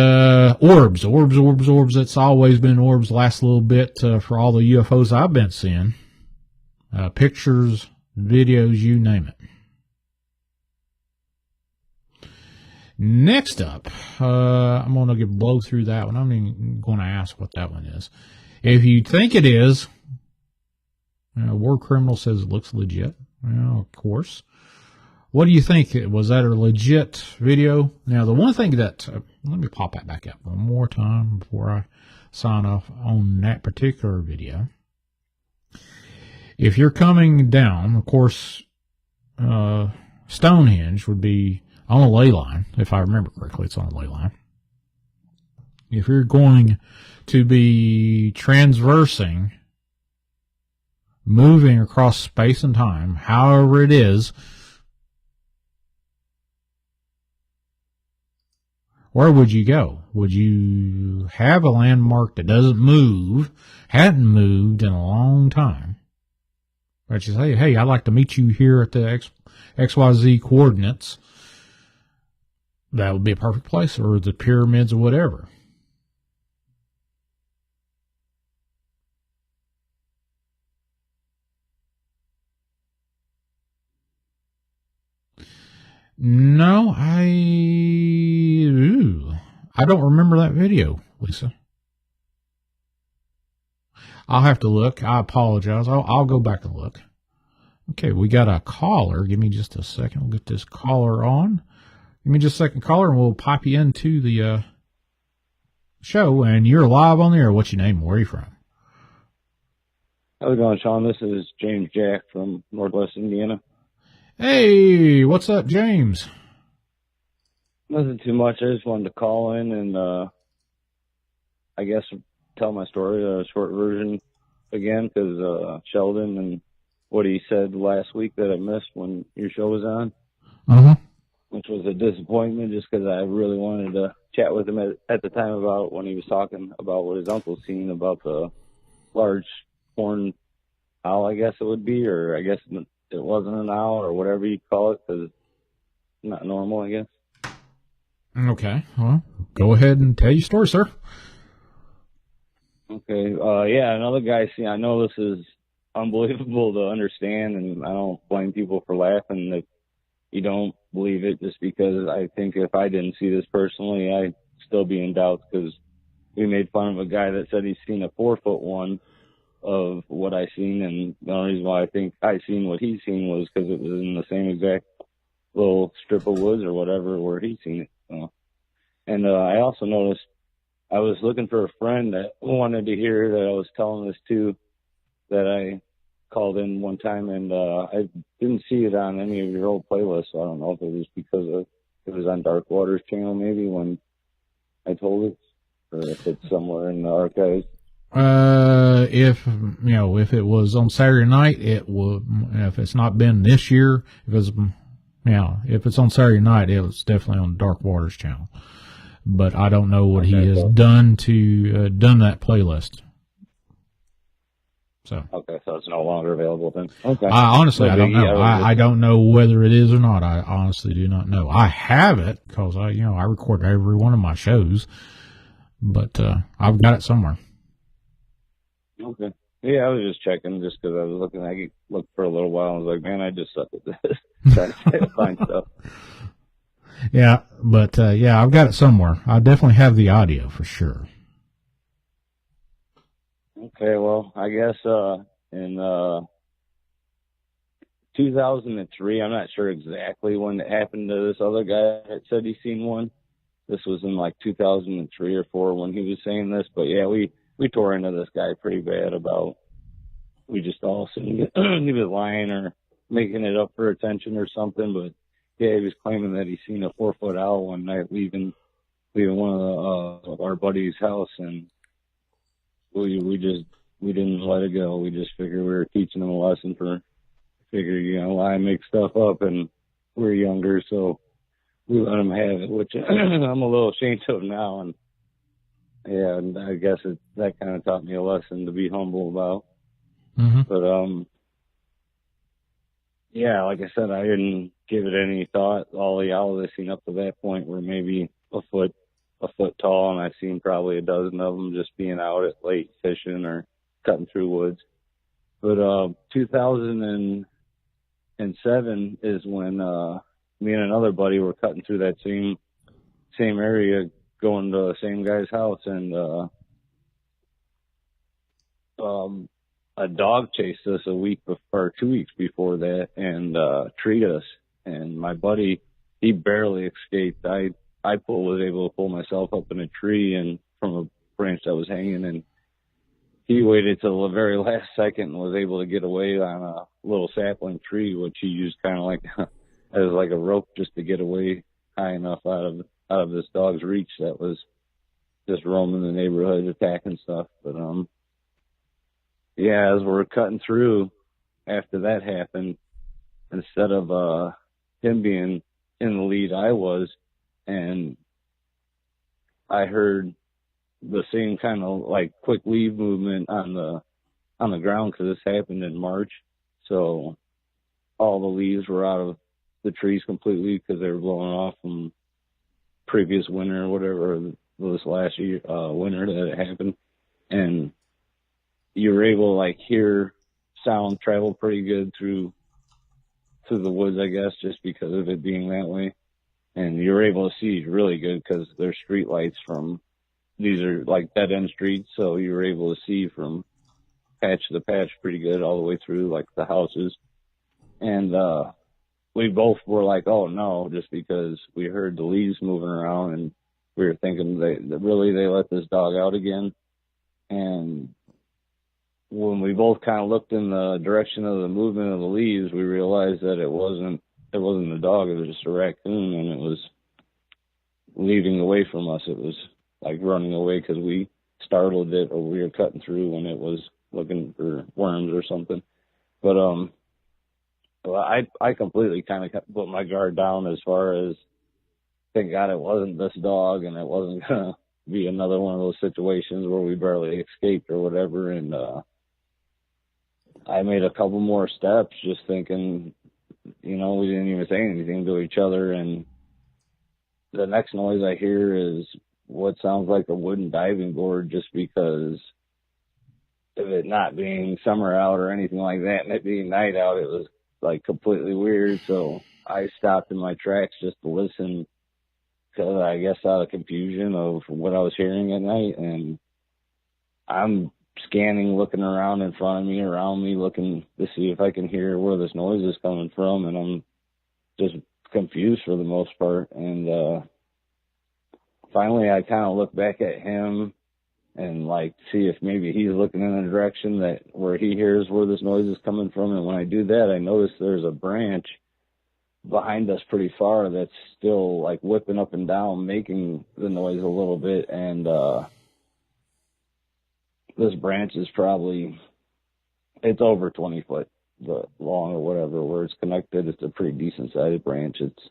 orbs. It's always been orbs. Last little bit for all the UFOs I've been seeing. Pictures, videos, you name it. Next up, I'm going to blow through that one. I'm even going to ask what that one is. If you think it is, War Criminal says it looks legit. Well, of course. What do you think? Was that a legit video? Now, the one thing that, let me pop that back up one more time before I sign off on that particular video. If you're coming down, of course, Stonehenge would be on a ley line. If I remember correctly, it's on a ley line. If you're going to be transversing, moving across space and time, however it is, where would you go? Would you have a landmark that doesn't move, hadn't moved in a long time? But you say, hey, I'd like to meet you here at the XYZ coordinates. That would be a perfect place, or the pyramids or whatever. No, I don't remember that video, Lisa. I'll have to look. I apologize. I'll go back and look. Okay, we got a caller. Give me just a second. We'll get this caller on. Give me just a second, caller, and we'll pop you into the show. And you're live on the air. What's your name? Where are you from? How's it going, Shawn? This is James Jack from Northwest Indiana. Hey, what's up, James? Nothing too much. I just wanted to call in and, I guess, tell my story, a short version again, because Sheldon and what he said last week that I missed when your show was on, which was a disappointment just because I really wanted to chat with him at the time about when he was talking about what his uncle seen about the large horned owl, I guess it would be, or I guess it wasn't an owl or whatever you call it because it's not normal, I guess. Okay, well, go ahead and tell your story, sir. Okay, yeah, another guy, see, I know this is unbelievable to understand, and I don't blame people for laughing if you don't believe it, just because I think if I didn't see this personally, I'd still be in doubt, because we made fun of a guy that said he's seen a 4-foot one of what I seen, and the only reason why I think I seen what he seen was because it was in the same exact little strip of woods or whatever where he seen it. So. And I also noticed I was looking for a friend that wanted to hear that I was telling this to, that I called in one time, and I didn't see it on any of your old playlists, so I don't know if it was because it was on Dark Waters channel maybe when I told it, or if it's somewhere in the archives. If it was on Saturday night, it would. If it's not been this year, if it's on Saturday night, it was definitely on Dark Waters channel. But I don't know what he has done to done that playlist. So okay, so it's no longer available then. Okay, I honestly I don't know. I don't know whether it is or not. I honestly do not know. I have it because I record every one of my shows, but I've got it somewhere. Okay. Yeah, I was just checking just because I was looking. I looked for a little while and was like, man, I just suck at this. Trying to find stuff. Yeah, but I've got it somewhere. I definitely have the audio for sure. Okay, well, I guess in 2003, I'm not sure exactly when it happened to this other guy that said he seen one. This was in like 2003 or 4 when he was saying this, but yeah, we tore into this guy pretty bad about, we just all assumed he was lying or making it up for attention or something, but yeah, he was claiming that he seen a 4-foot owl one night leaving one of our buddy's house, and we didn't let it go. We just figured we were teaching him a lesson lie and make stuff up, and we're younger, so we let him have it, which I'm a little ashamed of now, and yeah, and I guess that kind of taught me a lesson to be humble about. Mm-hmm. But yeah, like I said, I didn't give it any thought. All the owls I seen up to that point were maybe a foot tall, and I've seen probably a dozen of them just being out at late fishing or cutting through woods. But 2007 is when me and another buddy were cutting through that same area, going to the same guy's house, and a dog chased us a week or 2 weeks before that and treated us. And my buddy, he barely escaped. I was able to pull myself up in a tree and from a branch that was hanging, and he waited till the very last second and was able to get away on a little sapling tree, which he used kind of like as like a rope just to get away high enough out of this dog's reach that was just roaming the neighborhood attacking stuff. But yeah, as we're cutting through after that happened, instead of him being in the lead, I was, and I heard the same kind of like quick leaf movement on the ground, because this happened in March, so all the leaves were out of the trees completely because they were blowing off from previous winter or whatever, this last year winter that it happened, and you were able to like hear sound travel pretty good through the woods, I guess, just because of it being that way. And you were able to see really good because there's street lights these are like dead end streets, so you were able to see from patch to patch pretty good all the way through like the houses. And we both were like, oh no, just because we heard the leaves moving around, and we were thinking they let this dog out again. And when we both kind of looked in the direction of the movement of the leaves, we realized that it wasn't a dog, it was just a raccoon, and it was leaving away from us. It was like running away because we startled it, or we were cutting through when it was looking for worms or something. But well, I completely kind of put my guard down as far as, thank God it wasn't this dog, and it wasn't gonna be another one of those situations where we barely escaped or whatever. And I made a couple more steps just thinking, we didn't even say anything to each other, and the next noise I hear is what sounds like a wooden diving board, just because of it not being summer out or anything like that, and it being night out, it was like completely weird. So I stopped in my tracks just to listen, because I guess out of confusion of what I was hearing at night. And I'm scanning, looking around in front of me, around me, looking to see if I can hear where this noise is coming from, and I'm just confused for the most part. And finally I kind of look back at him and like see if maybe he's looking in a direction that where he hears where this noise is coming from. And when I do that, I notice there's a branch behind us pretty far that's still like whipping up and down, making the noise a little bit. And this branch is it's over 20 foot long or whatever, where it's connected. It's a pretty decent sized branch. It's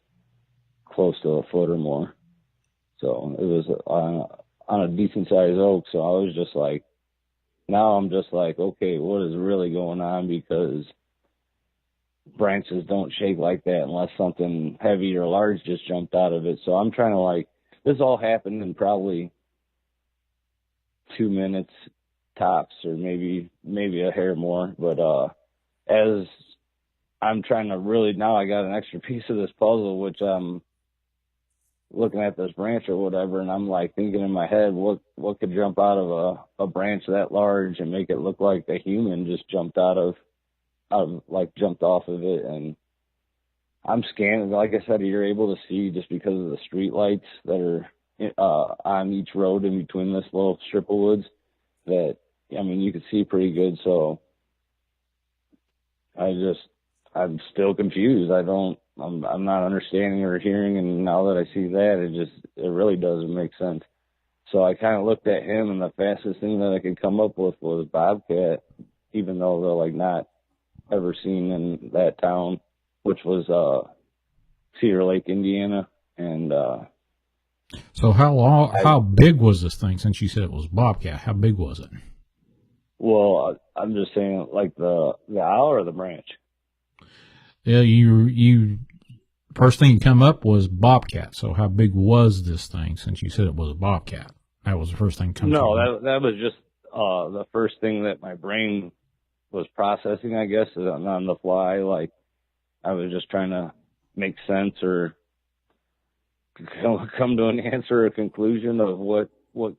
close to a foot or more. So it was on a decent sized oak. So I was just like, now I'm just like, okay, what is really going on? Because branches don't shake like that unless something heavy or large just jumped out of it. So I'm trying to like, this all happened in probably 2 minutes tops, or maybe a hair more. But as I'm trying to really, now I got an extra piece of this puzzle, which I'm looking at this branch or whatever, and I'm like thinking in my head, what could jump out of a branch that large and make it look like a human just jumped jumped off of it. And I'm scanning, like I said, you're able to see just because of the street lights that are on each road in between this little strip of woods, that, I mean, you can see pretty good. So I'm still confused. I'm not understanding or hearing, and now that I see that, it really doesn't make sense. So I kind of looked at him, and the fastest thing that I could come up with was bobcat, even though they're like not ever seen in that town, which was Cedar Lake, Indiana. And so how big was this thing? Since you said it was bobcat, how big was it? Well, I'm just saying, like the owl or the branch. Yeah, you first thing that come up was bobcat. So how big was this thing? Since you said it was a bobcat, that was the first thing come. No, that was just the first thing that my brain was processing, I guess, on the fly. Like I was just trying to make sense or come to an answer or conclusion of what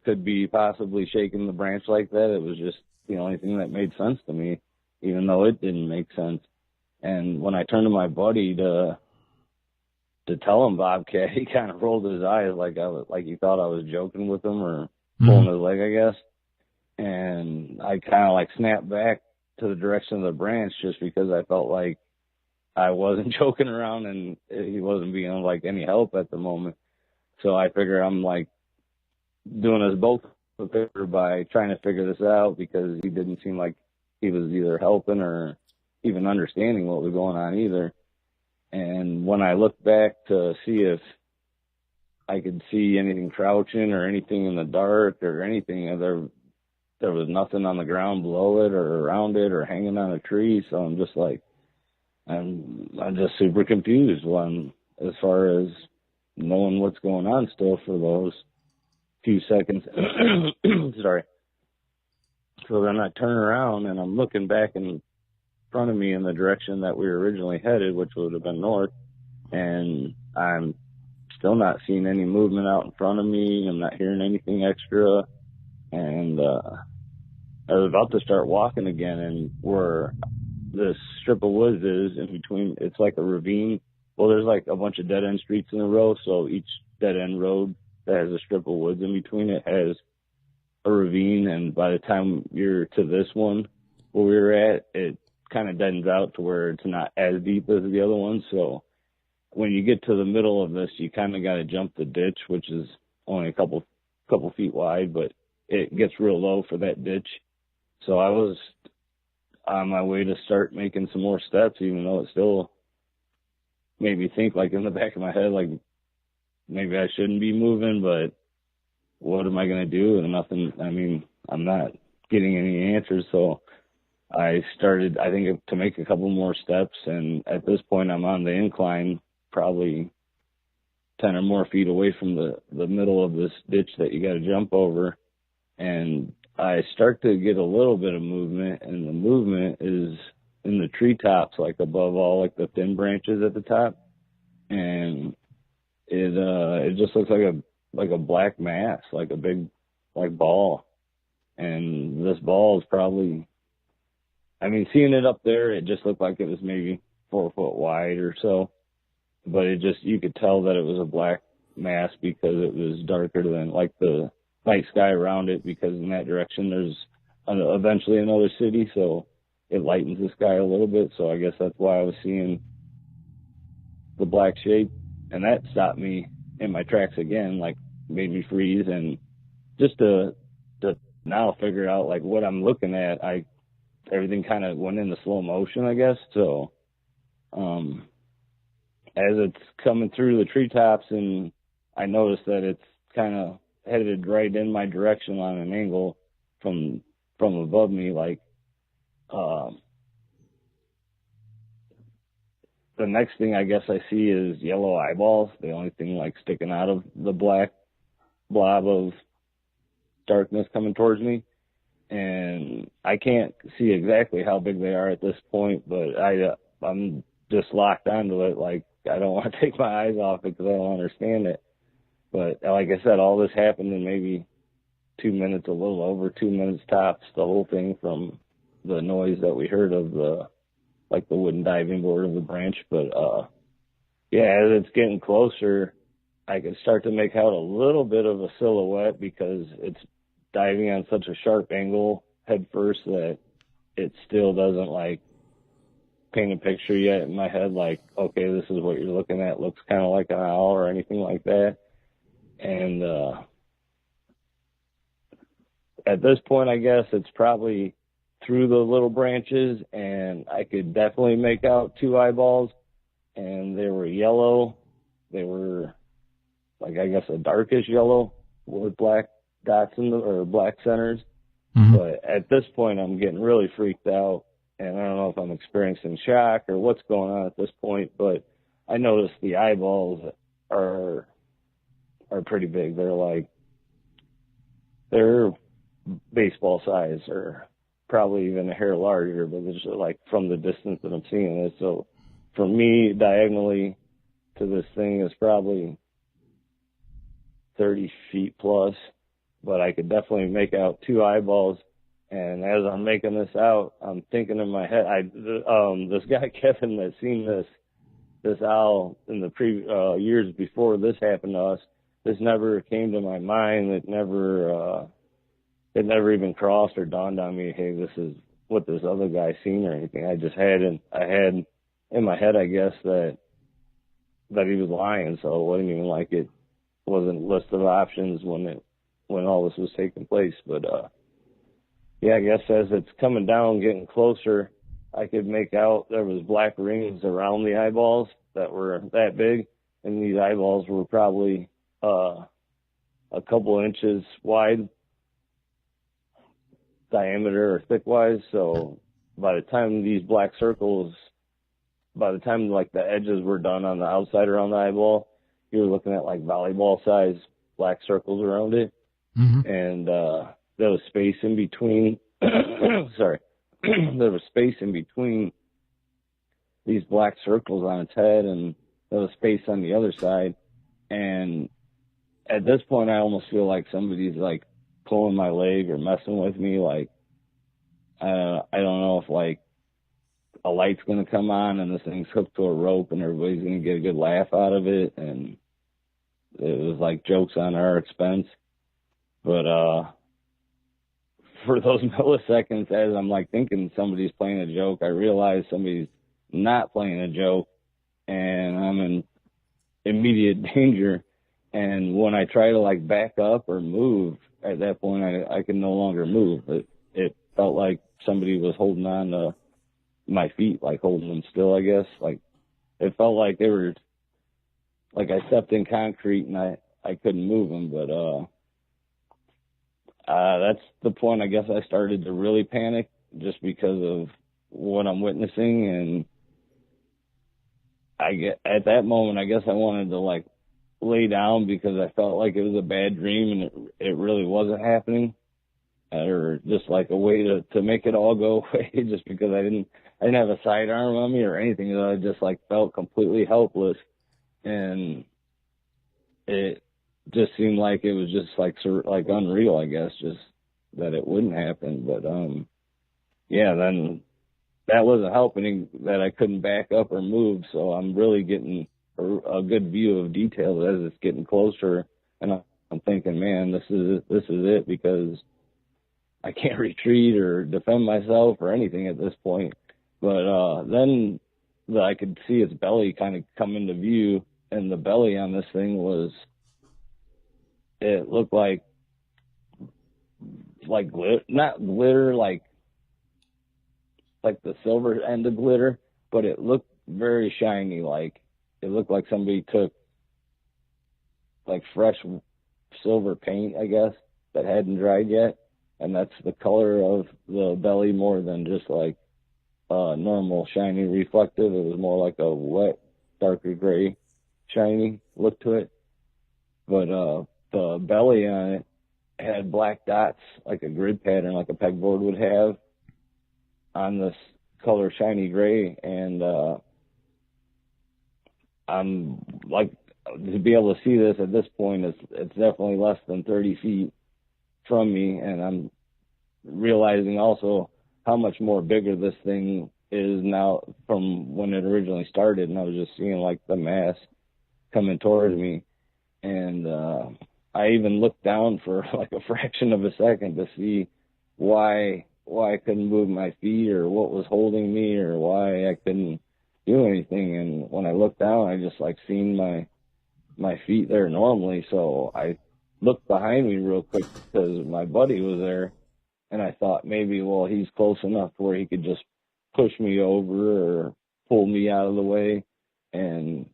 could be possibly shaking the branch like that. It was just the only thing that made sense to me, even though it didn't make sense. And when I turned to my buddy to tell him bobcat, he kind of rolled his eyes like he thought I was joking with him or pulling his leg, I guess. And I kind of like snapped back to the direction of the branch just because I felt like I wasn't joking around and he wasn't being like any help at the moment. So I figure I'm like doing us both a favor by trying to figure this out because he didn't seem like he was either helping or even understanding what was going on either. And when I looked back to see if I could see anything crouching or anything in the dark or anything, there was nothing on the ground below it or around it or hanging on a tree. So I'm just like, I'm just super confused as far as knowing what's going on still for those few seconds. Sorry. So then I turn around and I'm looking back in front of me in the direction that we were originally headed, which would have been north, and I'm still not seeing any movement out in front of me. I'm not hearing anything extra, and I was about to start walking again, and where this strip of woods is in between, it's like a ravine. Well, there's like a bunch of dead-end streets in a row, so each dead-end road that has a strip of woods in between it has a ravine, and by the time you're to this one where we were at, it kind of deadens out to where it's not as deep as the other one. So when you get to the middle of this, you kind of got to jump the ditch, which is only a couple feet wide, but it gets real low for that ditch. So I was on my way to start making some more steps, even though it still made me think, like in the back of my head, like maybe I shouldn't be moving, but what am I going to do? And nothing, I mean, I'm not getting any answers. So I started, I think, to make a couple more steps. And at this point, I'm on the incline, probably 10 or more feet away from the middle of this ditch that you got to jump over. And I start to get a little bit of movement, and the movement is in the treetops, like above all, like the thin branches at the top. And it just looks like a black mass, like a big, like ball. And this ball is probably, I mean, seeing it up there, it just looked like it was maybe 4 foot wide or so. But it just, you could tell that it was a black mass because it was darker than like the night sky around it, because in that direction there's eventually another city, so it lightens the sky a little bit. So I guess that's why I was seeing the black shape, and that stopped me in my tracks again, like made me freeze. And just to now figure out like what I'm looking at, everything kind of went into slow motion, I guess. So as it's coming through the treetops, and I noticed that it's kind of headed right in my direction on an angle from above me, like the next thing I guess I see is yellow eyeballs, the only thing like sticking out of the black blob of darkness coming towards me. And I can't see exactly how big they are at this point, but I'm just locked onto it. Like, I don't want to take my eyes off it because I don't understand it. But like I said, all this happened in maybe 2 minutes, a little over 2 minutes tops, the whole thing, from the noise that we heard of the wooden diving board of the branch. But yeah, as it's getting closer, I can start to make out a little bit of a silhouette because it's diving on such a sharp angle head first that it still doesn't like paint a picture yet in my head, like, okay, this is what you're looking at, looks kind of like an owl or anything like that. And at this point, I guess it's probably through the little branches, and I could definitely make out 2 eyeballs, and they were yellow. They were like, I guess, a darkish yellow with black dots or black centers. But at this point, I'm getting really freaked out, and I don't know if I'm experiencing shock or what's going on at this point, but I noticed the eyeballs are pretty big. They're baseball size, or probably even a hair larger, but it's like from the distance that I'm seeing it. So for me, diagonally to this thing is probably 30 feet plus, but I could definitely make out two eyeballs. And as I'm making this out, I'm thinking in my head, this guy Kevin that's seen this owl in the years before this happened to us, this never came to my mind. It never even crossed or dawned on me, hey, this is what this other guy seen or anything. I had in my head, I guess, that he was lying. So it wasn't even like it wasn't a list of options when all this was taking place. But yeah, I guess as it's coming down, getting closer, I could make out there was black rings around the eyeballs that were that big, and these eyeballs were probably a couple inches wide, diameter or thick-wise. So by the time like the edges were done on the outside around the eyeball, you were looking at like volleyball size black circles around it. And there was space in between. Sorry. There was space in between these black circles on its head, and there was space on the other side. And at this point, I almost feel like somebody's like pulling my leg or messing with me. Like, I don't know if like a light's going to come on and this thing's hooked to a rope and everybody's going to get a good laugh out of it. And it was like jokes on our expense. But for those milliseconds, as I'm like thinking somebody's playing a joke, I realize somebody's not playing a joke, and I'm in immediate danger. And when I try to like back up or move, at that point I can no longer move. It felt like somebody was holding on to my feet, like holding them still, I guess. Like it felt like they were, like I stepped in concrete and I couldn't move them. But that's the point I guess I started to really panic, just because of what I'm witnessing. And at that moment, I guess I wanted to like lay down, because I felt like it was a bad dream and it really wasn't happening, or just like a way to make it all go away, just because I didn't have a sidearm on me or anything. I just like felt completely helpless, and it just seemed like it was just like unreal, I guess, just that it wouldn't happen. But yeah, then that wasn't helping, that I couldn't back up or move. So I'm really getting a good view of details as it's getting closer, and I'm thinking, man, this is it, because I can't retreat or defend myself or anything at this point. But then I could see its belly kind of come into view, and the belly on this thing it looked like glitter, not glitter like the silver end of glitter, but it looked very shiny. Like it looked like somebody took like fresh silver paint, I guess, that hadn't dried yet, and that's the color of the belly, more than just like normal shiny reflective. It was more like a wet, darker gray, shiny look to it. But the belly on it had black dots, like a grid pattern, like a pegboard would have, on this color shiny gray. And I'm like, to be able to see this at this point, it's definitely less than 30 feet from me, and I'm realizing also how much more bigger this thing is now from when it originally started. And I was just seeing like the mass coming towards me, and I even looked down for like a fraction of a second to see why I couldn't move my feet, or what was holding me, or why I couldn't do anything. And when I looked down, I just like seen my feet there normally. So I looked behind me real quick, because my buddy was there, and I thought maybe, well, he's close enough where he could just push me over or pull me out of the way and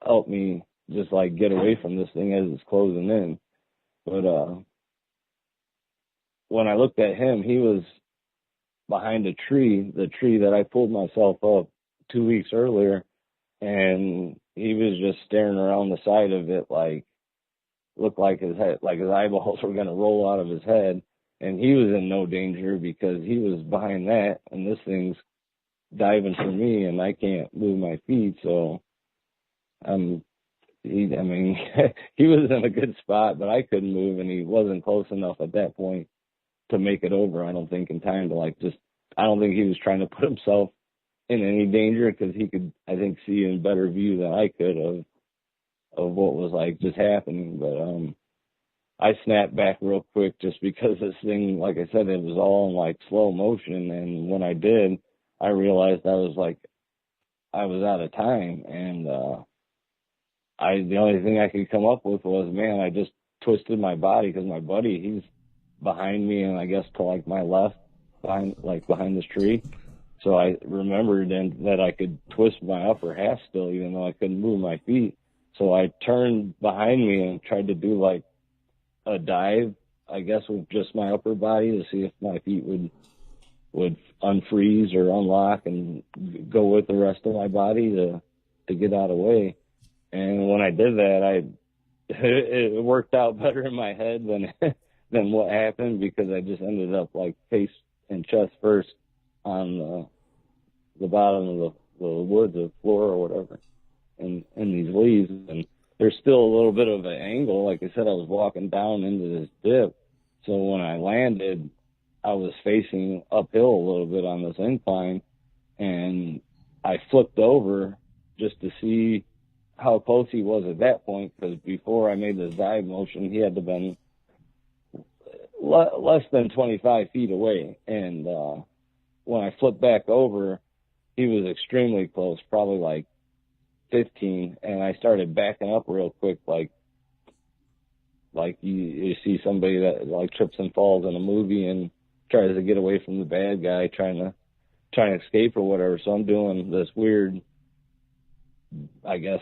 help me just like get away from this thing as it's closing in. But when I looked at him, he was behind a tree, the tree that I pulled myself up 2 weeks earlier, and he was just staring around the side of it, like, looked like his head, like his eyeballs were going to roll out of his head. And he was in no danger because he was behind that, and this thing's diving for me, and I can't move my feet. So, he was in a good spot, but I couldn't move, and he wasn't close enough at that point to make it over. I don't think in time to I don't think he was trying to put himself in any danger, because he could, I think, see in better view than I could of what was like just happening. But I snapped back real quick just because this thing, like I said, it was all in like slow motion, and when I did, I realized I was out of time, and the only thing I could come up with was, man, I just twisted my body, because my buddy, he's behind me, and I guess to like my left, behind this tree. So I remembered then that I could twist my upper half still, even though I couldn't move my feet. So I turned behind me and tried to do like a dive, I guess, with just my upper body to see if my feet would unfreeze or unlock and go with the rest of my body to get out of the way. And when I did that, it worked out better in my head than what happened, because I just ended up like face and chest first on the bottom of the woods or floor or whatever, and these leaves. And there's still a little bit of an angle. Like I said, I was walking down into this dip, so when I landed, I was facing uphill a little bit on this incline, and I flipped over just to see how close he was at that point, because before I made this dive motion, he had to have been less than 25 feet away. And when I flipped back over, he was extremely close, probably like 15, and I started backing up real quick, like you see somebody that like trips and falls in a movie and tries to get away from the bad guy, trying to escape or whatever. So I'm doing this weird, I guess,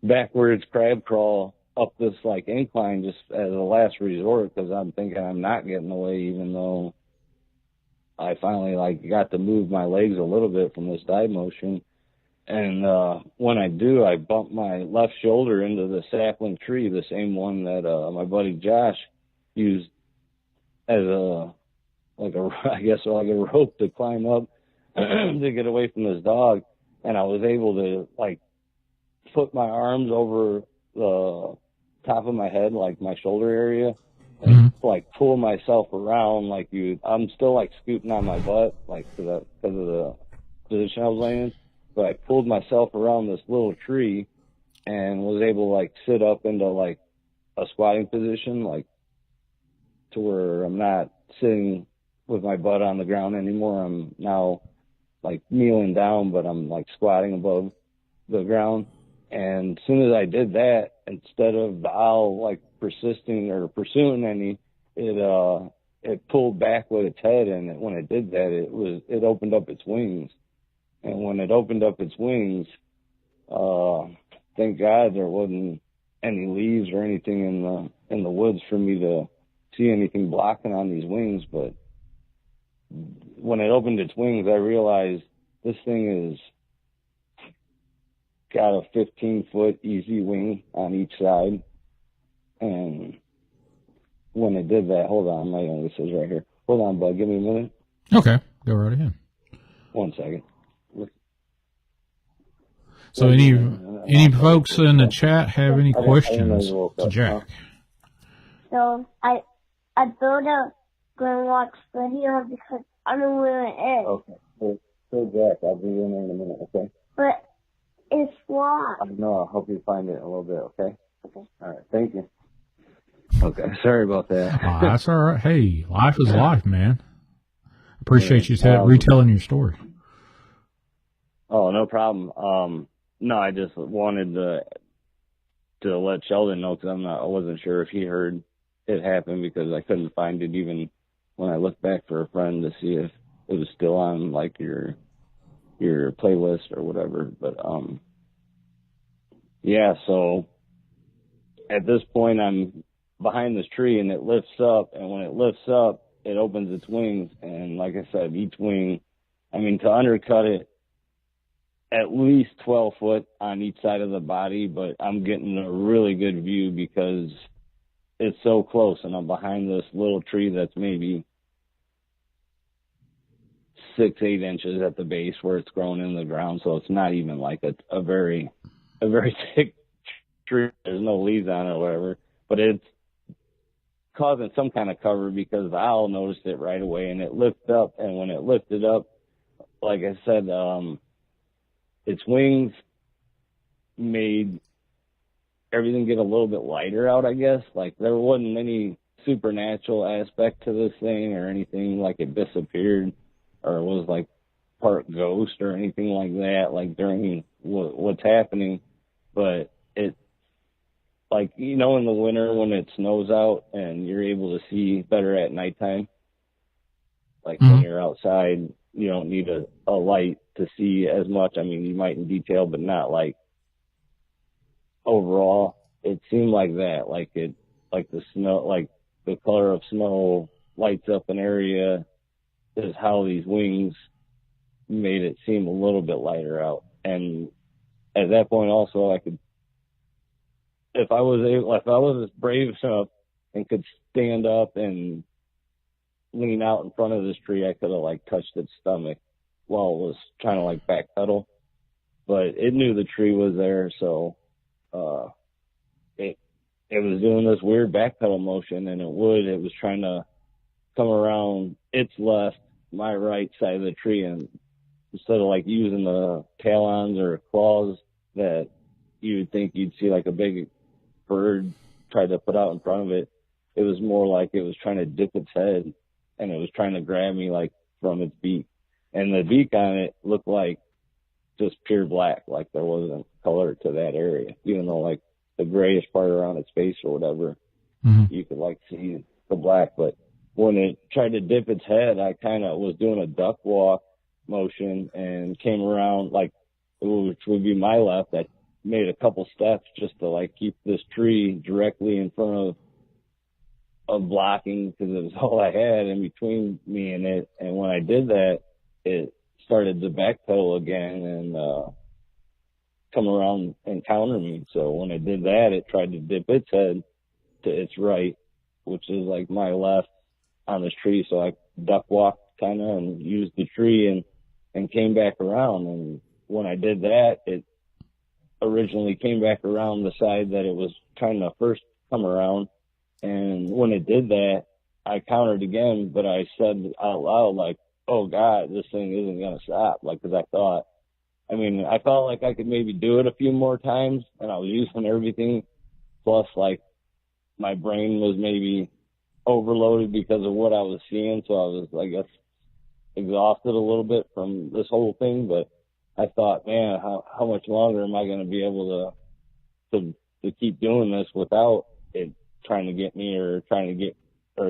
backwards crab crawl up this like incline just as a last resort, because I'm thinking I'm not getting away, even though I finally like got to move my legs a little bit from this dive motion. And when I do, I bump my left shoulder into the sapling tree, the same one that my buddy Josh used as a rope to climb up to get away from this dog. And I was able to like put my arms over the top of my head, like my shoulder area, and like pull myself around like I'm still like scooting on my butt, like because of the position I was laying in. But I pulled myself around this little tree and was able to like sit up into like a squatting position, like to where I'm not sitting with my butt on the ground anymore. I'm now like kneeling down, but I'm like squatting above the ground. And as soon as I did that, instead of the owl like persisting or pursuing any, it pulled back with its head, and when it did that, it opened up its wings. And when it opened up its wings, thank God there wasn't any leaves or anything in the woods for me to see anything blocking on these wings. But when it opened its wings, I realized this thing is got a 15-foot easy wing on each side. And when it did that, hold on, my youngest is right here. Hold on, bud, give me a minute. Okay, go right ahead. 1 second. So any folks in the chat have any questions to Jack? So I built a Grimlock's video because I don't know where it is. Okay. So Jack, I'll be in there in a minute, okay? But it's lost. No, I'll help you find it in a little bit, okay? Okay. All right, thank you. Okay, sorry about that. That's all right. Hey, life is life, man. Appreciate you retelling your story. Oh, no problem. No, I just wanted to let Sheldon know, because I wasn't sure if he heard it happen, because I couldn't find it even when I looked back for a friend to see if it was still on like your playlist or whatever. But yeah, so at this point I'm behind this tree and it lifts up, and when it lifts up, it opens its wings. And like I said, each wing, I mean, to undercut it, at least 12 foot on each side of the body, but I'm getting a really good view because it's so close, and I'm behind this little tree that's maybe 6-8 inches at the base where it's grown in the ground. So it's not even like a very thick tree. There's no leaves on it or whatever, but it's causing some kind of cover because the owl noticed it right away, and it lifted up. And when it lifted up, like I said, its wings made everything get a little bit lighter out, I guess. Like there wasn't any supernatural aspect to this thing or anything like it disappeared or was like part ghost or anything like that, like during what's happening. But it, like, you know, in the winter when it snows out and you're able to see better at nighttime, like when you're outside, you don't need a light to see as much. I mean, you might in detail, but not like overall. It seemed like that, like the snow, like the color of snow lights up an area is how these wings made it seem a little bit lighter out. And at that point also I could, if I was brave enough and could stand up and lean out in front of this tree, I could have like touched its stomach while it was trying to like backpedal, but it knew the tree was there. So, it was doing this weird backpedal motion, and it was trying to come around its left, my right side of the tree. And instead of like using the talons or claws that you would think you'd see like a big bird try to put out in front of it, it was more like it was trying to dip its head, and it was trying to grab me like from its beak. And the beak on it looked like just pure black, like there wasn't color to that area, even though like the grayish part around its face or whatever, you could like see the black. But when it tried to dip its head, I kind of was doing a duck walk motion and came around, like, which would be my left. I made a couple steps just to like keep this tree directly in front of blocking, because it was all I had in between me and it. And when I did that, it started to backpedal again and come around and counter me. So when I did that, it tried to dip its head to its right, which is like my left on this tree. So I duck walked kind of and used the tree and came back around. And when I did that, it originally came back around the side that it was trying to first come around. And when it did that, I countered again, but I said out loud, like, oh God, this thing isn't going to stop. Like, cause I felt like I could maybe do it a few more times, and I was using everything. Plus, like, my brain was maybe overloaded because of what I was seeing. So I was, I guess, exhausted a little bit from this whole thing. But I thought, man, how much longer am I going to be able to keep doing this without it trying to get me or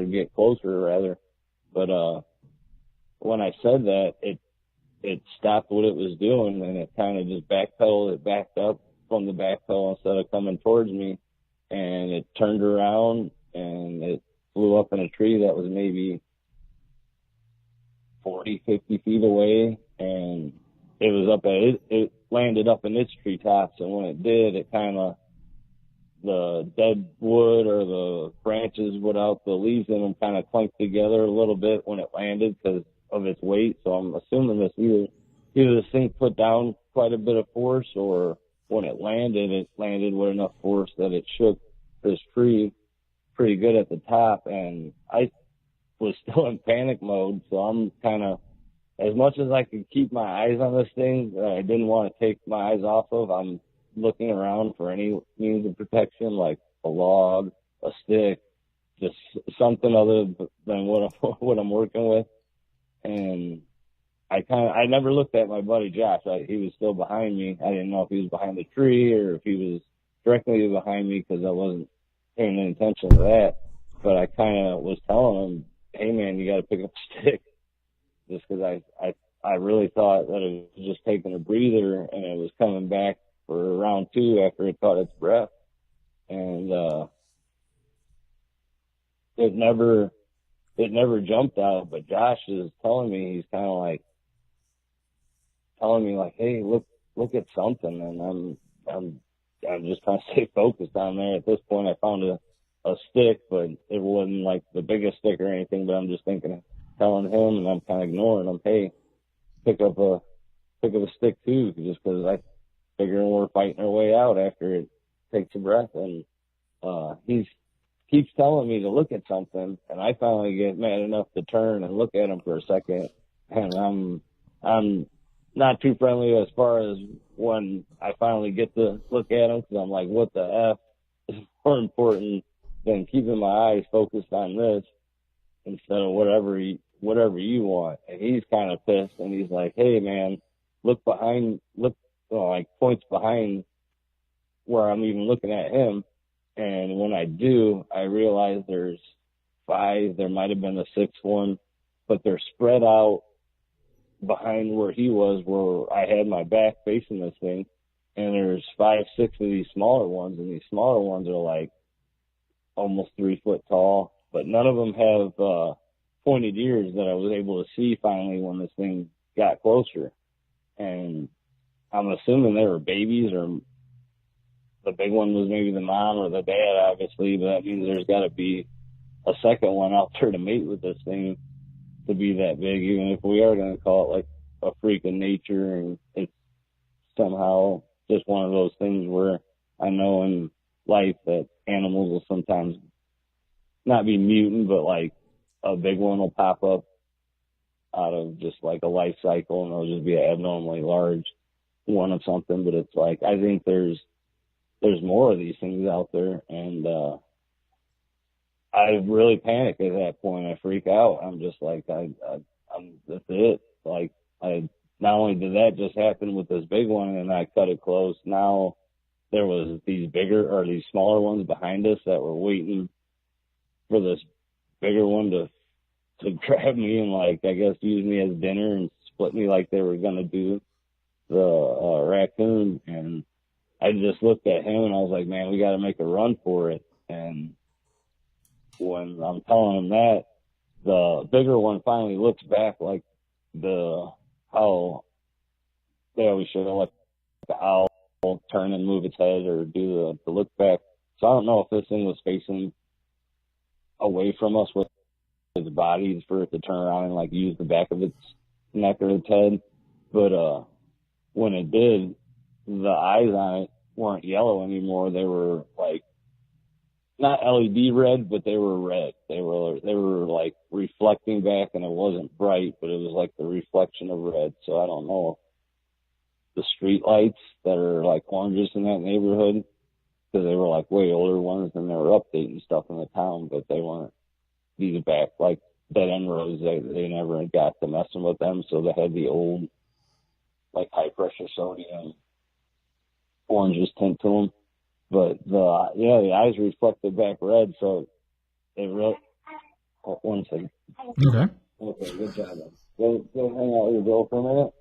get closer rather. But, when I said that, it stopped what it was doing, and it kind of just backpedaled. It backed up from the backpedal instead of coming towards me, and it turned around and it flew up in a tree that was maybe 40, 50 feet away, and it was it landed up in its treetops. And when it did, it kind of, the dead wood or the branches without the leaves in them kind of clunked together a little bit when it landed because of its weight. So I'm assuming this either this thing put down quite a bit of force, or when it landed with enough force that it shook this tree pretty good at the top. And I was still in panic mode, so I'm kind of, as much as I could keep my eyes on this thing, I didn't want to take my eyes off of. I'm looking around for any means of protection, like a log, a stick, just something other than what I'm working with. And I never looked at my buddy Josh. He was still behind me. I didn't know if he was behind the tree or if he was directly behind me, because I wasn't paying any attention to that. But I kind of was telling him, hey man, you got to pick up a stick, just because I really thought that it was just taking a breather and it was coming back for round two after it caught its breath. And it never it never jumped out, but Josh is telling me, he's kind of like, telling me like, hey, look at something. And I'm just trying to stay focused on there. At this point, I found a stick, but it wasn't like the biggest stick or anything, but I'm just telling him, and I'm kind of ignoring him, hey, pick up a stick too, just because I figure we're fighting our way out after it takes a breath. And he keeps telling me to look at something, and I finally get mad enough to turn and look at him for a second. And I'm not too friendly as far as when I finally get to look at him, because I'm like, what the F is more important than keeping my eyes focused on this instead of whatever you want. And he's kind of pissed, and he's like, hey man, look behind, like points behind where I'm even looking at him. And when I do, I realize there's 5, there might have been a 6th one, but they're spread out behind where he was, where I had my back facing this thing. And there's 5, 6 of these smaller ones, and these smaller ones are like almost 3 foot tall, but none of them have pointed ears that I was able to see finally when this thing got closer. And I'm assuming they were babies, or the big one was maybe the mom or the dad, obviously, but that means there's got to be a second one out there to mate with this thing to be that big, even if we are going to call it like a freak of nature. And it's somehow just one of those things where I know in life that animals will sometimes not be mutant, but like a big one will pop up out of just like a life cycle, and it'll just be an abnormally large one of something. But it's like, I think there's more of these things out there, and I really panic at that point. I freak out. I'm just like, I'm that's it. Like, not only did that just happen with this big one and I cut it close, now there was these smaller ones behind us that were waiting for this bigger one to grab me and, like, I guess use me as dinner and split me like they were going to do the raccoon. And I just looked at him and I was like, man, we got to make a run for it. And when I'm telling him that, the bigger one finally looks back like how they always show, like the owl turn and move its head or do the look back. So I don't know if this thing was facing away from us with its body for it to turn around and like use the back of its neck or its head. But when it did, the eyes on it weren't yellow anymore. They were like not LED red, but they were red. They were like reflecting back, and it wasn't bright, but it was like the reflection of red. So I don't know the street lights that are like oranges in that neighborhood, because they were like way older ones and they were updating stuff in the town, but they weren't these back like dead end roads. They never got to messing with them, so they had the old like high pressure sodium oranges tint to them. But the eyes reflected back red, so it really. Oh, one second. Okay. Okay, good job. Go hang out with your girl for a minute.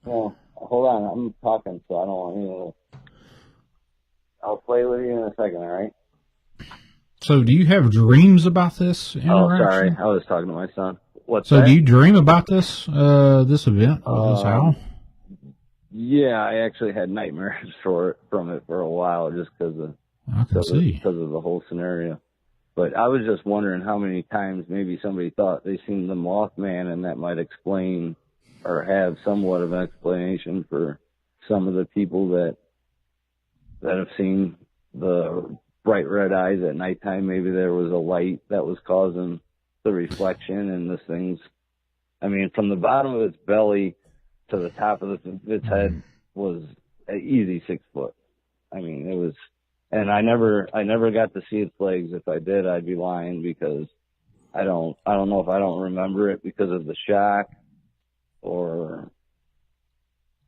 Well, hold on, I'm talking, so I don't want you to. I'll play with you in a second, all right? So, do you have dreams about this interaction? Oh, sorry, I was talking to my son. What's so, that? do you dream about this this event with this owl? Yeah, I actually had nightmares from it for a while, just because of the whole scenario. But I was just wondering how many times maybe somebody thought they seen the Mothman, and that might explain or have somewhat of an explanation for some of the people that have seen the bright red eyes at nighttime. Maybe there was a light that was causing the reflection, and this thing's, I mean, from the bottom of its belly to the top of its head was an easy 6 foot. I mean, it was, and I never got to see its legs. If I did, I'd be lying, because I don't know if I don't remember it because of the shock, or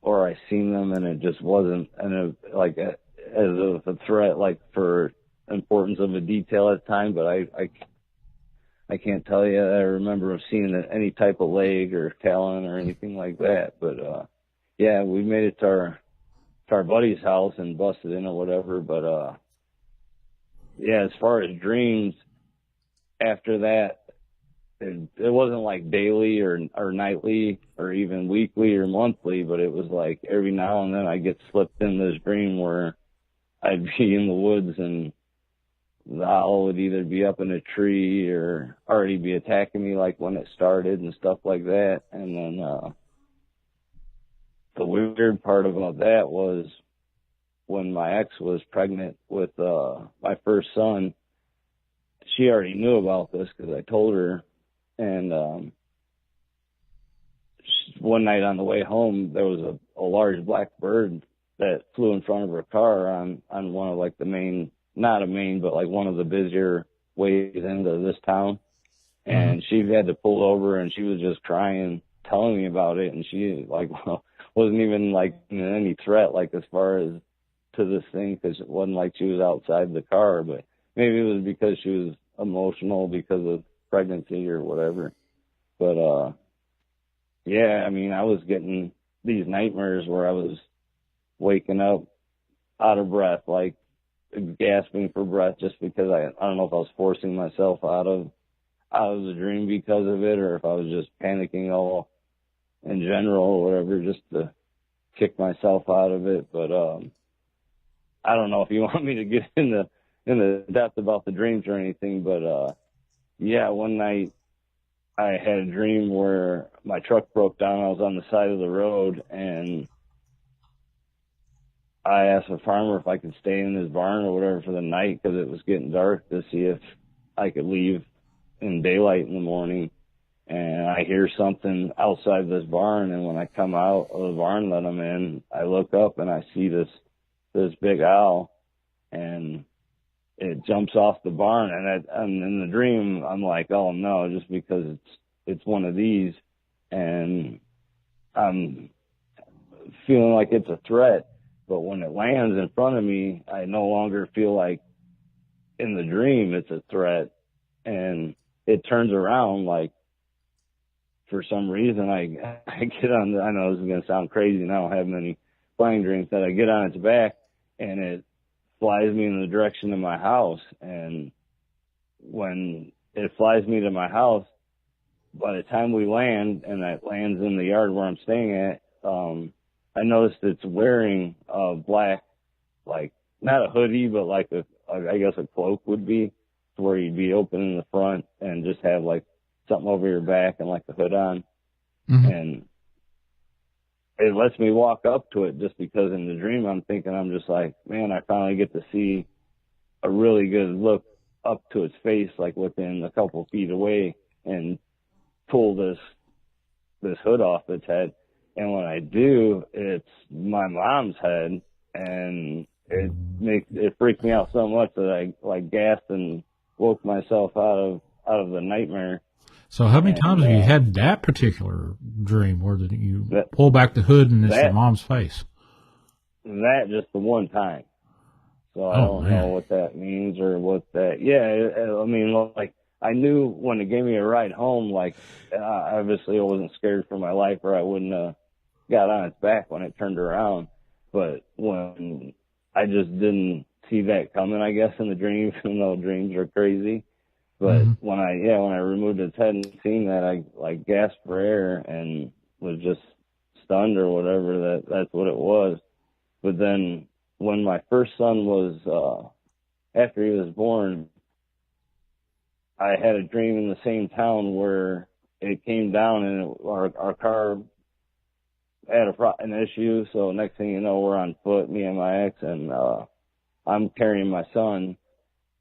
I seen them and it just wasn't, and it, like as a threat, like for importance of a detail at the time. But I can't tell you I remember seeing any type of leg or talon or anything like that. But yeah, we made it to our buddy's house and busted in or whatever. But yeah, as far as dreams, after that, it wasn't like daily or nightly or even weekly or monthly, but it was like every now and then I get slipped in this dream where I'd be in the woods and the owl would either be up in a tree or already be attacking me like when it started and stuff like that. And then the weird part about that was when my ex was pregnant with my first son, she already knew about this because I told her. And one night on the way home, there was a large black bird that flew in front of her car on one of like the main, not a main, but like one of the busier ways into this town. And she had to pull over and she was just crying, telling me about it. And she like wasn't even like in any threat, like as far as to this thing, because it wasn't like she was outside the car, but maybe it was because she was emotional because of pregnancy or whatever. But yeah, I mean, I was getting these nightmares where I was waking up out of breath, like gasping for breath, just because I don't know if I was forcing myself out of the dream because of it, or if I was just panicking all in general or whatever, just to kick myself out of it. But I don't know if you want me to get in the depth about the dreams or anything, but yeah, one night I had a dream where my truck broke down. I was on the side of the road, and I asked a farmer if I could stay in his barn or whatever for the night because it was getting dark, to see if I could leave in daylight in the morning. And I hear something outside this barn, and when I come out of the barn that I'm in, I look up and I see this big owl, and it jumps off the barn. And in the dream, I'm like, oh no, just because it's one of these, and I'm feeling like it's a threat. But when it lands in front of me, I no longer feel like in the dream it's a threat. And it turns around, like, for some reason, I get on I know this is going to sound crazy, and I don't have many flying dreams, that I get on its back, and it flies me in the direction of my house. And when it flies me to my house, by the time we land, and it lands in the yard where I'm staying at, I noticed it's wearing a black, like, not a hoodie, but like I guess a cloak would be, where you'd be open in the front and just have like something over your back and like a hood on. And it lets me walk up to it, just because in the dream I'm thinking, I'm just like, man, I finally get to see a really good look up to its face, like within a couple feet away, and pull this hood off its head. And when I do, it's my mom's head, and it freaked me out so much that I like gasped and woke myself out of the nightmare. So how many times have you had that particular dream where you pull back the hood and it's your mom's face? That just the one time. So I don't know what that means or what that. Yeah, I mean, like, I knew when it gave me a ride home, like, obviously I wasn't scared for my life, or I wouldn't have got on its back when it turned around. But when I just didn't see that coming, I guess, in the dream, even though dreams are crazy. But when I removed its head and seen that, I like gasped for air and was just stunned or whatever. That's what it was. But then when my first son was, after he was born, I had a dream in the same town where it came down and our car had an issue. So next thing you know, we're on foot, me and my ex, and I'm carrying my son.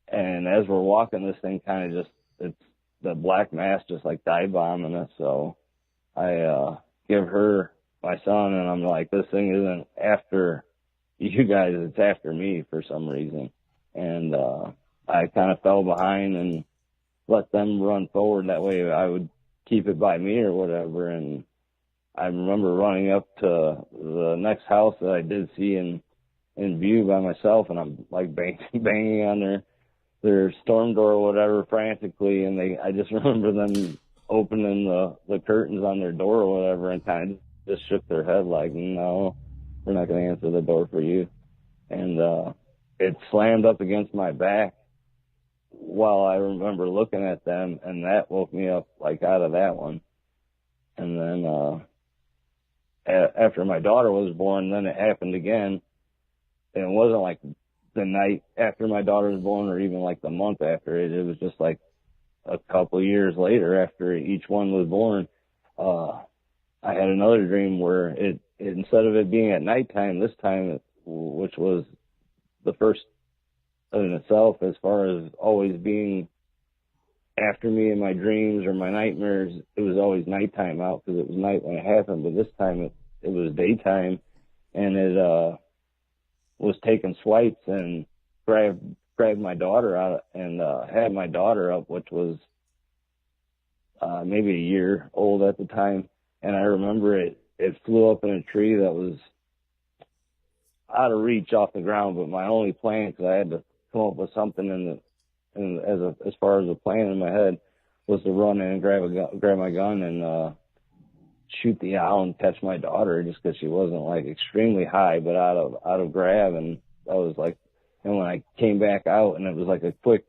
And as we're walking, this thing kind of it's the black mass just like dive bombing us. So I give her my son, and I'm like, this thing isn't after you guys, it's after me for some reason. And I kind of fell behind and let them run forward. That way I would keep it by me or whatever. And I remember running up to the next house that I did see in view by myself, and I'm like banging on their storm door or whatever frantically, and I just remember them opening the curtains on their door or whatever, and kind of just shook their head like, no, we're not going to answer the door for you. And it slammed up against my back while I remember looking at them, and that woke me up like out of that one. And then after my daughter was born, then it happened again. And it wasn't like the night after my daughter was born or even like the month after it. It was just like a couple of years later after each one was born. I had another dream where it instead of it being at nighttime, this time, which was the first in itself as far as always being after me in my dreams or my nightmares, it was always nighttime out because it was night when it happened. But this time it was daytime, and it was taking swipes and grabbed my daughter out and had my daughter up, which was maybe a year old at the time. And I remember it flew up in a tree that was out of reach off the ground, but my only plan, because I had to come up with something as far as a plan in my head, was to run in and grab my gun and shoot the owl and catch my daughter, just because she wasn't like extremely high, but out of grab. And I was like, and when I came back out, and it was like a quick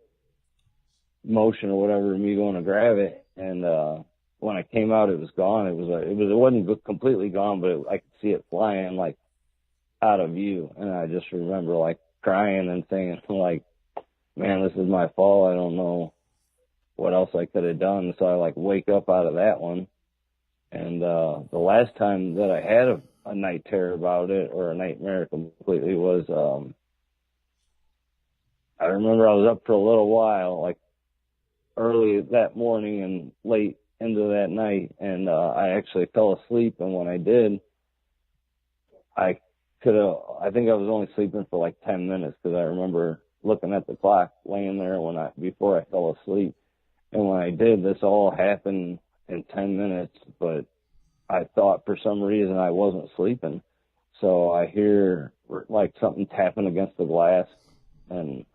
motion or whatever, me going to grab it, and when I came out, it was gone. It wasn't completely gone, but I could see it flying like out of view. And I just remember like crying and saying like, man, this is my fault. I don't know what else I could have done. So I like wake up out of that one. And the last time that I had a night terror about it, or a nightmare completely, was I remember I was up for a little while, like early that morning and late into that night, and I actually fell asleep. And when I did, I think I was only sleeping for like 10 minutes, because I remember looking at the clock laying there before I fell asleep. And when I did, this all happened in 10 minutes, but I thought for some reason I wasn't sleeping. So I hear like something tapping against the glass, and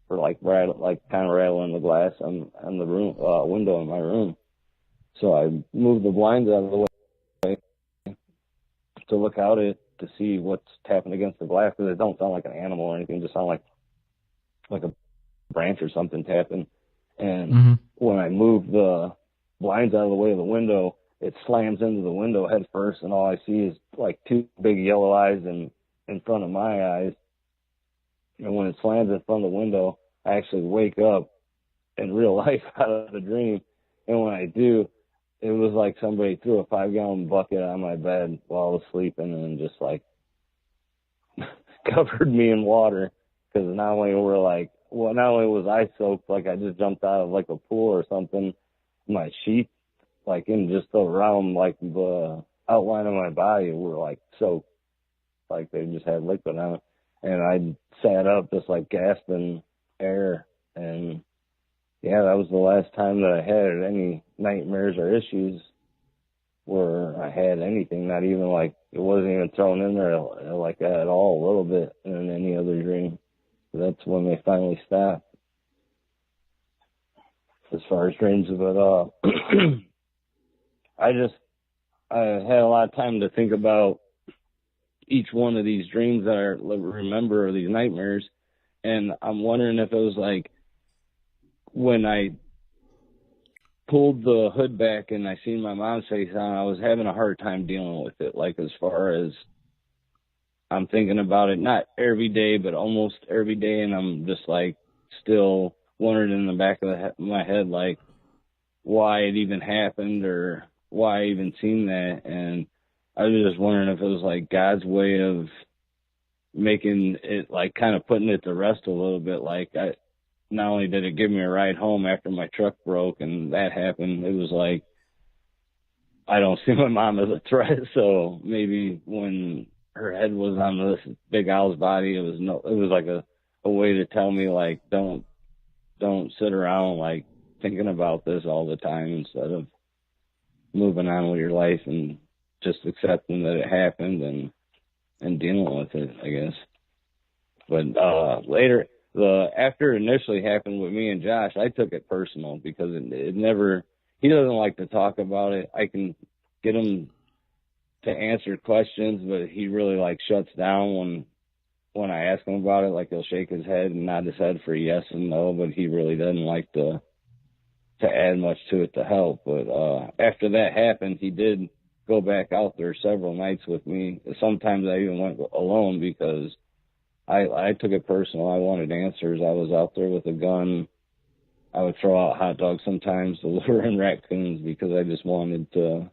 or like kind of rattling the glass on the room window in my room. So I moved the blinds out of the way to look out to see what's tapping against the glass, because it don't sound like an animal or anything. It just sound like a branch or something tapping. And when I moved the blinds out of the way of the window, it slams into the window head first, and all I see is like two big yellow eyes in front of my eyes. And when it slams in front of the window, I actually wake up in real life out of the dream. And when I do, it was like somebody threw a 5-gallon bucket on my bed while I was sleeping, and just like covered me in water. Because not only was I soaked, like I just jumped out of like a pool or something, my sheets, like in just around like the outline of my body, were like soaked, like they just had liquid on it. And I sat up just like gasping air. And yeah, that was the last time that I had any nightmares or issues where I had anything, not even like, it wasn't even thrown in there like that at all, a little bit in any other dream. That's when they finally stopped as far as dreams. But I had a lot of time to think about each one of these dreams that I remember, or these nightmares. And I'm wondering if it was like when I pulled the hood back and I seen my mom's face on, I was having a hard time dealing with it. Like, as far as I'm thinking about it, not every day, but almost every day. And I'm just like still wondering in the back of my head, like why it even happened or why I even seen that. And I was just wondering if it was like God's way of making it, like kind of putting it to rest a little bit. Like, not only did it give me a ride home after my truck broke and that happened, it was like, I don't see my mom as a threat. So maybe when her head was on this big owl's body, it was like a way to tell me, like, don't sit around like thinking about this all the time, instead of moving on with your life and just accepting that it happened and dealing with it, I guess. But later, after it initially happened with me and Josh, I took it personal, because it never, he doesn't like to talk about it. I can get him to answer questions, but he really like shuts down when I ask him about it, like he'll shake his head and nod his head for yes and no, but he really doesn't like to add much to it to help. But after that happened, he did go back out there several nights with me. Sometimes I even went alone because I took it personal. I wanted answers. I was out there with a gun. I would throw out hot dogs sometimes to lure in raccoons because I just wanted to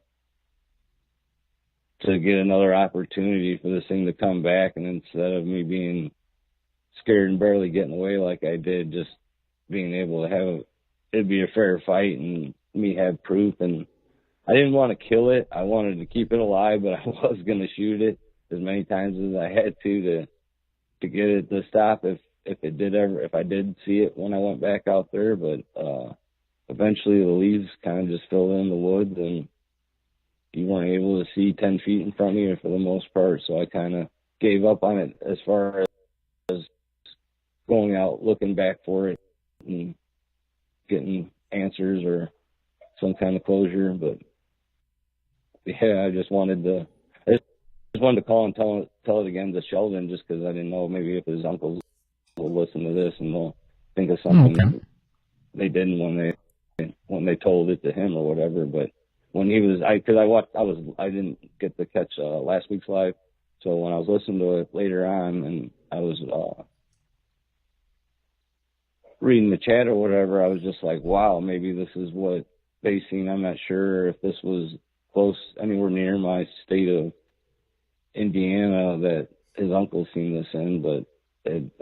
get another opportunity for this thing to come back. And instead of me being scared and barely getting away like I did, just being able to have it'd be a fair fight and me have proof. And I didn't want to kill it. I wanted to keep it alive, but I was going to shoot it as many times as I had to get it to stop if I did see it when I went back out there. But eventually the leaves kind of just filled in the woods and you weren't able to see 10 feet in front of you for the most part. So I kind of gave up on it as far as going out looking back for it and getting answers or some kind of closure. But yeah, I just wanted to call and tell it again to Sheldon, just because I didn't know maybe if his uncles will listen to this and they'll think of something they didn't when they told it to him or whatever. But when he was, I didn't get to catch last week's live, so when I was listening to it later on and I was reading the chat or whatever, I was just like, wow, maybe this is what they seen. I'm not sure if this was close anywhere near my state of Indiana that his uncle seen this in, but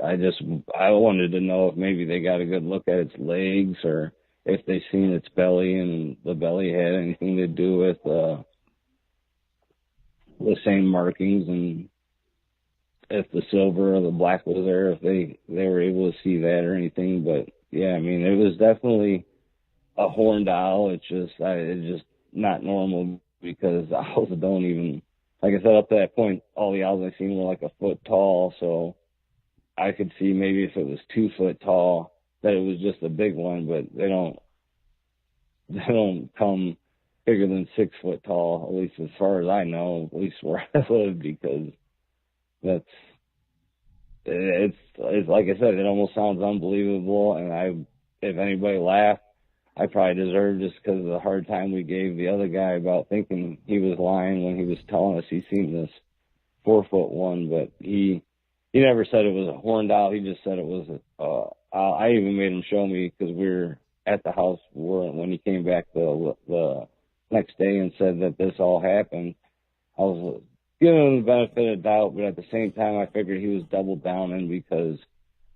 I wanted to know if maybe they got a good look at its legs or if they seen its belly and the belly had anything to do with the same markings, and if the silver or the black was there, if they were able to see that or anything. But yeah, I mean, it was definitely a horned owl. It's just not normal because owls don't even, like I said, up to that point, all the owls I seen were like a foot tall. So I could see maybe if it was 2 foot tall that it was just a big one, but they don't come bigger than 6 foot tall, at least as far as I know, at least where I live, because it's like I said, it almost sounds unbelievable. And if anybody laughed, I probably deserved just because of the hard time we gave the other guy about thinking he was lying when he was telling us he seen this 4 foot one. But he never said it was a horned owl. He just said it was I even made him show me because we were at the house when he came back the next day and said that this all happened. I was giving him the benefit of doubt, but at the same time, I figured he was double downing because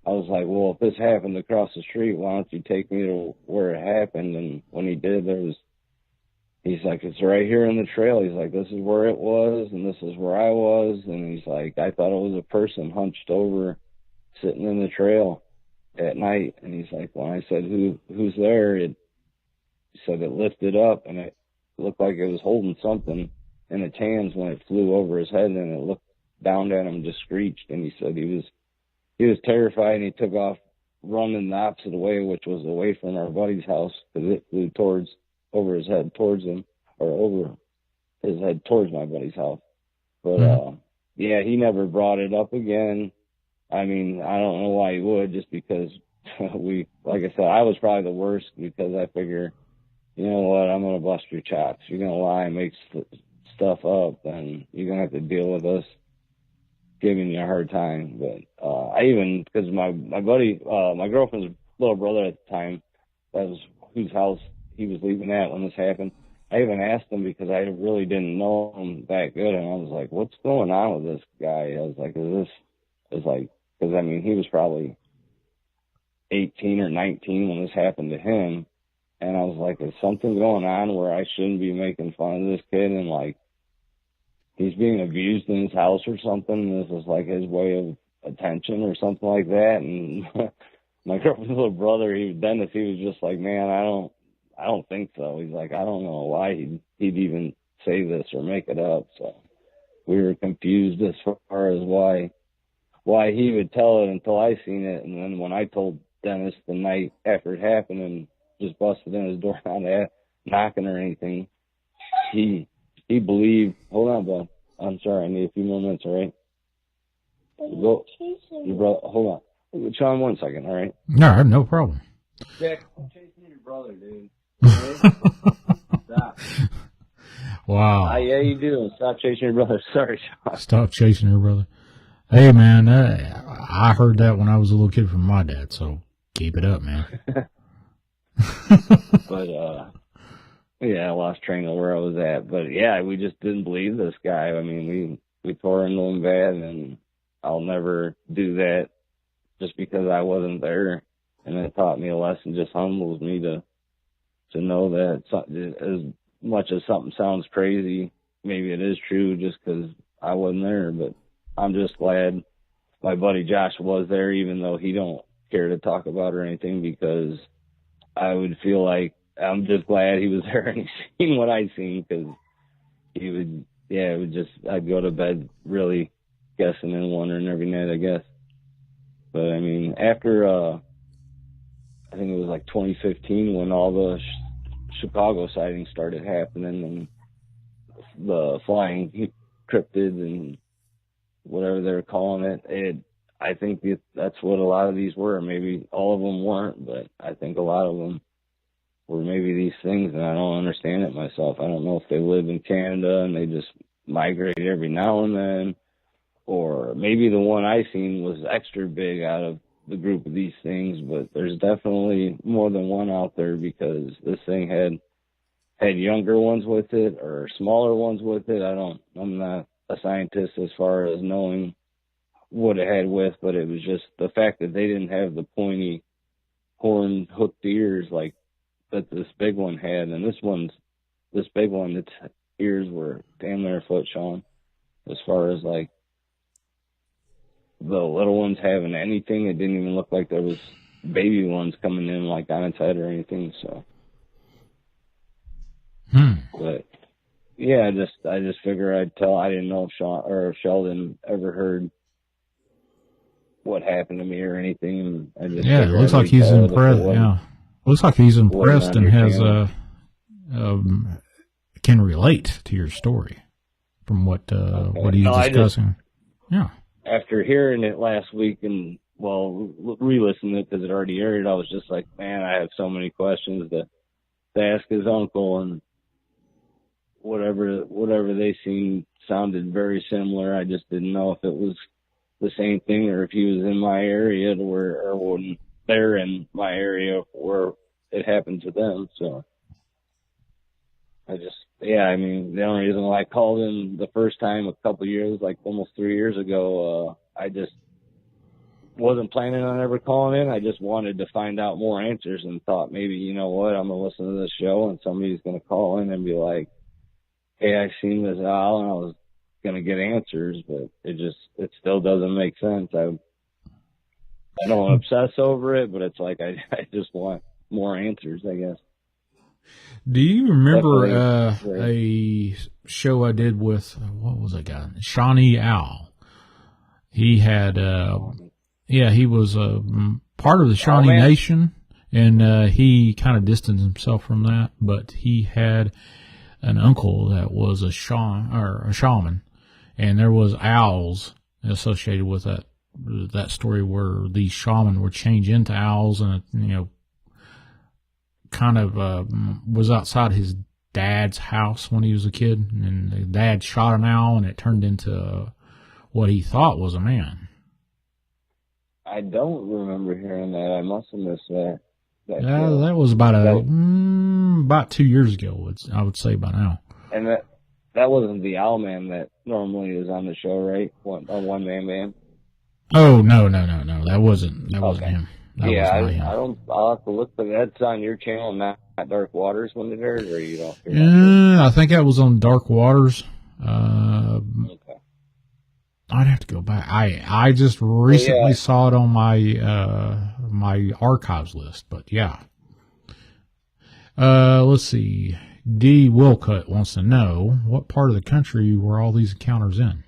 I was like, well, if this happened across the street, why don't you take me to where it happened? And when he did, he's like, it's right here in the trail. He's like, this is where it was, and this is where I was. And he's like, I thought it was a person hunched over, sitting in the trail at night. And he's like, when I said, who's there? He said it lifted up, and it looked like it was holding something in its hands when it flew over his head, and it looked down at him and just screeched. And he said he was terrified, and he took off running the opposite way, which was away from our buddy's house, because it flew over his head towards him, or over his head towards my buddy's house. But yeah, he never brought it up again. I mean, I don't know why he would, just because like I said, I was probably the worst, because I figure, you know what, I'm going to bust your chops. You're going to lie and make stuff up, then you're going to have to deal with us giving you a hard time. But because my buddy, my girlfriend's little brother at the time, that was whose house he was leaving at when this happened, I even asked him, because I really didn't know him that good, and I was like, what's going on with this guy? I was like, because I mean, he was probably 18 or 19 when this happened to him, and I was like, is something going on where I shouldn't be making fun of this kid, and like, he's being abused in his house or something? This is like his way of attention or something like that. And my girlfriend's little brother, Dennis, he was just like, man, I don't think so. He's like, I don't know why he'd even say this or make it up. So we were confused as far as why he would tell it until I seen it. And then when I told Dennis the night after it happened and just busted in his door, not knocking or anything, he believed. Hold on, bud. I'm sorry, I need a few more minutes, all right? Go, your brother, hold on. Shawn, 1 second, all right? No, no problem. Jack, I'm chasing your brother, dude. Okay? Stop. Wow. Yeah, you do. Stop chasing your brother. Sorry, Shawn. Stop chasing her brother. Hey, man, I heard that when I was a little kid from my dad, so keep it up, man. But, yeah, I lost train of where I was at. But, yeah, we just didn't believe this guy. I mean, we tore into him bad, and I'll never do that just because I wasn't there. And it taught me a lesson, just humbles me to know that as much as something sounds crazy, maybe it is true just because I wasn't there. But I'm just glad my buddy Josh was there, even though he don't care to talk about it or anything, because I would feel like I'm just glad he was there and he's seen what I'd seen, because he would, yeah, it would just, I'd go to bed really guessing and wondering every night, I guess. But I mean, after, I think it was like 2015 when all the Chicago sightings started happening, and the flying cryptids and whatever they're calling it, I think that's what a lot of these were. Maybe all of them weren't, but I think a lot of them were maybe these things, and I don't understand it myself. I don't know if they live in Canada and they just migrate every now and then, or maybe the one I seen was extra big out of the group of these things, but there's definitely more than one out there, because this thing had younger ones with it or smaller ones with it. I'm not a scientist as far as knowing what it had with, but it was just the fact that they didn't have the pointy horn hooked ears like that this big one had, and this big one, its ears were damn near a foot, Shawn, as far as like the little ones having anything. It didn't even look like there was baby ones coming in like on its head or anything. So, but yeah, I just figure I'd tell. I didn't know if Shawn or if Sheldon ever heard what happened to me or anything. And I just it looks like he's impressed. Yeah, looks like he's impressed and has can relate to your story from what he's discussing. Yeah. After hearing it last week and, well, re-listening it because it already aired, I was just like, man, I have so many questions to ask his uncle, and whatever they seen sounded very similar. I just didn't know if it was the same thing or if he was in my area or when they're in my area where it happened to them. So I mean, the only reason why I called him the first time a couple of years, like almost 3 years ago, I just wasn't planning on ever calling in. I just wanted to find out more answers and thought maybe, you know what, I'm going to listen to this show and somebody's going to call in and be like, hey, I've seen this owl, and I was going to get answers, but it still doesn't make sense. I don't obsess over it, but it's like I just want more answers, I guess. Do you remember a show I did with, what was that guy? Shawn Owl. He had, he was part of the Shawnee Nation, and he kind of distanced himself from that, but he had an uncle that was a shaman, and there was owls associated with that story where these shaman would change into owls, and kind of was outside his dad's house when he was a kid, and the dad shot an owl and it turned into what he thought was a man. I don't remember hearing that. I must have missed that. That was about 2 years ago, I would say by now. And that wasn't the owl man that normally is on the show, right? A one-man band? Oh, no. That wasn't him. I'll have to look for that. That's on your channel, not Dark Waters when it airs, or you don't? I think that was on Dark Waters. Okay. I'd have to go back. I just recently saw it on my archives list, but yeah. Let's see. D. Wilcutt wants to know, what part of the country were all these encounters in?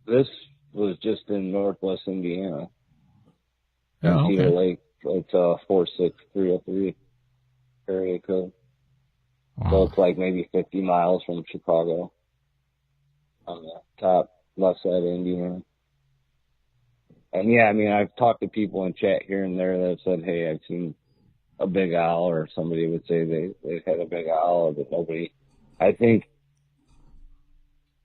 This was just in Northwest Indiana. Oh, okay. Cedar Lake. It's 46303 area code. Wow. So it's like maybe 50 miles from Chicago on the top left side of Indiana. And yeah, I mean, I've talked to people in chat here and there that have said, hey, I've seen a big owl, or somebody would say they've had a big owl, but nobody, I think,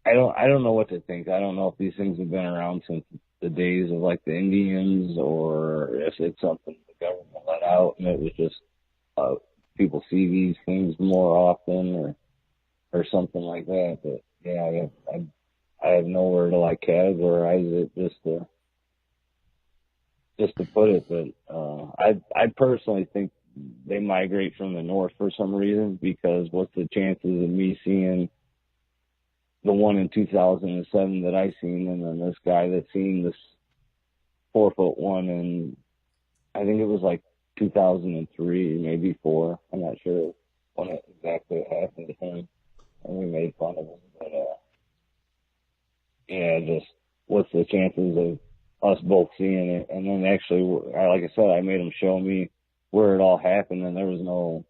I don't know what to think. I don't know if these things have been around since the days of like the Indians, or if it's something the government let out and it was just, people see these things more often or something like that. But yeah, I have nowhere to like categorize it just to put it. But, I personally think they migrate from the north for some reason, because what's the chances of me seeing the one in 2007 that I seen, and then this guy that's seen this 4-foot one, and I think it was like 2003, maybe 4. I'm not sure when it exactly happened to him, and we made fun of him. But yeah, just what's the chances of us both seeing it? And then actually, like I said, I made him show me where it all happened, and there was no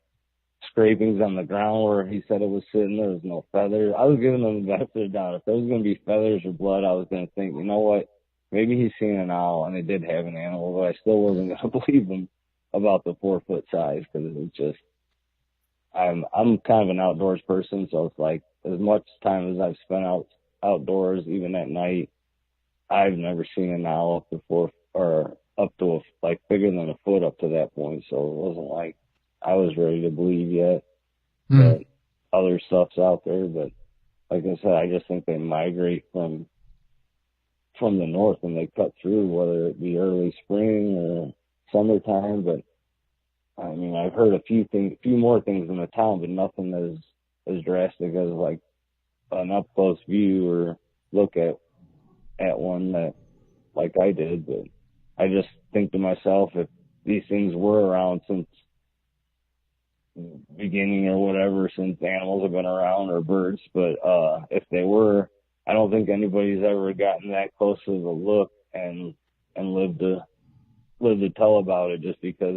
scrapings on the ground where he said it was sitting. There was no feathers. I was giving him the benefit of the doubt. If there was going to be feathers or blood, I was going to think, you know what, maybe he's seen an owl and it did have an animal, but I still wasn't going to believe him about the 4-foot size, because it's just, I'm kind of an outdoors person, so it's like, as much time as I've spent outdoors, even at night, I've never seen an owl up to 4, or up to like bigger than a foot up to that point. So it wasn't like I was ready to believe yet that other stuff's out there. But like I said, I just think they migrate from the north and they cut through, whether it be early spring or summertime. But I mean, I've heard a few more things in the town, but nothing as drastic as like an up close view or look at one that like I did. But I just think to myself, if these things were around since beginning or whatever, since animals have been around, or birds, but if they were, I don't think anybody's ever gotten that close of a look and lived to tell about it, just because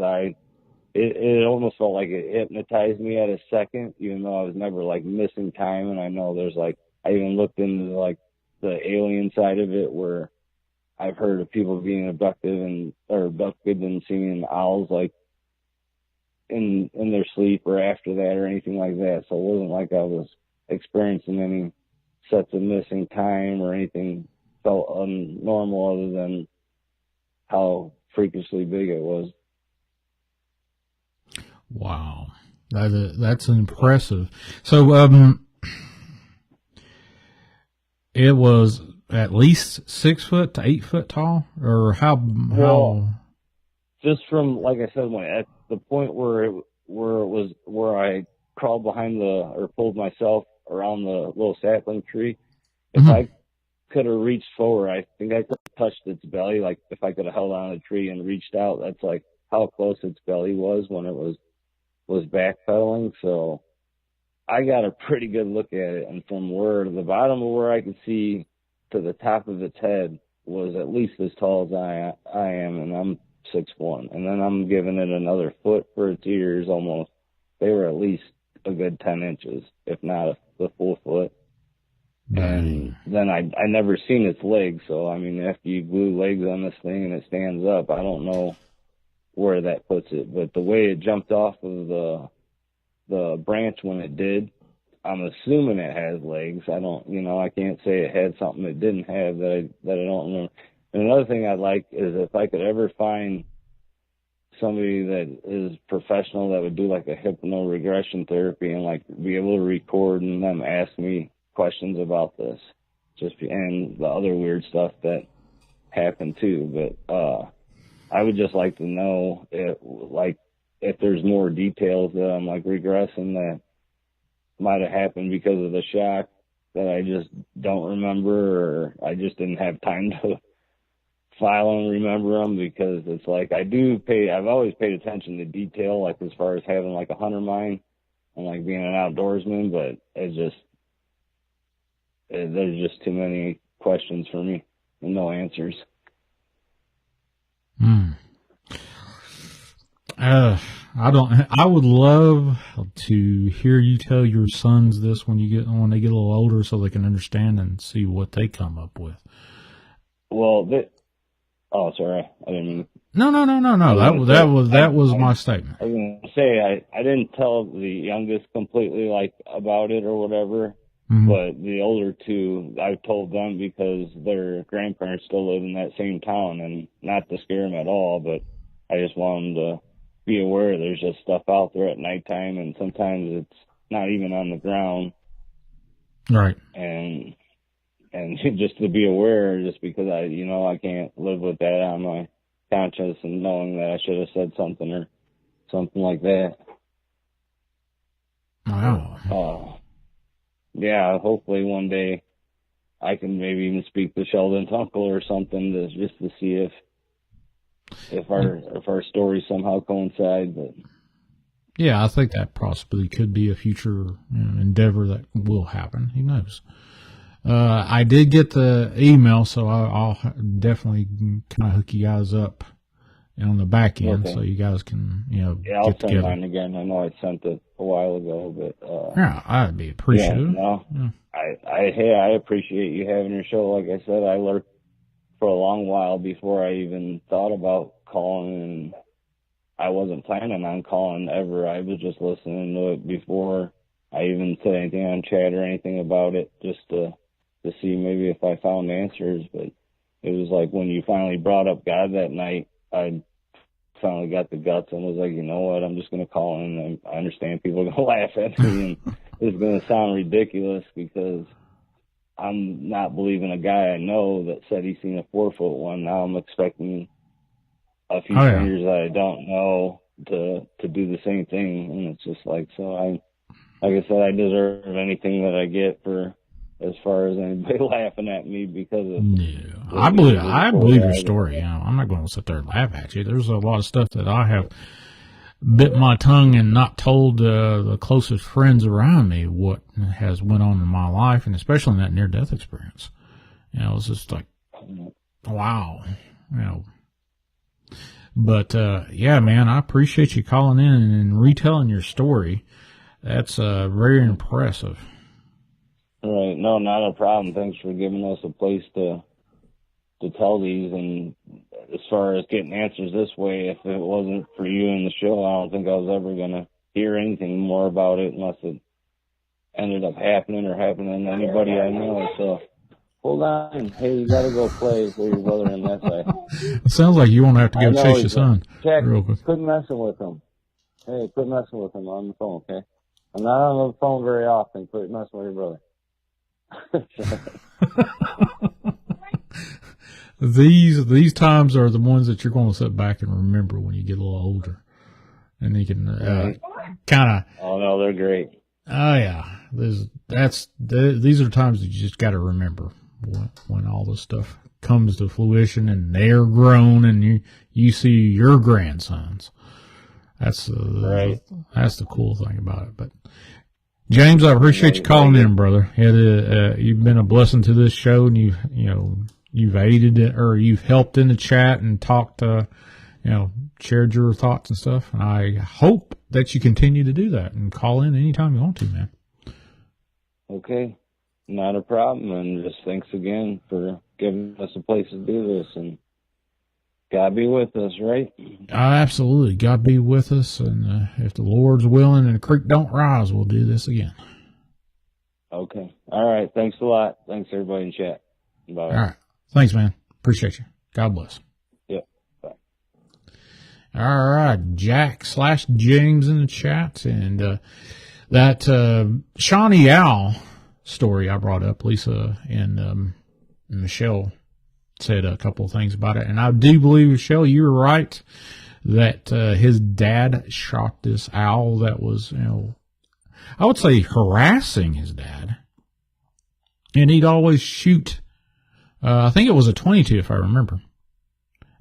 it almost felt like it hypnotized me at a second, even though I was never like missing time. And I know there's like, I even looked into like the alien side of it, where I've heard of people being abducted and seeing owls like in their sleep or after that or anything like that. So it wasn't like I was experiencing any sets of missing time or anything felt abnormal, other than how freakishly big it was. Wow. That's impressive. So, it was at least 6 foot to 8 foot tall, or how? Just from, like I said, at the point where I crawled behind or pulled myself around the little sapling tree, if I could have reached forward, I think I could have touched its belly. Like if I could have held on the tree and reached out, that's like how close its belly was when it was backpedaling. So I got a pretty good look at it, and from the bottom of where I could see to the top of its head was at least as tall as I am, and I'm 6'1", and then I'm giving it another foot for its ears almost. They were at least a good 10 inches, if not the full foot. And then I never seen its legs, so I mean, after you glue legs on this thing and it stands up, I don't know where that puts it. But the way it jumped off of the branch when it did, I'm assuming it has legs. I can't say it had something it didn't have that I don't remember. And another thing I'd like is if I could ever find somebody that is professional that would do like a hypno-regression therapy and like be able to record and them ask me questions about this, and the other weird stuff that happened too. But I would just like to know if there's more details that I'm like regressing that might have happened because of the shock that I just don't remember, or I just didn't have time to file and remember them, because it's like I've always paid attention to detail, like as far as having like a hunter mind and like being an outdoorsman, but there's just too many questions for me and no answers. I would love to hear you tell your sons this when they get a little older, so they can understand and see what they come up with. Well, Oh, sorry. I didn't mean... No. That was my statement. I was going to say, I didn't tell the youngest completely, like, about it or whatever. Mm-hmm. But the older two, I've told them because their grandparents still live in that same town, and not to scare them at all, but I just want them to be aware there's just stuff out there at nighttime, and sometimes it's not even on the ground. Right. And just to be aware, just because I can't live with that on my conscience and knowing that I should have said something or something like that. Wow. Yeah, hopefully one day I can maybe even speak to Sheldon's uncle or something just to see if our stories somehow coincide. But yeah, I think that possibly could be a future endeavor that will happen. Who knows? I did get the email, so I'll definitely kind of hook you guys up on the back end, so you guys can, yeah, I'll get send together. mine again. I know I sent it a while ago, but yeah, I'd be appreciative. I appreciate you having your show. Like I said, I lurked for a long while before I even thought about calling, and I wasn't planning on calling ever. I was just listening to it before I even said anything on chat or anything about it, just to see maybe if I found answers. But it was like when you finally brought up God that night, I finally got the guts and was like, you know what, I'm just going to call in. And I understand people are going to laugh at me, and it's going to sound ridiculous because I'm not believing a guy I know that said he's seen a 4-foot one. Now I'm expecting a few strangers that I don't know to do the same thing. And it's just like, so like I said, I deserve anything that I get for as far as anybody laughing at me because of... No, I believe your story. I'm not going to sit there and laugh at you. There's a lot of stuff that I have bit my tongue and not told the closest friends around me what has went on in my life, and especially in that near-death experience. It's just like, wow. But, yeah, man, I appreciate you calling in and retelling your story. That's very impressive. Right. No, not a problem. Thanks for giving us a place to tell these. And as far as getting answers this way, if it wasn't for you and the show, I don't think I was ever going to hear anything more about it unless it ended up happening to anybody I know. So hold on. Hey, you got to go play with your brother on that side. It sounds like you won't have to go chase your son. Jack, real quick. quit messing with him. Hey, quit messing with him on the phone, okay? I'm not on the phone very often. Quit messing with your brother. These times are the ones that you're going to sit back and remember when you get a little older, and you can kind of. Oh no, they're great. Oh yeah, these are times that you just got to remember when all this stuff comes to fruition and they're grown and you see your grandsons. That's that's the cool thing about it. But James, I appreciate you calling in, brother. You've been a blessing to this show, and you've aided it, or you've helped in the chat and talked, shared your thoughts and stuff. And I hope that you continue to do that and call in anytime you want to, man. Okay, not a problem. And just thanks again for giving us a place to do this. And God be with us, right? Absolutely. God be with us. And if the Lord's willing and the creek don't rise, we'll do this again. Okay. All right. Thanks a lot. Thanks, everybody in chat. Bye. All right. Thanks, man. Appreciate you. God bless. Yep. Bye. All right. Jack/James in the chat. And that Shawnee Owl story I brought up, Lisa and Michelle said a couple of things about it, and I do believe, Michelle, you were right that his dad shot this owl that was, I would say harassing his dad, and he'd always shoot. I think it was a 22, if I remember,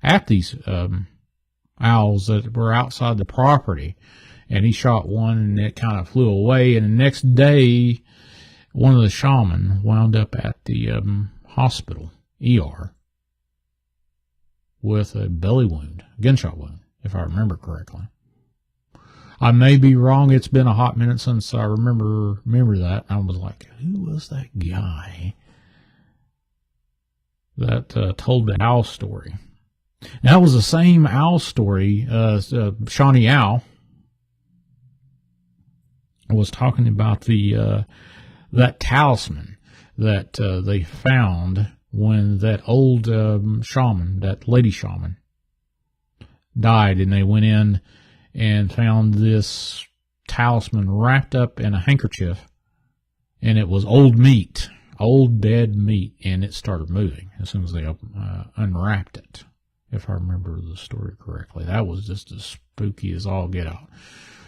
at these owls that were outside the property, and he shot one, and it kind of flew away. And the next day, one of the shaman wound up at the hospital, ER, with a belly wound, gunshot wound, if I remember correctly. I may be wrong. It's been a hot minute since I remember that. I was like, who was that guy that told the owl story? That was the same owl story. Shawnee Owl was talking about that talisman that they found when that old shaman, that lady shaman, died, and they went in and found this talisman wrapped up in a handkerchief, and it was old meat, old dead meat, and it started moving as soon as they unwrapped it, if I remember the story correctly. That was just as spooky as all get out.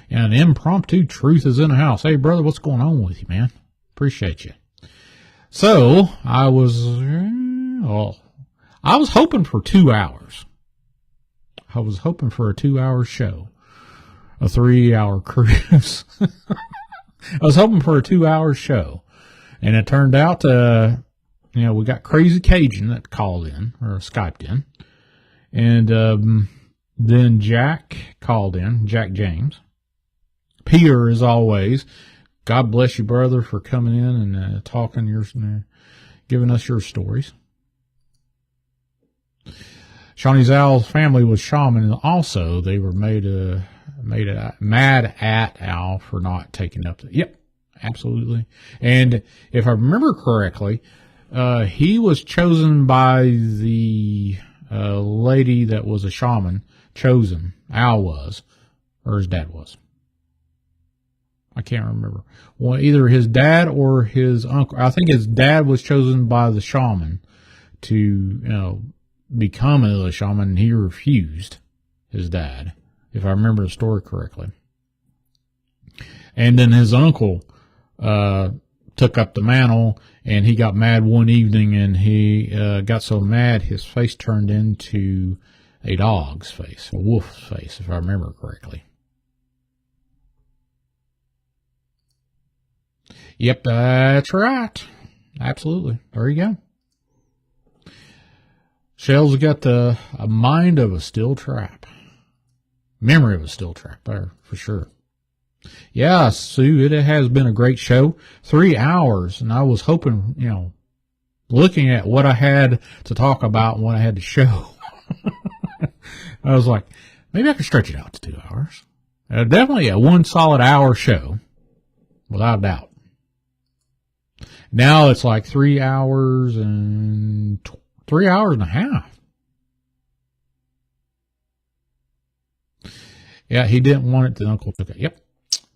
And impromptu truth is in the house. Hey, brother, what's going on with you, man? Appreciate you. So, I was hoping for 2 hours. I was hoping for a 2-hour show, a 3-hour cruise. I was hoping for a 2-hour show, and it turned out, we got Crazy Cajun that called in, or Skyped in, and then Jack called in, Jack James. Peter, as always, God bless you, brother, for coming in and talking giving us your stories. Shawnee's Owl's family was shaman, and also they were made mad at Owl for not taking up the... Yep, absolutely. And if I remember correctly, he was chosen by the lady that was a shaman, chosen. Owl was, or his dad was. I can't remember. Well, either his dad or his uncle. I think his dad was chosen by the shaman to, become a shaman, and he refused, his dad, if I remember the story correctly. And then his uncle took up the mantle, and he got mad one evening, and he got so mad his face turned into a dog's face, a wolf's face, if I remember correctly. Yep, that's right. Absolutely. There you go. Shell's got a mind of a steel trap. Memory of a steel trap there, for sure. Yeah, Sue, it has been a great show. 3 hours, and I was hoping, looking at what I had to talk about and what I had to show, I was like, maybe I could stretch it out to 2 hours. Definitely a 1 solid hour show, without a doubt. Now it's like 3 hours and 3 hours and a half. Yeah, he didn't want it. The uncle took it. Yep.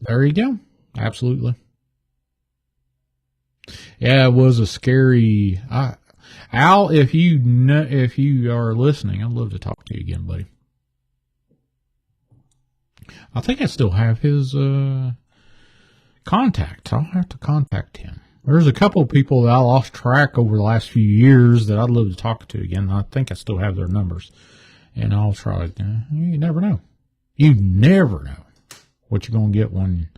There you go. Absolutely. Yeah, it was a scary... Al, if you are listening, I'd love to talk to you again, buddy. I think I still have his contact. I'll have to contact him. There's a couple of people that I lost track over the last few years that I'd love to talk to again. I think I still have their numbers. And I'll try. You never know. You never know what you're going to get when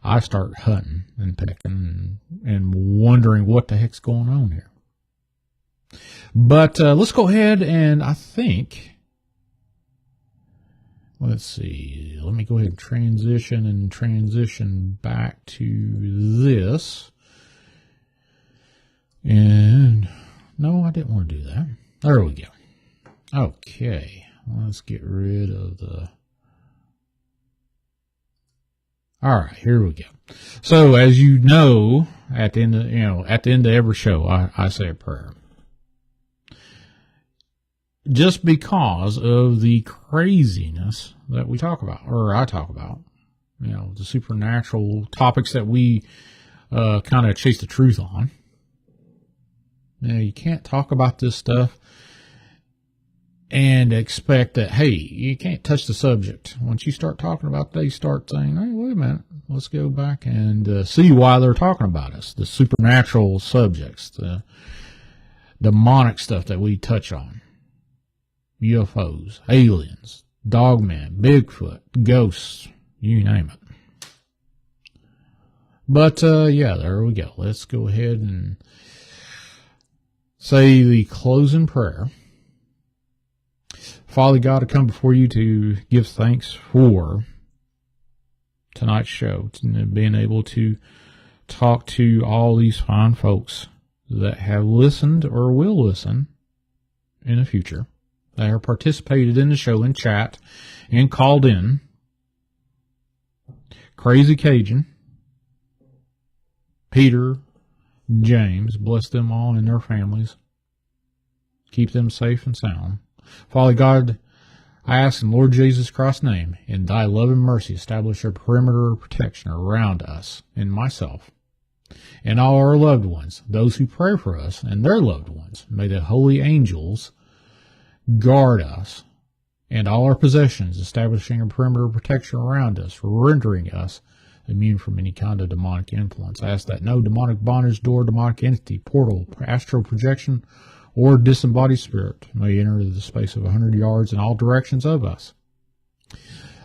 I start hunting and pecking and wondering what the heck's going on here. But let's go ahead and I think... Let's see. Let me go ahead and transition back to this. And no, I didn't want to do that. There we go. Okay. Let's get rid of the... All right, here we go. So as you know, at the end of every show, I say a prayer. Just because of the craziness that we talk about, or I talk about, the supernatural topics that we kind of chase the truth on. You can't talk about this stuff and expect that, hey, you can't touch the subject. Once you start talking about it, they start saying, hey, wait a minute, let's go back and see why they're talking about us. The supernatural subjects, the demonic stuff that we touch on. UFOs, aliens, dogmen, Bigfoot, ghosts, you name it. But, yeah, there we go. Let's go ahead and say the closing prayer. Father God, I come before you to give thanks for tonight's show, being able to talk to all these fine folks that have listened or will listen in the future. that have participated in the show in chat and called in. Crazy Cajun, Peter, James, bless them all and their families. Keep them safe and sound. Father God, I ask in Lord Jesus Christ's name, in thy love and mercy, establish a perimeter of protection around us and myself and all our loved ones, those who pray for us and their loved ones. May the holy angels guard us and all our possessions, establishing a perimeter of protection around us, rendering us immune from any kind of demonic influence. I ask that no demonic bondage, door, demonic entity, portal, astral projection, or disembodied spirit may enter the space of 100 yards in all directions of us.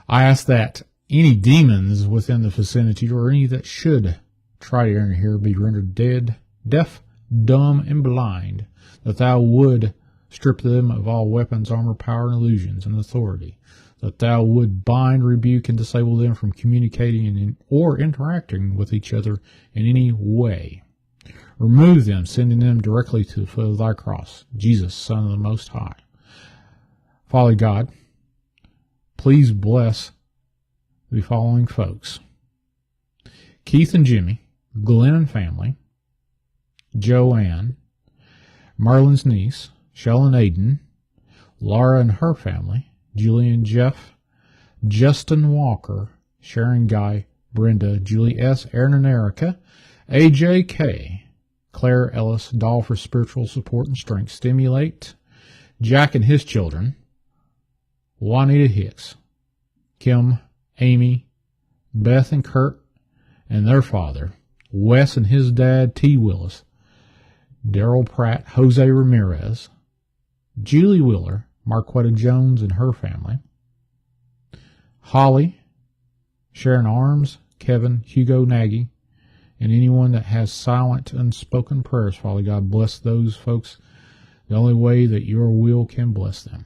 I ask that any demons within the vicinity or any that should try to enter here be rendered dead, deaf, dumb, and blind, that thou would strip them of all weapons, armor, power, and illusions, and authority, that thou would bind, rebuke, and disable them from communicating or interacting with each other in any way. Remove them, sending them directly to the foot of thy cross, Jesus, Son of the Most High. Father God, please bless the following folks: Keith and Jimmy, Glenn and family, Joanne, Marlon's niece, Sheldon Aiden, Laura and her family, Julian Jeff, Justin Walker, Sharon Guy, Brenda, Julie S., Aaron and Erica, AJ K., Claire Ellis, Doll for spiritual support and strength, Stimulate, Jack and his children, Juanita Hicks, Kim, Amy, Beth and Kurt and their father, Wes and his dad, T. Willis, Daryl Pratt, Jose Ramirez, Julie Wheeler, Marquetta Jones and her family, Holly, Sharon Arms, Kevin, Hugo Nagy, and anyone that has silent, unspoken prayers. Father God, bless those folks the only way that your will can bless them.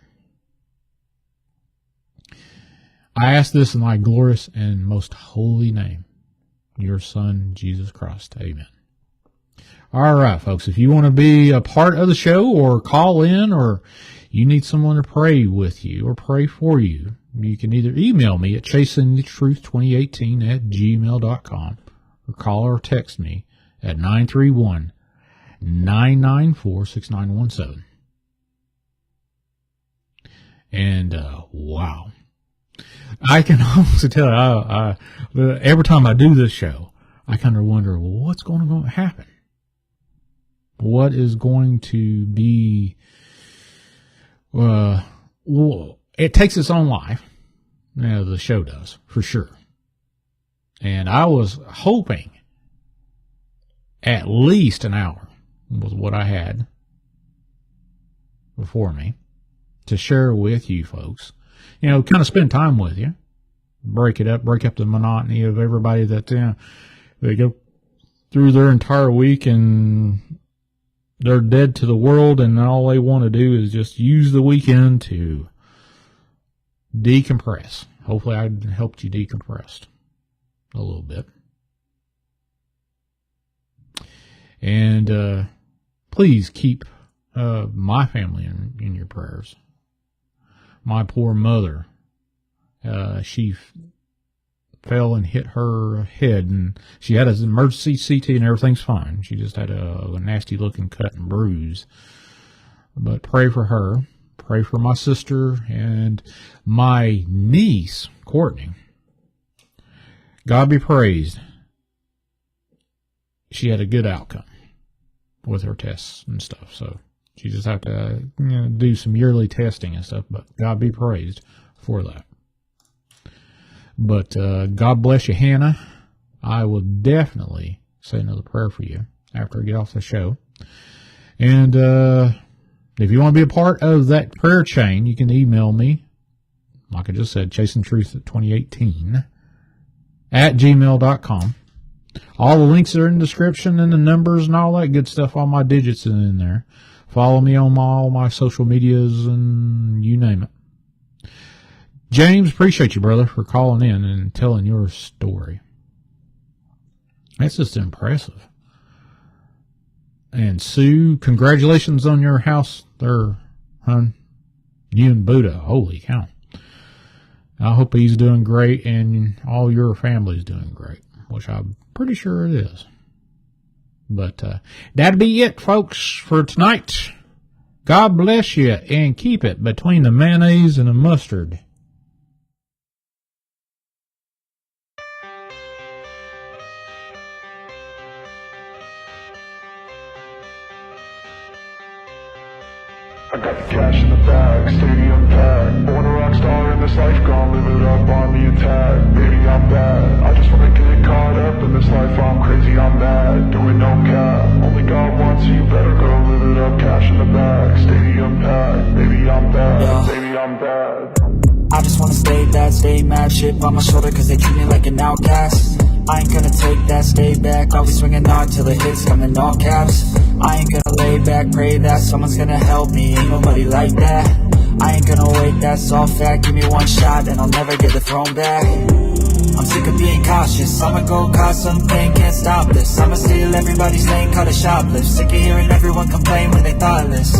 I ask this in thy glorious and most holy name, your Son, Jesus Christ. Amen. All right, folks, if you want to be a part of the show or call in or you need someone to pray with you or pray for you, you can either email me at chasingthetruth2018@gmail.com or call or text me at 931-994-6917. And, wow. I can honestly tell you, every time I do this show, I kind of wonder, well, what's going to happen? What is going to be, well, it takes its own life. The show does, for sure. And I was hoping at least an hour was what I had before me to share with you folks. Kind of spend time with you. Break up the monotony of everybody that, they go through their entire week and they're dead to the world and all they want to do is just use the weekend to decompress. Hopefully I helped you decompress a little bit. And please keep my family in your prayers. My poor mother, she fell and hit her head, and she had an emergency CT and everything's fine. She just had a nasty looking cut and bruise. But pray for her. Pray for my sister and my niece, Courtney. God be praised. She had a good outcome with her tests and stuff. So she just had to do some yearly testing and stuff. But God be praised for that. But God bless you, Hannah. I will definitely say another prayer for you after I get off the show. And if you want to be a part of that prayer chain, you can email me, like I just said, chasingtruth2018@gmail.com. All the links are in the description and the numbers and all that good stuff. All my digits are in there. Follow me on all my social medias and you name it. James, appreciate you, brother, for calling in and telling your story. That's just impressive. And Sue, congratulations on your house there, hon. You and Buddha, holy cow. I hope he's doing great and all your family's doing great, which I'm pretty sure it is. But that'd be it, folks, for tonight. God bless you, and keep it between the mayonnaise and the mustard. I got the cash in the bag, stadium packed. Born a rock star in this life, gon' live it up on the attack. Baby, I'm bad, I just wanna get caught up in this life. I'm crazy, I'm mad, doing no cap. Only God wants you, better go live it up. Cash in the bag, stadium packed. Baby, I'm bad, baby, I'm bad. I just wanna stay bad, stay mad. Shit on my shoulder cause they treat me like an outcast. I ain't gonna take that, stay back. Always swinging hard till the hits come in all caps. I ain't gonna lay back, pray that someone's gonna help me. Ain't nobody like that. I ain't gonna wait, that's all fact. Give me one shot and I'll never get the throne back. I'm sick of being cautious. I'ma go cause something, can't stop this. I'ma steal everybody's lane, cut a shoplift. Sick of hearing everyone complain when they thoughtless.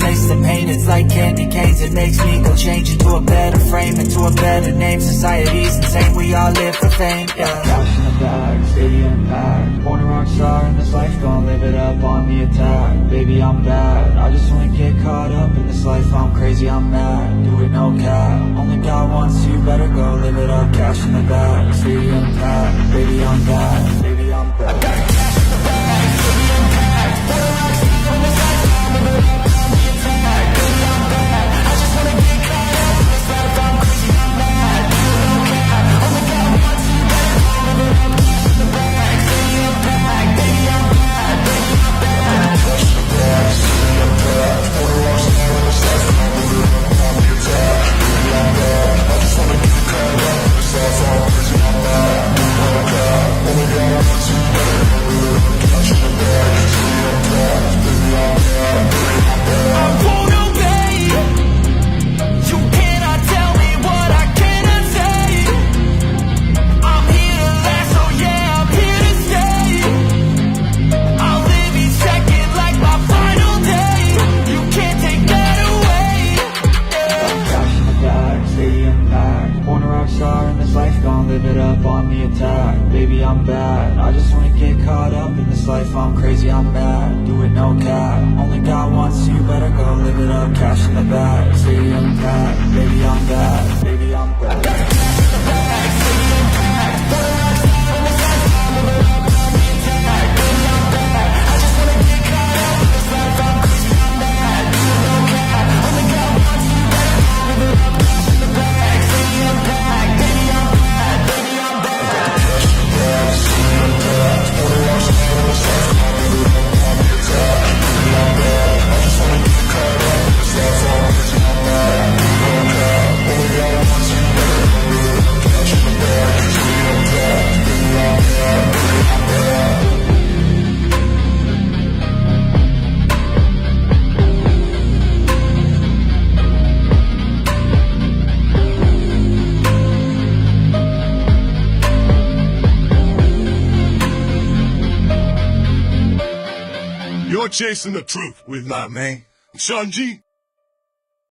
Taste the pain, it's like candy canes. It makes me go change into a better frame, into a better name. Society's insane, we all live for fame, yeah. Cash in the bag, stadium packed. Born a rock star in this life, gon' live it up on the attack. Baby, I'm bad, I just wanna get caught up in this life. I'm crazy, I'm mad, do it no cap. Only God wants you, better go live it up. Cash in the bag, stadium packed. Baby, I'm bad, baby, I'm bad. Live it up on the attack. Baby, I'm bad, I just wanna get caught up in this life. I'm crazy, I'm mad, do it no cap. Only God wants you, better go live it up. Cash in the bag, stadium packed. Baby, I'm bad, baby, I'm bad. You're chasing the truth with my man, Shawn G.